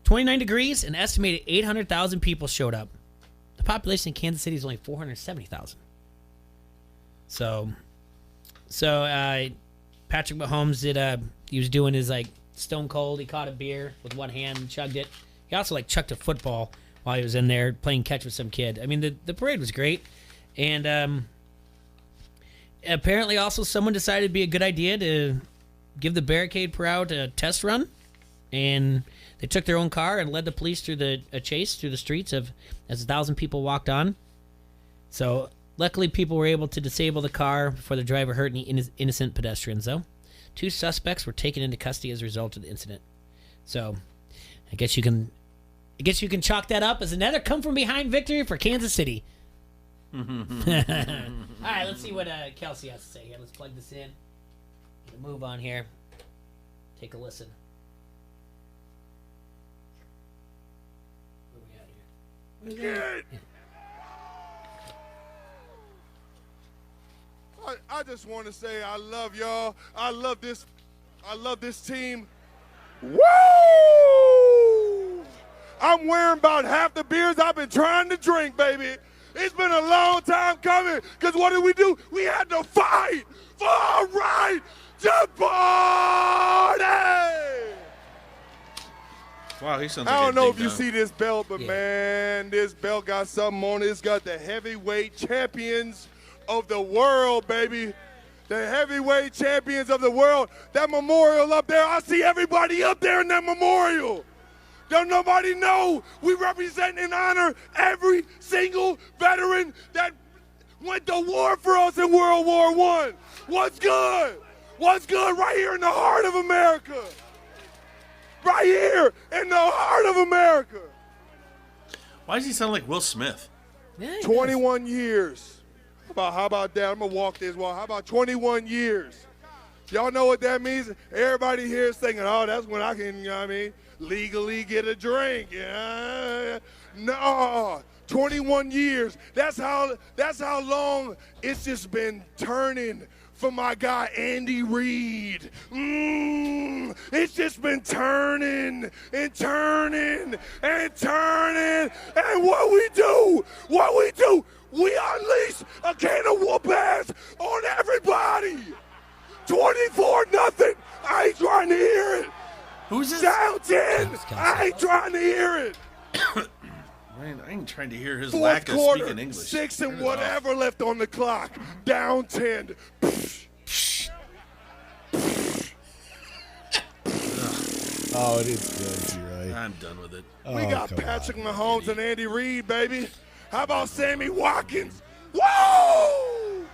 29 degrees, an estimated 800,000 people showed up. The population in Kansas City is only 470,000. So Patrick Mahomes he was doing his stone cold. He caught a beer with one hand and chugged it. He also chucked a football while he was in there playing catch with some kid. I mean, the parade was great. And apparently also someone decided it'd be a good idea to give the barricade crowd a test run. And they took their own car and led the police through a chase through the streets as 1,000 people walked on. So luckily people were able to disable the car before the driver hurt any innocent pedestrians, though. 2 suspects were taken into custody as a result of the incident. So I guess you can chalk that up as another come-from-behind victory for Kansas City. All right, let's see what Kelsey has to say here. Let's plug this in. Move on here. Take a listen. What we got here? I just want to say I love y'all. I love this team. Woo! I'm wearing about half the beers I've been trying to drink, baby. It's been a long time coming, because what did we do? We had to fight for our right to party! Wow, he sounds like I don't know if you see this belt, but man, this belt got something on it. It's got the heavyweight champions of the world, baby. The heavyweight champions of the world. That memorial up there, I see everybody up there in that memorial. Don't nobody know we represent and honor every single veteran that went to war for us in World War I. What's good? What's good right here in the heart of America? Right here in the heart of America. Why does he sound like Will Smith? 21 years. How about that? I'm going to walk this walk. How about 21 years? Y'all know what that means? Everybody here is thinking, oh, that's when I can, legally get a drink. Yeah. No, 21 years. That's how long it's just been turning for my guy Andy Reid. It's just been turning and turning and turning. And what we do, we unleash a can of whoop ass on everybody. 24-0. I ain't trying to hear it. Who's this? Down 10. I ain't trying to hear it. Man, I ain't trying to hear his Fourth lack of quarter, speaking English. 6 Turn and it off. whatever left on the clock. Down 10. Oh, it is good, T-Roy. I'm done with it. We got Patrick Mahomes and Andy Reid, baby. How about Sammy Watkins? Whoa!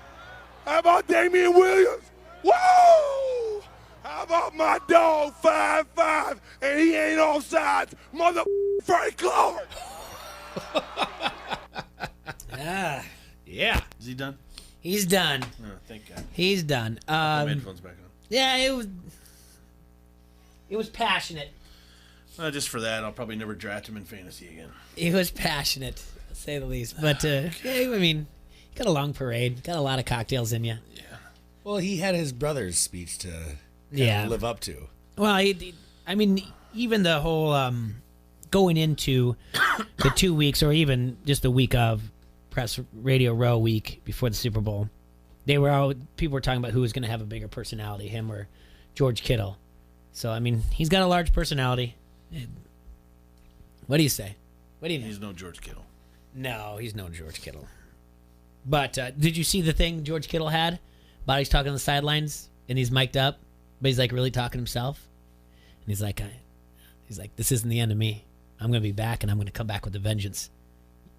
How about Damian Williams? Whoa! How about my dog 5'5" and he ain't offsides, mother Frank Clark? Yeah. Is he done? He's done. Oh, thank God. He's done. Put my headphones back on. Yeah, it was passionate. Just for that, I'll probably never draft him in fantasy again. It was passionate, to say the least. But, yeah, I mean, you got a long parade. Got a lot of cocktails in you. Yeah. Well, he had his brother's speech to live up to. Well, I mean, even the whole going into the 2 weeks or even just the week of press Radio Row week before the Super Bowl, people were talking about who was going to have a bigger personality, him or George Kittle. So, I mean, he's got a large personality. What do you say? What do you know? He's no George Kittle. No, he's no George Kittle. But did you see the thing George Kittle had about he's talking on the sidelines and he's mic'd up, but he's like really talking himself? And he's like, this isn't the end of me. I'm going to be back and I'm going to come back with a vengeance.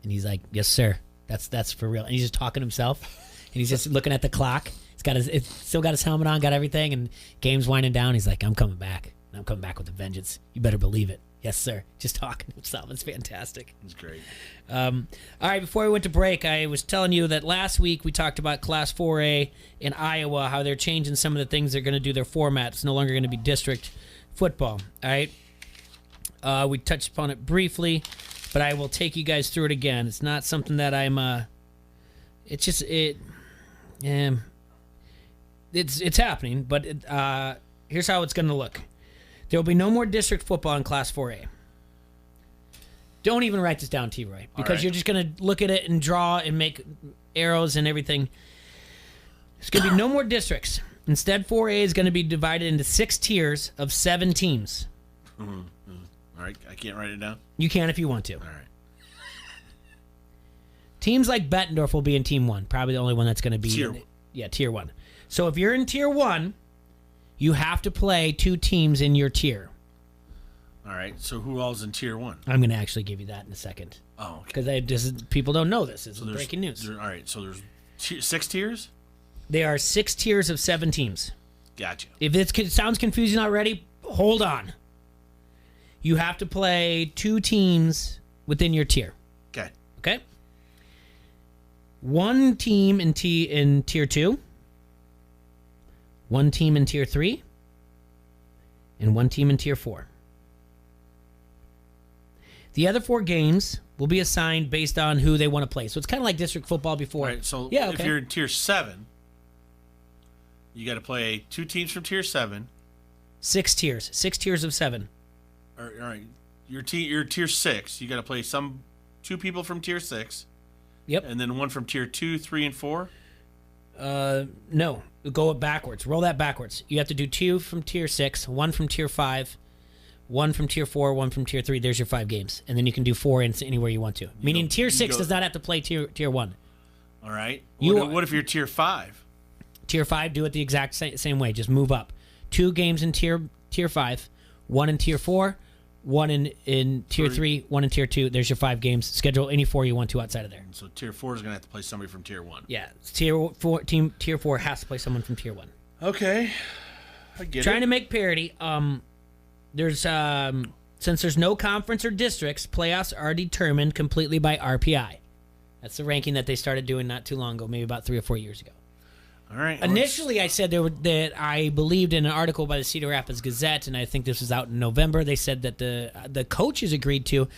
And he's like, yes, sir. That's for real. And he's just talking to himself and he's just looking at the clock. It's still got his helmet on, got everything, and game's winding down. He's like, I'm coming back. I'm coming back with a vengeance. You better believe it. Yes, sir. Just talking to himself. It's fantastic. It's great. All right, before we went to break, I was telling you that last week we talked about Class 4A in Iowa, how they're changing some of the things they're going to do their format. It's no longer going to be district football. All right? We touched upon it briefly, but I will take you guys through it again. It's not something that I'm... it's happening, but here's how it's going to look. There will be no more district football in Class 4A. Don't even write this down, T-Roy, because you're just going to look at it and draw and make arrows and everything. There's going to be no more districts. Instead, 4A is going to be divided into 6 tiers of 7 teams. Mm-hmm. All right, I can't write it down? You can if you want to. All right. Teams like Bettendorf will be in Team 1, probably the only one that's going to be... Tier 1. So if you're in Tier 1... you have to play 2 teams in your tier. All right, so who all's in Tier 1? I'm going to actually give you that in a second. Oh, okay. Because people don't know this. It's breaking news. All right, so there's 6 tiers? There are 6 tiers of 7 teams. Gotcha. If it sounds confusing already, hold on. You have to play 2 teams within your tier. Okay. Okay? 1 team in Tier 2. 1 team in Tier 3, and 1 team in Tier 4. The other 4 games will be assigned based on who they want to play. So it's kind of like district football before. Right, so if you're in Tier 7, you got to play 2 teams from Tier 7. 6 tiers. 6 tiers of 7. All right, you're Tier 6. You got to play 2 people from Tier 6. Yep. And then 1 from Tier 2, 3, and 4? No. Go backwards. Roll that backwards. You have to do 2 from Tier 6, 1 from Tier 5, 1 from Tier 4, 1 from Tier 3. There's your 5 games. And then you can do 4 anywhere you want to. Meaning Tier 6 does not have to play Tier 1. All right. What if you're Tier 5? Tier 5, do it the exact same way. Just move up. 2 games in Tier 5, 1 in Tier 4, 1 in Tier 3, 1 in Tier 2. There's your 5 games. Schedule any 4 you want to outside of there. So Tier 4 is going to have to play somebody from Tier 1. Yeah. Tier 4 has to play someone from Tier 1. Okay. I get Trying to make parity. There's since there's no conference or districts, playoffs are determined completely by RPI. That's the ranking that they started doing not too long ago, maybe about 3 or 4 years ago. All right. Initially, I said that I believed in an article by the Cedar Rapids Gazette, and I think this was out in November. They said that the coaches agreed to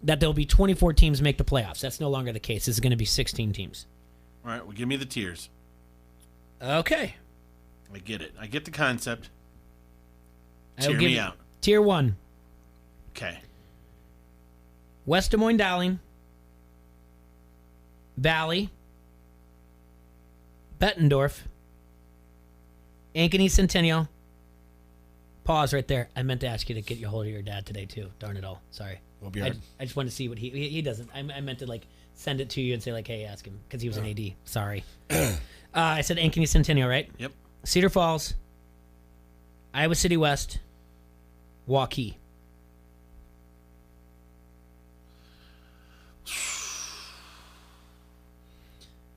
that there'll be 24 teams make the playoffs. That's no longer the case. This is going to be 16 teams. All right. Well, give me the tiers. Okay. I get it. I get the concept. I'll Tier give me you out. Tier 1. Okay. West Des Moines Dowling, Valley, Bettendorf, Ankeny Centennial, Pause right there. I meant to ask you to get a hold of your dad today too. Darn it all. Sorry. We'll be I hard. just wanted to see what he doesn't. I meant to like send it to you and say like, hey, ask him because he was an AD. Sorry. I said Ankeny Centennial, right? Yep. Cedar Falls, Iowa City West, Waukee.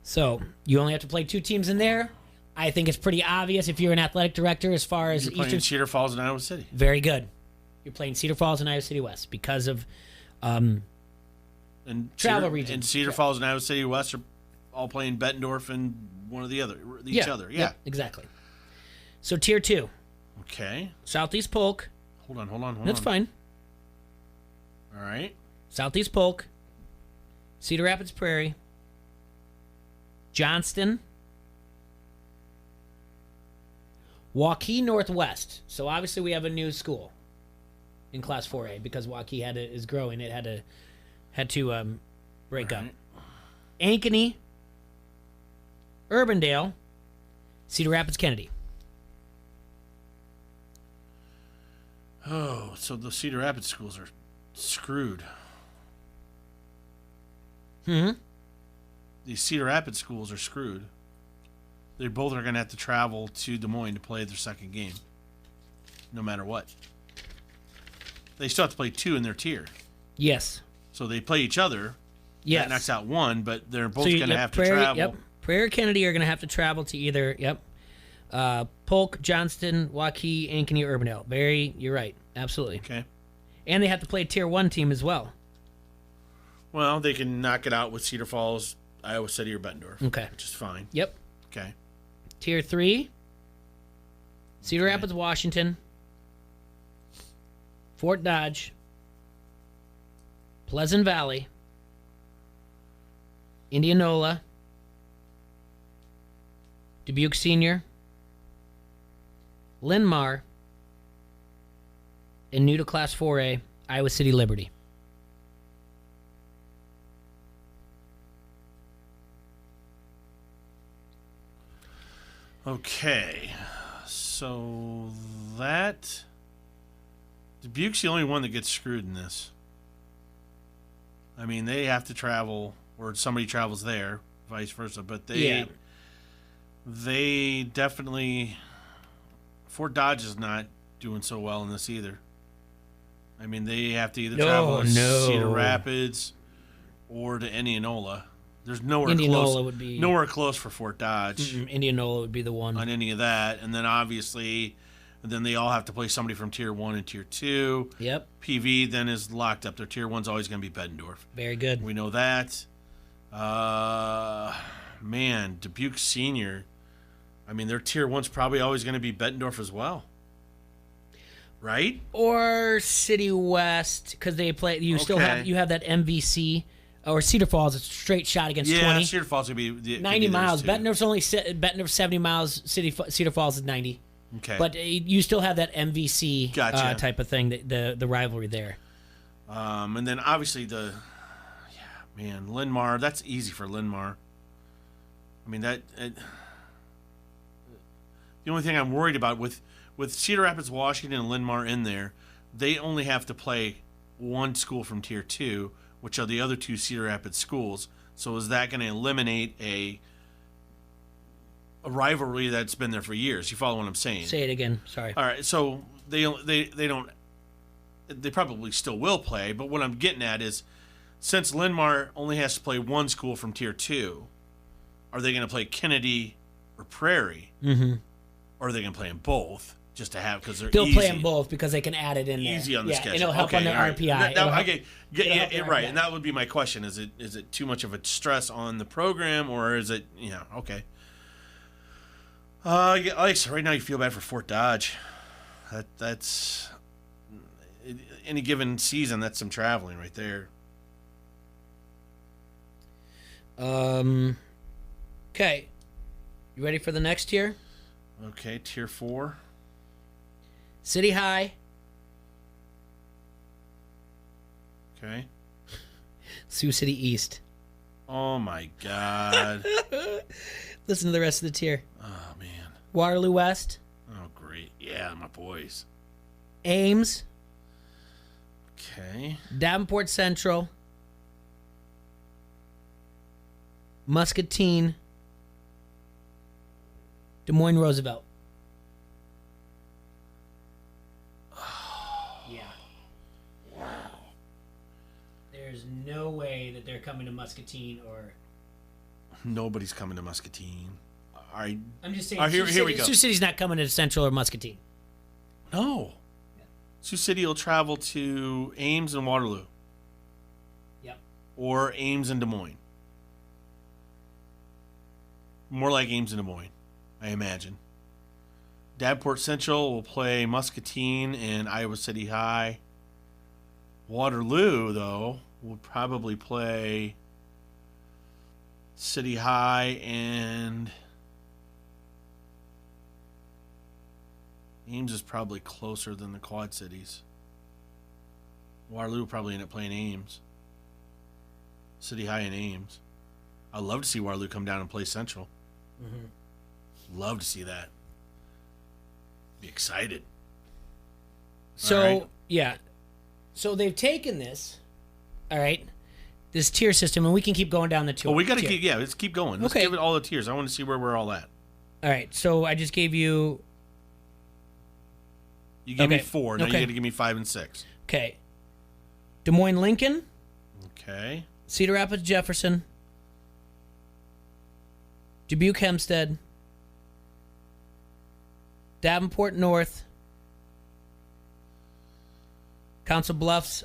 So you only have to play 2 teams in there. I think it's pretty obvious if you're an athletic director as far as You're playing Cedar Falls and Iowa City. Very good. You're playing Cedar Falls and Iowa City West because of And travel Cedar, region. And Cedar Falls and Iowa City West are all playing Bettendorf and one or the other, each other. Yeah. Yep, exactly. So tier 2. Okay. Southeast Polk. Hold on. That's fine. All right. Southeast Polk. Cedar Rapids Prairie. Johnston. Waukee Northwest. So obviously we have a new school in Class 4A because Waukee is growing. It had to break up. Ankeny, Urbandale, Cedar Rapids Kennedy. Oh, so the Cedar Rapids schools are screwed. Hmm. These Cedar Rapids schools are screwed. They both are going to have to travel to Des Moines to play their second game, no matter what. They still have to play 2 in their tier. Yes. So they play each other. Yes. That knocks out 1, but they're both So going to have to Prairie, travel. Yep. Prairie or Kennedy are going to have to travel to either, Polk, Johnston, Waukee, Ankeny, Urbandale. You're right. Absolutely. Okay. And they have to play a tier 1 team as well. Well, they can knock it out with Cedar Falls, Iowa City, or Bettendorf. Okay. Which is fine. Yep. Okay. Tier 3, Cedar Rapids, Washington, Fort Dodge, Pleasant Valley, Indianola, Dubuque Senior, Linn-Mar, and new to Class 4A, Iowa City Liberty. Okay. So that Dubuque's the only one that gets screwed in this. I mean, they have to travel, or somebody travels there, vice versa. But they definitely. Fort Dodge is not doing so well in this either. I mean, they have to either travel to Cedar Rapids or to Indianola. There's nowhere close. Would be nowhere close for Fort Dodge. Indianola would be the one on any of that, and then obviously, then they all have to play somebody from Tier 1 and Tier 2. Yep. PV then is locked up. Their Tier 1's always going to be Bettendorf. Very good. We know that. Man, Dubuque Senior. I mean, their Tier 1's probably always going to be Bettendorf as well. Right? Or City West, because they play. You still have that MVC. Or Cedar Falls, it's a straight shot against 20. Yeah, Cedar Falls would be 90 miles. Bettendorf's 70 miles. Cedar Falls is 90. Okay. But you still have that MVC type of thing, the rivalry there. And then obviously Linn-Mar. That's easy for Linn-Mar. I mean the only thing I'm worried about with Cedar Rapids, Washington, and Linn-Mar in there, they only have to play one school from Tier 2. Which are the other 2 Cedar Rapids schools. So is that going to eliminate a rivalry that's been there for years? You follow what I'm saying? Say it again. Sorry. All right. So they probably still will play, but what I'm getting at is, since Linn-Mar only has to play one school from Tier 2, are they going to play Kennedy or Prairie? Mm-hmm. Or are they going to play them both? Just to have, because they're they'll easy. play them both because they can add it in there. Easy on the schedule. It'll help on their RPI. Right, and that would be my question: is it too much of a stress on the program, or is it okay? Alex, right now you feel bad for Fort Dodge. That's any given season. That's some traveling right there. Okay, you ready for the next tier? Okay, Tier 4. City High. Okay. Sioux City East. Oh my God. Listen to the rest of the tier. Oh man. Waterloo West. Oh great. Yeah, my boys. Ames, Okay. Davenport Central, Muscatine, Des Moines Roosevelt. Yeah. There's no way that they're coming to Muscatine or. Nobody's coming to Muscatine. All right. I'm just saying. All right, here we go. Sioux City's not coming to Central or Muscatine. No. Sioux City will travel to Ames and Waterloo. Yep. Or Ames and Des Moines. More like Ames and Des Moines, I imagine. Davenport Central will play Muscatine and Iowa City High. Waterloo, though, will probably play City High and Ames is probably closer than the Quad Cities. Waterloo will probably end up playing Ames. City High and Ames. I'd love to see Waterloo come down and play Central. Mm-hmm. Love to see that. Be excited. So, All right. yeah. So they've taken this, all right, this tier system, and we can keep going down the tier. Oh, we got to keep, let's keep going. Let's Okay. give it all the tiers. I want to see where we're all at. All right, so I just gave you. You gave me Okay. 4. Now you Okay. got to give me 5 and 6. Okay. Des Moines Lincoln, Okay. Cedar Rapids Jefferson, Dubuque Hempstead, Davenport North, Council Bluffs,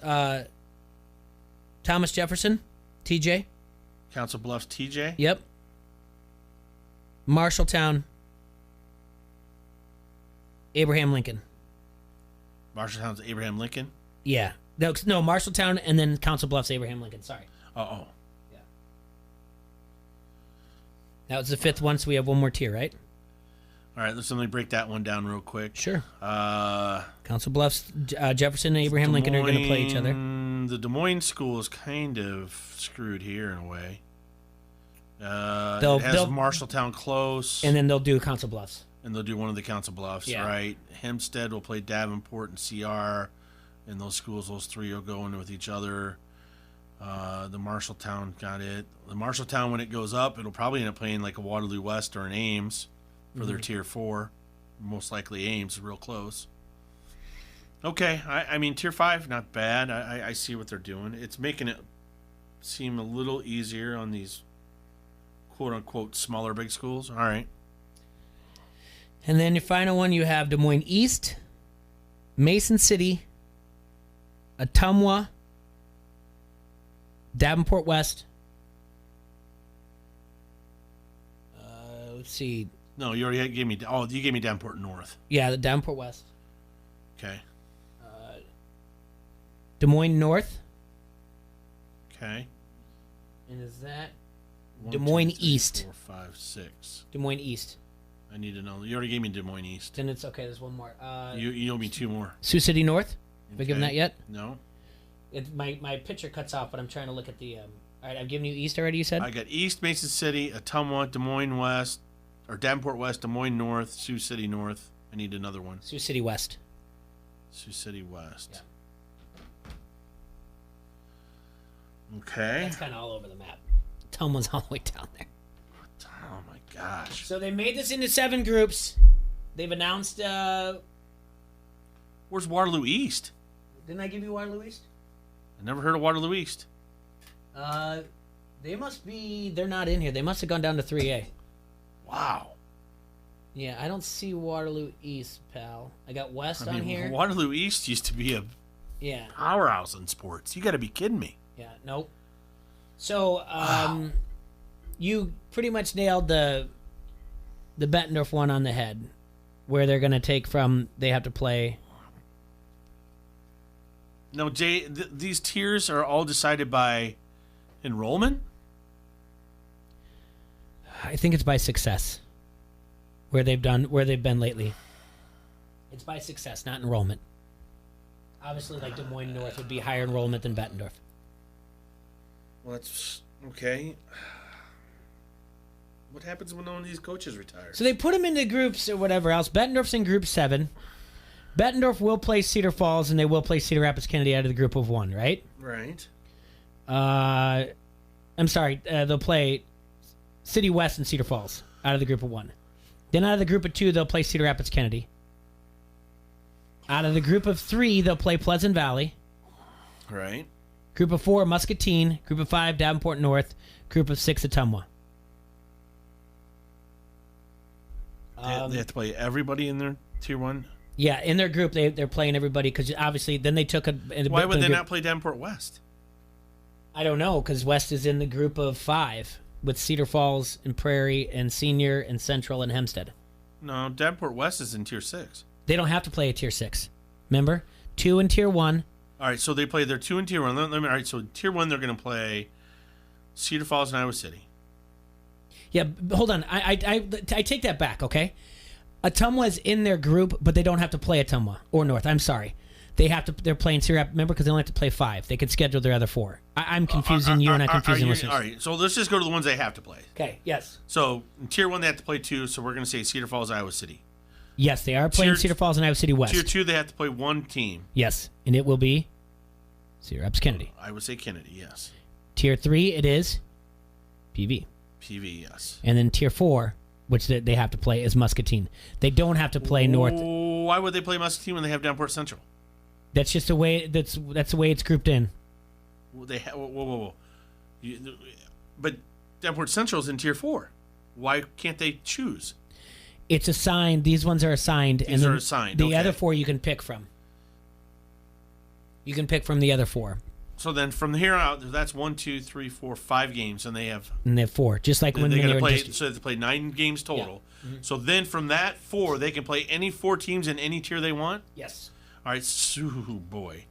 Thomas Jefferson, TJ. Council Bluffs, TJ. Yep. Marshalltown, Abraham Lincoln. Marshalltown's Abraham Lincoln. Yeah. No, Marshalltown and then Council Bluffs, Abraham Lincoln. Sorry. Oh. That was the 5th one, so we have one more tier, right? All right, let me break that one down real quick. Sure. Uh, Council Bluffs, Jefferson and Abraham Lincoln are going to play each other. The Des Moines school is kind of screwed here in a way. It has Marshalltown close. And then they'll do Council Bluffs. And they'll do one of the Council Bluffs, Yeah. right? Hempstead will play Davenport and CR. And those schools, those 3 will go in with each other. The Marshalltown got it. The Marshalltown, when it goes up, it'll probably end up playing like a Waterloo West or an Ames for their Mhm. tier 4. Most likely Ames, real close. Okay, I mean tier 5, not bad. I see what they're doing. It's making it seem a little easier on these quote unquote smaller big schools. All right. And then your final one, you have Des Moines East, Mason City, Ottumwa, Davenport West. Let's see. No, you already gave me. Oh, you gave me Davenport North. Yeah, the Davenport West. Okay. Des Moines North. Okay. And is that 1, Des 2, Moines 3, East? 4, 5, 6. Des Moines East. I need to know. You already gave me Des Moines East. Then it's okay. There's one more. You owe me 2 more. Sioux City North. Have I given Okay. that yet? No. My picture cuts off, but I'm trying to look at the. All right, I've given you East already. You said. I got East, Mason City, Ottumwa, Des Moines West, or Davenport West, Des Moines North, Sioux City North. I need another one. Sioux City West. Sioux City West. Okay. That's kind of all over the map. Ottumwa's all the way down there. Oh my gosh. So they made this into 7 groups. They've announced. Where's Waterloo East? Didn't I give you Waterloo East? I never heard of Waterloo East. They must be. They're not in here. They must have gone down to 3A. Wow. Yeah, I don't see Waterloo East, pal. I got West I mean, on here. Waterloo East used to be a powerhouse in sports. You got to be kidding me. Yeah, nope. So, you pretty much nailed the Bettendorf one on the head, where they're going to take from. They have to play. No, Jay, these tiers are all decided by enrollment? I think it's by success. Where they've been lately. It's by success, not enrollment. Obviously, like Des Moines North would be higher enrollment than Bettendorf. Well, that's okay. What happens when one of these coaches retires? So they put them into groups or whatever else. Bettendorf's in Group 7. Bettendorf will play Cedar Falls, and they will play Cedar Rapids Kennedy out of the group of 1, right? Right. I'm sorry. They'll play City West and Cedar Falls out of the group of 1. Then out of the group of 2, they'll play Cedar Rapids Kennedy. Out of the group of 3, they'll play Pleasant Valley. Right. Group of 4, Muscatine. Group of 5, Davenport North. Group of 6, Ottumwa. They have to play everybody in their Tier 1? Yeah, in their group, they're playing everybody because obviously then they took a... Why would they not play Davenport West? I don't know, because West is in the group of 5 with Cedar Falls and Prairie and Senior and Central and Hempstead. No, Davenport West is in Tier 6. They don't have to play a Tier 6. Remember? 2 in Tier 1. All right, so they play their 2 in Tier 1. All right, so Tier 1, they're going to play Cedar Falls and Iowa City. Yeah, hold on. I take that back, okay? Ottumwa's in their group, but they don't have to play Ottumwa or North. I'm sorry. They're playing Cedar Rapids, remember, because they only have to play 5. They could schedule their other 4. I'm confusing you and I'm confusing listeners. All right, so let's just go to the ones they have to play. Okay, yes. So in Tier 1, they have to play 2, so we're going to say Cedar Falls, Iowa City. Yes, they are playing Cedar Falls and Iowa City West. Tier 2, they have to play 1 team. Yes, and it will be Cedar Rapids Kennedy. I would say Kennedy, yes. Tier 3, it is PV. PV, yes. And then Tier 4, which they have to play, is Muscatine. They don't have to play North. Why would they play Muscatine when they have Davenport Central? That's just the way. That's the way it's grouped in. Well, whoa. But Davenport Central is in Tier 4. Why can't they choose? It's assigned. These ones are assigned. These are assigned. The other 4 you can pick from. You can pick from the other 4. So then from here out, that's 1, 2, 3, 4, 5 games, and they have. And they have 4, just like when they they were play. in So they have to play 9 games total. Yeah. Mm-hmm. So then from that 4, they can play any 4 teams in any tier they want. Yes. All right, boy.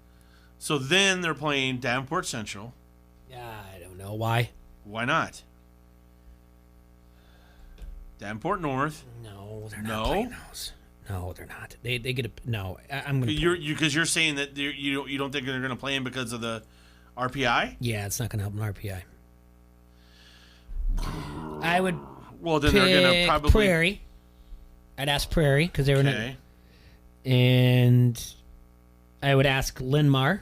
So then they're playing Davenport Central. I don't know why. Why not? Davenport North. No, they're not playing those. No, they're not. They get a no. I'm gonna. Because you're saying that you don't think they're going to play him because of the RPI. Yeah, it's not going to help an RPI. I would. Well, then they're going to probably Prairie. I'd ask Prairie because they were okay. And I would ask Linmar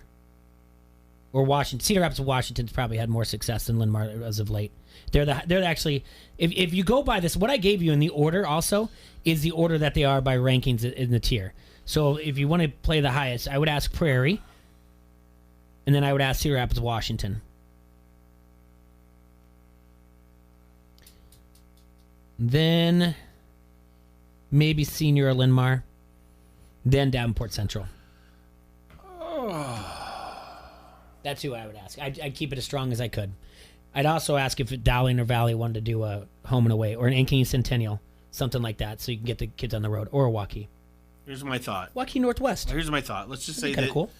or Washington. Cedar Rapids, Washington's probably had more success than Linmar as of late. They're actually, if you go by this, what I gave you in the order also is the order that they are by rankings in the tier. So if you want to play the highest, I would ask Prairie, and then I would ask Cedar Rapids, Washington. Then maybe Senior or Linmar. Then Davenport Central. That's who I would ask. I'd keep it as strong as I could. I'd also ask if Dowling or Valley wanted to do a home and away or an Ankeny Centennial, something like that, so you can get the kids on the road, or a Waukee. Here's my thought. Waukee Northwest. Here's my thought. Let's just say that. Cool.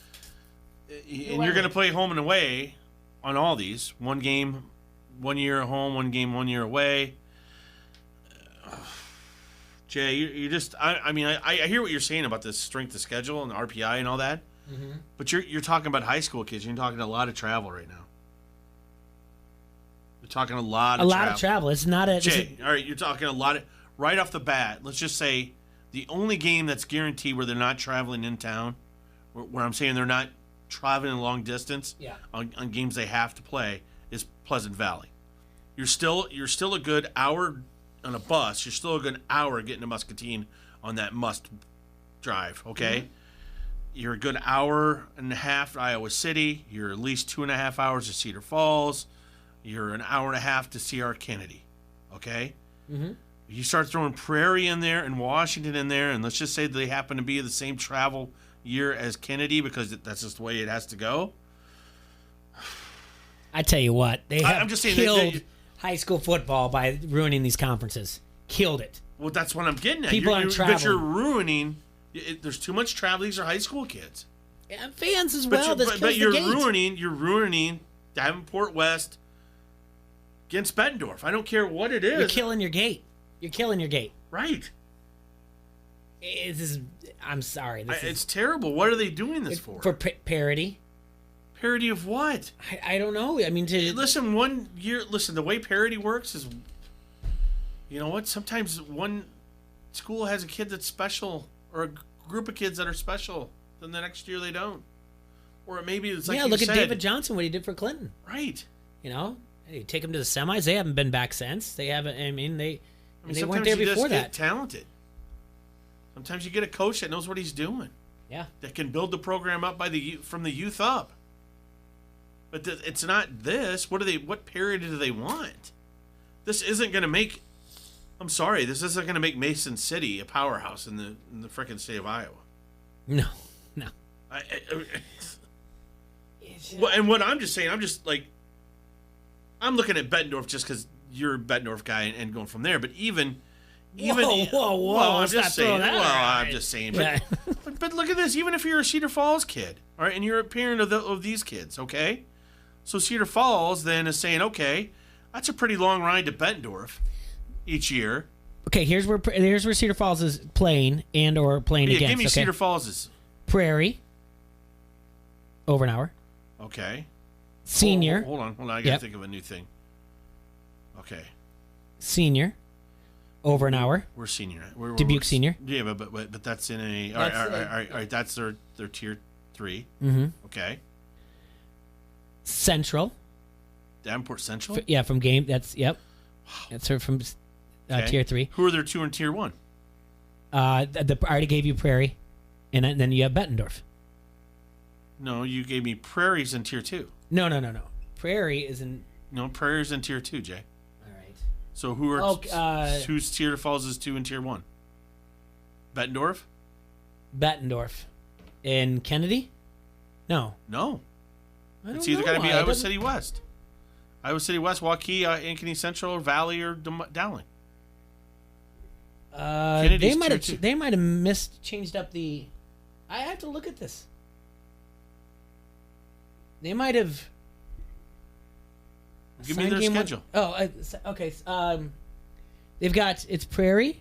And you're going to play home and away on all these. 1 game, 1 year at home, 1 game, 1 year away. Jay, you just. I mean, I hear what you're saying about the strength of schedule and the RPI and all that. Mm-hmm. But you're talking about high school kids. You're talking a lot of travel right now. You're talking a lot of travel. It's not a... Jay, all right, you're talking a lot of... Right off the bat, let's just say the only game that's guaranteed where they're not traveling in town, where I'm saying they're not traveling a long distance on games they have to play, is Pleasant Valley. You're still a good hour on a bus. You're still a good hour getting to Muscatine on that must drive, okay? Mm-hmm. You're a good hour and a half to Iowa City. You're at least 2.5 hours to Cedar Falls. You're an hour and a half to C.R. Kennedy, okay? Mm-hmm. You start throwing Prairie in there and Washington in there, and let's just say they happen to be the same travel year as Kennedy because that's just the way it has to go. I tell you what, I'm just saying killed high school football by ruining these conferences. Killed it. Well, that's what I'm getting at. People aren't traveling. But you're ruining. There's too much travel. These are high school kids. And fans as well. But you're ruining Davenport West against Bettendorf. I don't care what it is. You're killing your gate. Right. I'm sorry. It's terrible. What are they doing this for? For parity. Parity of what? I don't know. I mean, listen, the way parity works is, you know what? Sometimes one school has a kid that's special or a group of kids that are special. Then the next year they don't. Or maybe it's like look you at said. David Johnson, what he did for Clinton. Right. You know, hey, take them to the semis. They haven't been back since. They haven't. I mean, they weren't there sometimes you before just that. get talented. Sometimes you get a coach that knows what he's doing. Yeah. That can build the program up from the youth up. But it's not this. What period do they want? This isn't going to make. I'm sorry. This isn't going to make Mason City a powerhouse in the frickin' state of Iowa. No. Well, and what I'm just saying, I'm looking at Bettendorf just because you're a Bettendorf guy and going from there. But even. Whoa! Well, I'm Let's not just throw saying. that Well, around. I'm just saying. Yeah. But look at this. Even if you're a Cedar Falls kid, all right, and you're a parent of these kids, okay. So Cedar Falls then is saying, okay, that's a pretty long ride to Bettendorf each year. Okay, here's where Cedar Falls is playing or playing Yeah, against. give me okay? Cedar Falls' Prairie. Over an hour. Okay. Senior. Hold on. I gotta think of a new thing. Okay. Senior. Over an hour. We're senior. Dubuque Senior. Yeah, but that's in a. All right. That's their tier 3. Mm-hmm. Okay. Central. Davenport Central. From game. That's yep. That's from Okay. tier 3. Who are their 2 and tier 1? I already gave you Prairie, and then you have Bettendorf. No, you gave me Prairie's in tier 2. No. Prairie is in. No, Prairie's in tier 2, Jay. All right. So who's Cedar Falls is 2 and tier 1? Bettendorf. Bettendorf. In Kennedy? No. It's either got to be Iowa City West. Iowa City West, Waukee, Ankeny Central, Valley, or Dowling. They might have changed up the. I have to look at this. They might have. Give me their schedule. Okay. They've got it's Prairie,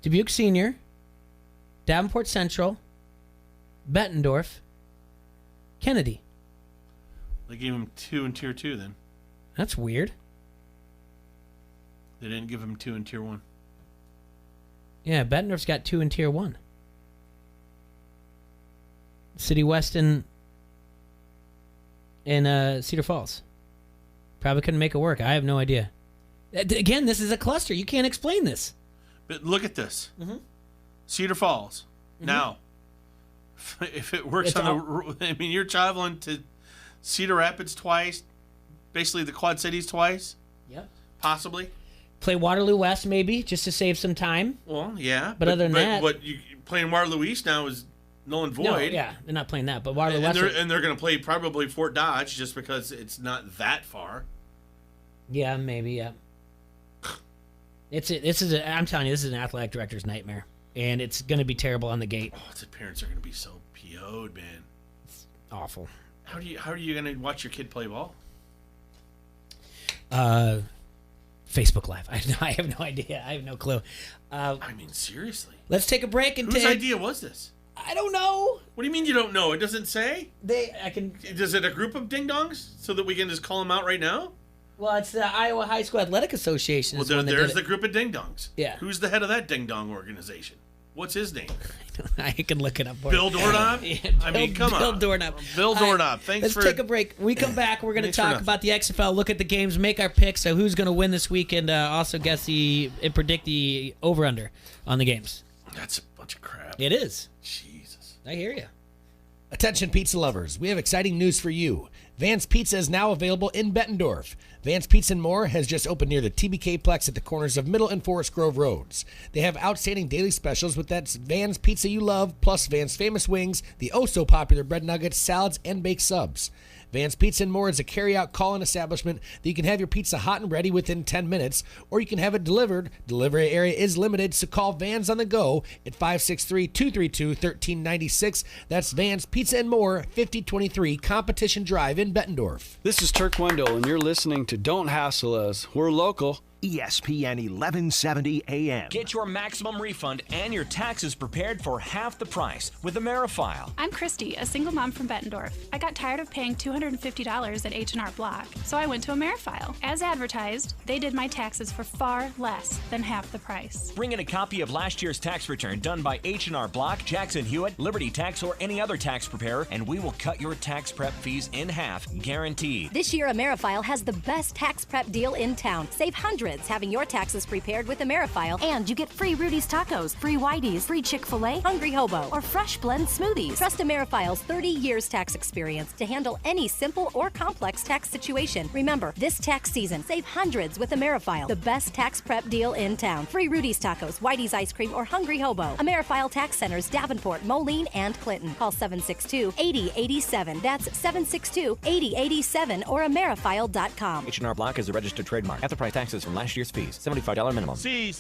Dubuque Senior, Davenport Central, Bettendorf, Kennedy. They gave him 2 in tier 2 then. That's weird. They didn't give him 2 in tier 1. Yeah, Bettendorf's got 2 in tier 1. City West and Cedar Falls. Probably couldn't make it work. I have no idea. Again, this is a cluster. You can't explain this. But look at this. Mm-hmm. Cedar Falls. Mm-hmm. Now, if it works you're traveling to Cedar Rapids twice, basically the Quad Cities twice. Yep. Possibly. Play Waterloo West maybe, just to save some time. Well, yeah. But other than that, what you playing Waterloo East now is null and void. No, yeah, they're not playing that. But Waterloo West, and they're going to play probably Fort Dodge just because it's not that far. Yeah, maybe. Yeah. I'm telling you, this is an athletic director's nightmare, and it's going to be terrible on the gate. Oh, the parents are going to be so PO'd, man. It's awful. How are you going to watch your kid play ball? Facebook Live. I have no idea. I have no clue. I mean, seriously. Let's take a break and whose idea was this? I don't know. What do you mean you don't know? It doesn't say. Is it a group of ding dongs so that we can just call them out right now? Well, it's the Iowa High School Athletic Association. Well, there's the group of ding dongs. Yeah. Who's the head of that ding dong organization? What's his name? I can look it up. Bill Doorknob? Come on. Bill Doorknob. Bill Doorknob. Let's take a break. When we come back, we're going to talk about the XFL, look at the games, make our picks, so who's going to win this weekend, also guess and predict the over-under on the games. That's a bunch of crap. It is. Jesus. I hear you. Attention pizza lovers, we have exciting news for you. Vance Pizza is now available in Bettendorf. Vance Pizza and More has just opened near the TBK Plex at the corners of Middle and Forest Grove Roads. They have outstanding daily specials with that Vance Pizza you love, plus Vance Famous Wings, the oh-so-popular bread nuggets, salads, and baked subs. Vance Pizza and More is a carry-out call-in establishment that you can have your pizza hot and ready within 10 minutes, or you can have it delivered. Delivery area is limited, so call Vans on the Go at 563-232-1396. That's Vance Pizza and More, 5023 Competition Drive in Bettendorf. This is Turk Wendell, and you're listening to Don't Hassle Us. We're local. ESPN 1170 AM. Get your maximum refund and your taxes prepared for half the price with AmeriFile. I'm Christy, a single mom from Bettendorf. I got tired of paying $250 at H&R Block, so I went to AmeriFile. As advertised, they did my taxes for far less than half the price. Bring in a copy of last year's tax return done by H&R Block, Jackson Hewitt, Liberty Tax, or any other tax preparer, and we will cut your tax prep fees in half, guaranteed. This year, AmeriFile has the best tax prep deal in town. Save hundreds having your taxes prepared with AmeriFile, and you get free Rudy's Tacos, free Whitey's, free Chick-fil-A, Hungry Hobo, or Fresh Blend smoothies. Trust AmeriFile's 30 years tax experience to handle any simple or complex tax situation. Remember, this tax season, save hundreds with AmeriFile, the best tax prep deal in town. Free Rudy's Tacos, Whitey's Ice Cream, or Hungry Hobo. AmeriFile Tax Centers, Davenport, Moline, and Clinton. Call 762-8087. That's 762-8087 or AmeriFile.com. H&R Block is a registered trademark. After price taxes from last year's fees. $75 minimum. See,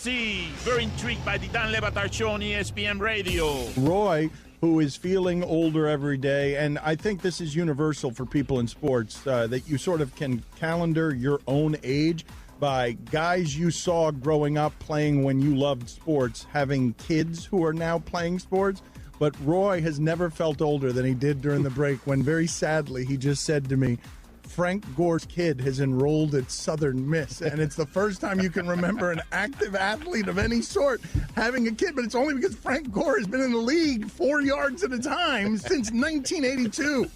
very intrigued by the Dan Le Batard Show on ESPN Radio. Roy, who is feeling older every day, and I think this is universal for people in sports, that you sort of can calendar your own age by guys you saw growing up playing when you loved sports, having kids who are now playing sports. But Roy has never felt older than he did during the break when, very sadly, he just said to me, Frank Gore's kid has enrolled at Southern Miss, and it's the first time you can remember an active athlete of any sort having a kid, but it's only because Frank Gore has been in the league 4 yards at a time since 1982.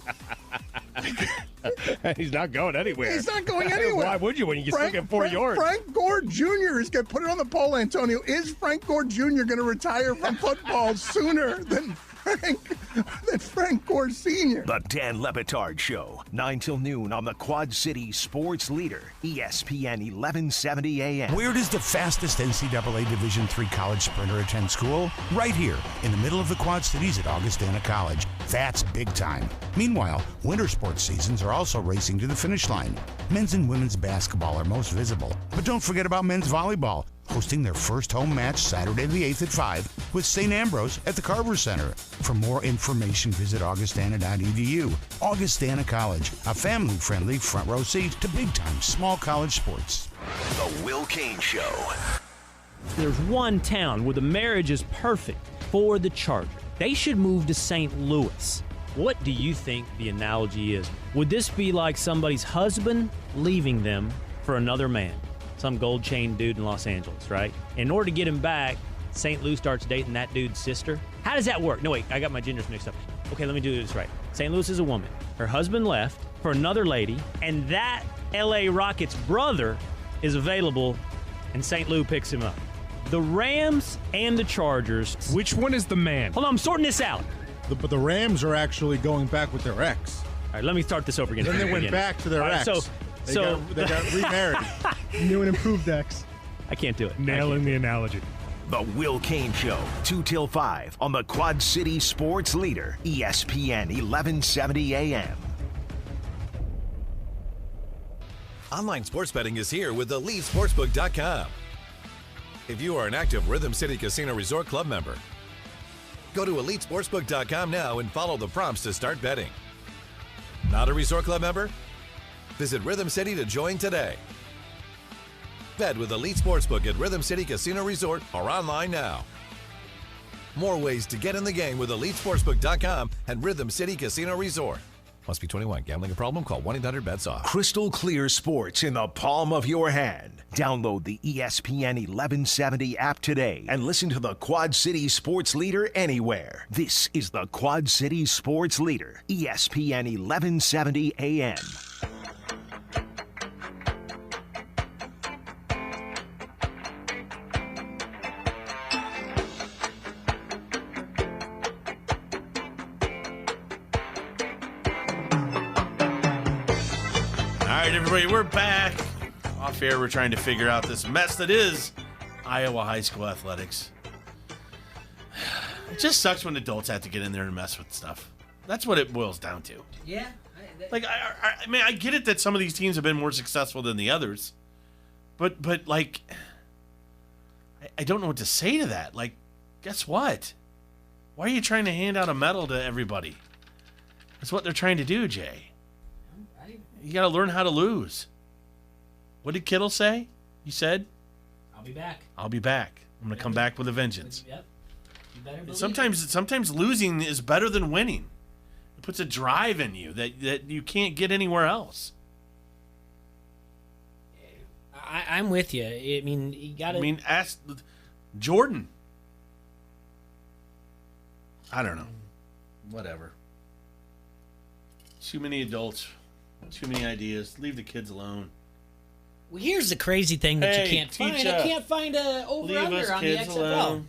He's not going anywhere. He's not going anywhere. Why would you when you can still get 4 yards? Frank Gore Jr. is going to put it on the poll, Antonio. Is Frank Gore Jr. going to retire from football sooner than Frank Gore Sr.? The Dan Le Batard Show, 9 till noon on the Quad City Sports Leader, ESPN 1170 AM. Where does the fastest NCAA Division III college sprinter attend school? Right here, in the middle of the Quad Cities at Augustana College. That's big time. Meanwhile, winter sports seasons are also racing to the finish line. Men's and women's basketball are most visible. But don't forget about men's volleyball, hosting their first home match Saturday the 8th at 5 with St. Ambrose at the Carver Center. For more information, visit augustana.edu. Augustana College, a family-friendly front row seat to big-time small college sports. The Will Kane Show. There's one town where the marriage is perfect for the Chargers. They should move to St. Louis. What do you think the analogy is? Would this be like somebody's husband leaving them for another man? Some gold chain dude in Los Angeles, right? In order to get him back, St. Louis starts dating that dude's sister. How does that work? No, wait, I got my genders mixed up. Okay, let me do this right. St. Louis is a woman. Her husband left for another lady, and that LA Rockets brother is available, and St. Louis picks him up. The Rams and the Chargers. Which one is the man? Hold on, I'm sorting this out. But the Rams are actually going back with their ex. All right, let me start this over again. Then they went back to their ex. They got remarried. New and improved ex. I can't do it. Nailing the analogy. The Will Kane Show, 2 till 5 on the Quad City Sports Leader, ESPN 1170 AM. Online sports betting is here with EliteSportsbook.com. If you are an active Rhythm City Casino Resort Club member, go to EliteSportsbook.com now and follow the prompts to start betting. Not a Resort Club member? Visit Rhythm City to join today. Bet with Elite Sportsbook at Rhythm City Casino Resort or online now. More ways to get in the game with EliteSportsbook.com and Rhythm City Casino Resort. Must be 21. Gambling a problem? Call 1-800-BETS-OFF. Crystal clear sports in the palm of your hand. Download the ESPN 1170 app today and listen to the Quad City Sports Leader anywhere. This is the Quad City Sports Leader, ESPN 1170 AM. All right, everybody, we're back. Off air, we're trying to figure out this mess that is Iowa high school athletics. It just sucks when adults have to get in there and mess with stuff. That's what it boils down to. Yeah. Like, I mean, I get it that some of these teams have been more successful than the others, but like, I don't know what to say to that. Like, guess what? Why are you trying to hand out a medal to everybody? That's what they're trying to do, Jay. You got to learn how to lose. What did Kittle say? He said, I'll be back. I'll be back. I'm going to come back with a vengeance. Yep. You better believe Sometimes losing is better than winning. It puts a drive in you that you can't get anywhere else. I'm with you. I mean, you got to. I mean, ask Jordan. I don't know. Whatever. Too many adults. Too many ideas. Leave the kids alone. Well, here's the crazy thing that you can't find. teacher. I can't find a over-under on the kids XFL. alone.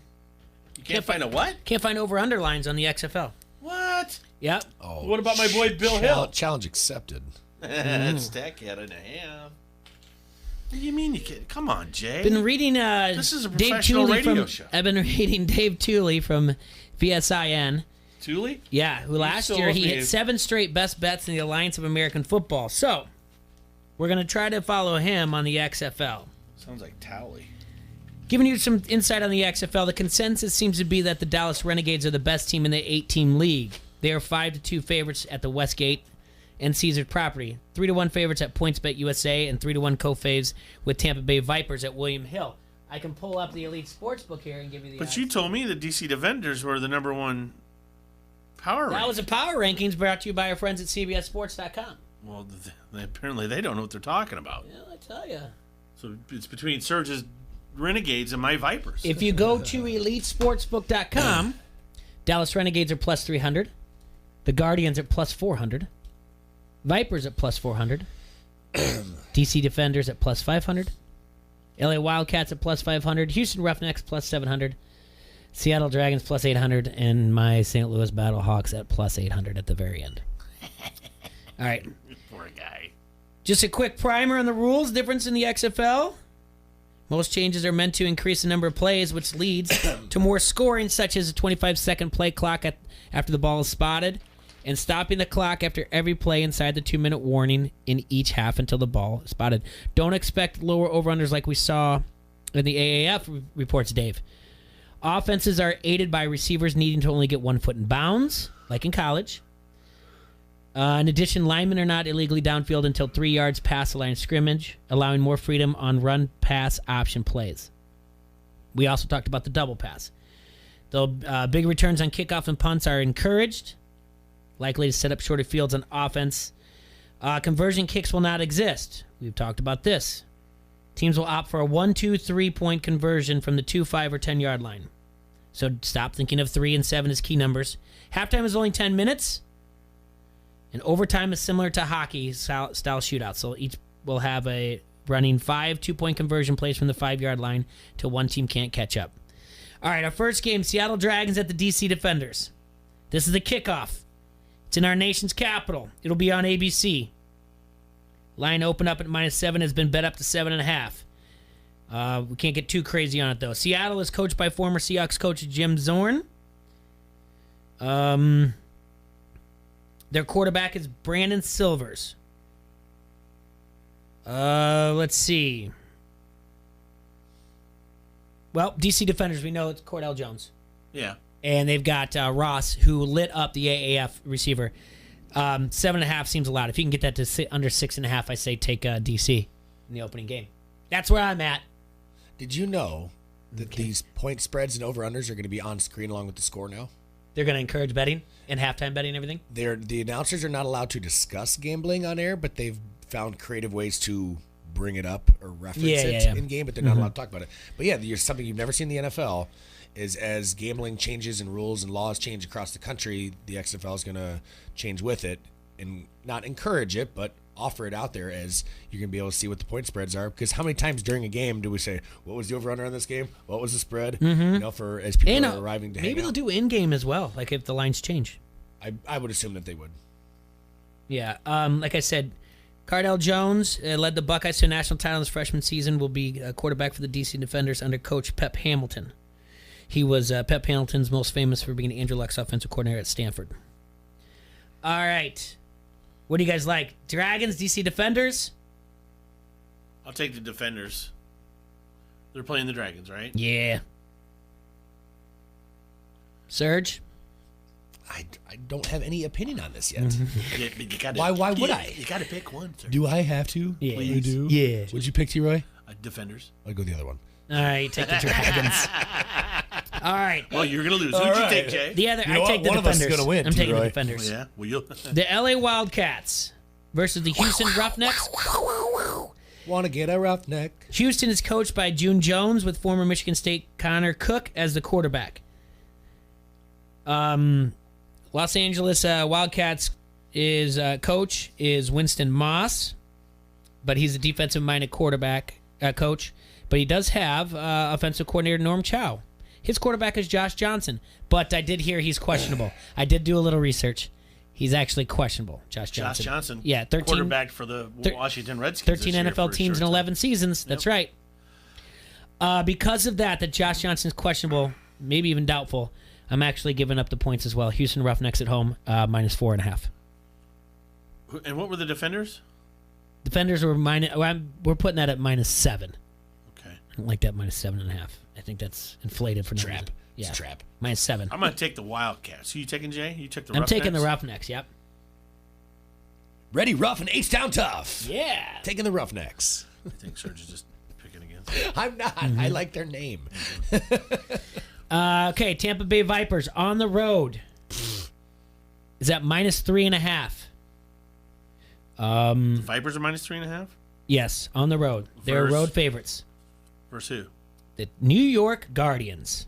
You can't find a what? Can't find over-under lines on the XFL. What? Yep. Oh, What about my boy Bill Hill? Challenge accepted. That's decade and a half. What do you mean you can't? Come on, Jay. Been reading this is a Dave professional Tooley radio from. show. I've been reading Dave Tooley from VSIN. Tooley? Yeah, who last still year with he me? hit 7 straight best bets in the Alliance of American Football. So, we're going to try to follow him on the XFL. Sounds like Towley. Giving you some insight on the XFL, the consensus seems to be that the Dallas Renegades are the best team in the 8-team league. They are 5-2 favorites at the Westgate and Caesars property, 3-1 favorites at PointsBet USA, and 3-1 co-faves with Tampa Bay Vipers at William Hill. I can pull up the Elite Sportsbook here and give you the But odds. you told me the DC Defenders were the number one power That was a power rankings brought to you by our friends at CBSSports.com. Well, apparently they don't know what they're talking about. Yeah, I tell you. So it's between Surge's Renegades and my Vipers. If you go to EliteSportsbook.com, Dallas Renegades are plus 300. The Guardians are plus 400. Vipers at plus 400. DC Defenders at plus 500. LA Wildcats at plus 500. Houston Roughnecks plus 700. Seattle Dragons plus 800. And my St. Louis Battlehawks at plus 800 at the very end. All right. Poor guy. Just a quick primer on the rules. Difference in the XFL. Most changes are meant to increase the number of plays, which leads to more scoring, such as a 25-second play clock after the ball is spotted, and stopping the clock after every play inside the 2-minute warning in each half until the ball is spotted. Don't expect lower over-unders like we saw in the AAF, reports Dave. Offenses are aided by receivers needing to only get 1 foot in bounds, like in college. In addition, linemen are not illegally downfield until 3 yards past the line of scrimmage, allowing more freedom on run-pass option plays. We also talked about the double pass. Though big returns on kickoff and punts are encouraged, likely to set up shorter fields on offense. Conversion kicks will not exist. We've talked about this. Teams will opt for a 1, 2, 3-point conversion from the 2, 5, or 10-yard line. So stop thinking of 3 and 7 as key numbers. Halftime is only 10 minutes. And overtime is similar to hockey style shootouts. So each will have a running 5 2-point conversion plays from the 5-yard line till one team can't catch up. All right, our first game, Seattle Dragons at the DC Defenders. This is the kickoff. It's in our nation's capital. It'll be on ABC. Line open up at -7, has been bet up to 7.5. We can't get too crazy on it, though. Seattle is coached by former Seahawks coach Jim Zorn. Their quarterback is Brandon Silvers. Let's see. Well, DC Defenders, we know it's Cordell Jones. Yeah. And they've got Ross, who lit up the AAF receiver. 7.5 seems a lot. If you can get that to under 6.5, I say take DC in the opening game. That's where I'm at. Did you know that these point spreads and over-unders are going to be on screen along with the score now? They're going to encourage betting and halftime betting and everything? The announcers are not allowed to discuss gambling on air, but they've found creative ways to bring it up or reference it in game, but they're not allowed to talk about it. But yeah, something you've never seen in the NFL is as gambling changes and rules and laws change across the country, the XFL is going to change with it and not encourage it, but offer it out there as you're going to be able to see what the point spreads are. Because how many times during a game do we say, what was the over-under on this game? What was the spread? Mm-hmm. You know, for as people are arriving to hang maybe out. they'll do in-game as well, like if the lines change. I would assume that they would. Yeah, like I said, Cordell Jones led the Buckeyes to a national title in his freshman season, will be a quarterback for the DC Defenders under coach Pep Hamilton. He was Pep Hamilton's most famous for being Andrew Luck's offensive coordinator at Stanford. All right. What do you guys like? Dragons, DC Defenders? I'll take the Defenders. They're playing the Dragons, right? Yeah. Serge? I don't have any opinion on this yet. Why would I? You got to pick one, sir. Do I have to? Yeah. You do? Yeah. Would you pick, T-Roy? Defenders. I'd go the other one. All right, take the Dragons. All right. Well, you're going to lose. Who'd you take, Jay? The other, I take the One of us Defenders. is gonna win, I'm taking the T-Roy. Defenders. Yeah. Well, you'll... The LA Wildcats versus the Houston Roughnecks. Want to get a roughneck? Houston is coached by June Jones with former Michigan State Connor Cook as the quarterback. Los Angeles Wildcats is coach is Winston Moss, but he's a defensive-minded quarterback coach. But he does have offensive coordinator Norm Chow. His quarterback is Josh Johnson, but I did hear he's questionable. I did do a little research. He's actually questionable, Josh Johnson. Josh Johnson, yeah, 13 quarterback for the Washington Redskins. 13 NFL teams and 11 seasons. That's right. Because of that Josh Johnson's questionable, maybe even doubtful, I'm actually giving up the points as well. Houston Roughnecks at home, minus 4.5. And what were the Defenders? Defenders were we're putting that at minus 7. Okay. I don't like that minus 7.5. I think that's inflated for no Trap. reason. Yeah. It's a trap. Minus 7. I'm going to take the Wildcats. Who you taking, Jay? You took the I'm Roughnecks? taking the Roughnecks, yep. Ready, rough, and H-Town tough. Yeah. Taking the Roughnecks. I think Serge is just picking against I'm not. I like their name. Okay, Tampa Bay Vipers on the road. Is at minus 3.5. The Vipers are minus 3.5? Yes, on the road. They're Versus- road favorites. Versus who? The New York Guardians.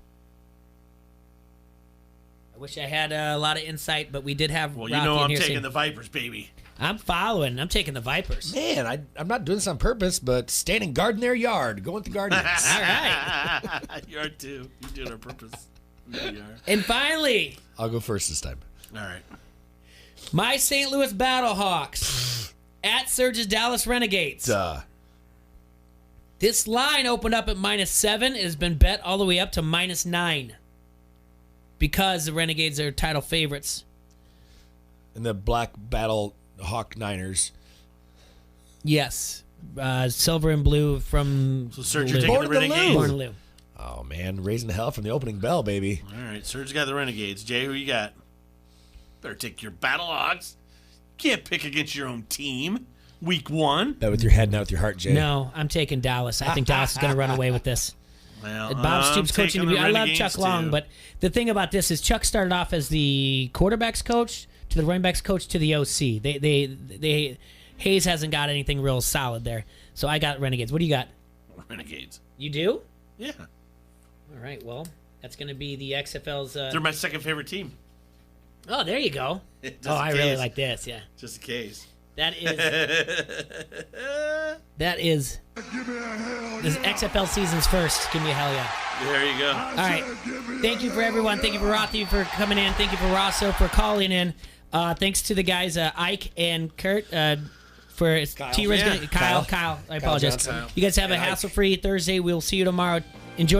I wish I had a lot of insight, but we did have. Well, you Rocky know in I'm here taking saying- the Vipers, baby. I'm following. I'm taking the Vipers. Man, I'm not doing this on purpose, but standing guard in their yard. Go with the Guardians. All right. You are too. You do it on purpose. You really are. And finally, I'll go first this time. All right. my St. Louis Battlehawks at Surge's Dallas Renegades. This line opened up at minus 7. It has been bet all the way up to minus 9 because the Renegades are title favorites. And the Black Battle Hawk Niners. Yes. Silver and blue from So, Serge, you're taking the Renegades. Born to Lou. Oh, man. Raising hell from the opening bell, baby. All right. Serge got the Renegades. Jay, who you got? Better take your Battlehawks. Can't pick against your own team. Week 1. Bet with your head, not with your heart, Jay. No, I'm taking Dallas. I think Dallas is going to run away with this. Well, Bob I'm Stoops coaching. taking the I love Renegades, Chuck Long, too. but the thing about this is Chuck started off as the quarterbacks coach to the running backs coach to the OC. They Hayes hasn't got anything real solid there. So I got Renegades. What do you got? Renegades. You do? Yeah. All right. Well, that's going to be the XFL's. They're my second favorite team. Oh, there you go. Just Oh, in I really case. like this. Yeah. Just in case. That is. That is. This XFL season's first. Give me a hell yeah. There you go. All right. Thank you for everyone. Thank you for Rothy for coming in. Thank you for Rosso for calling in. Thanks to the guys Ike and Kurt for Kyle. T-Rez. Yeah. Kyle. I apologize. Johnson. You guys have a And Ike. hassle-free Thursday. We'll see you tomorrow.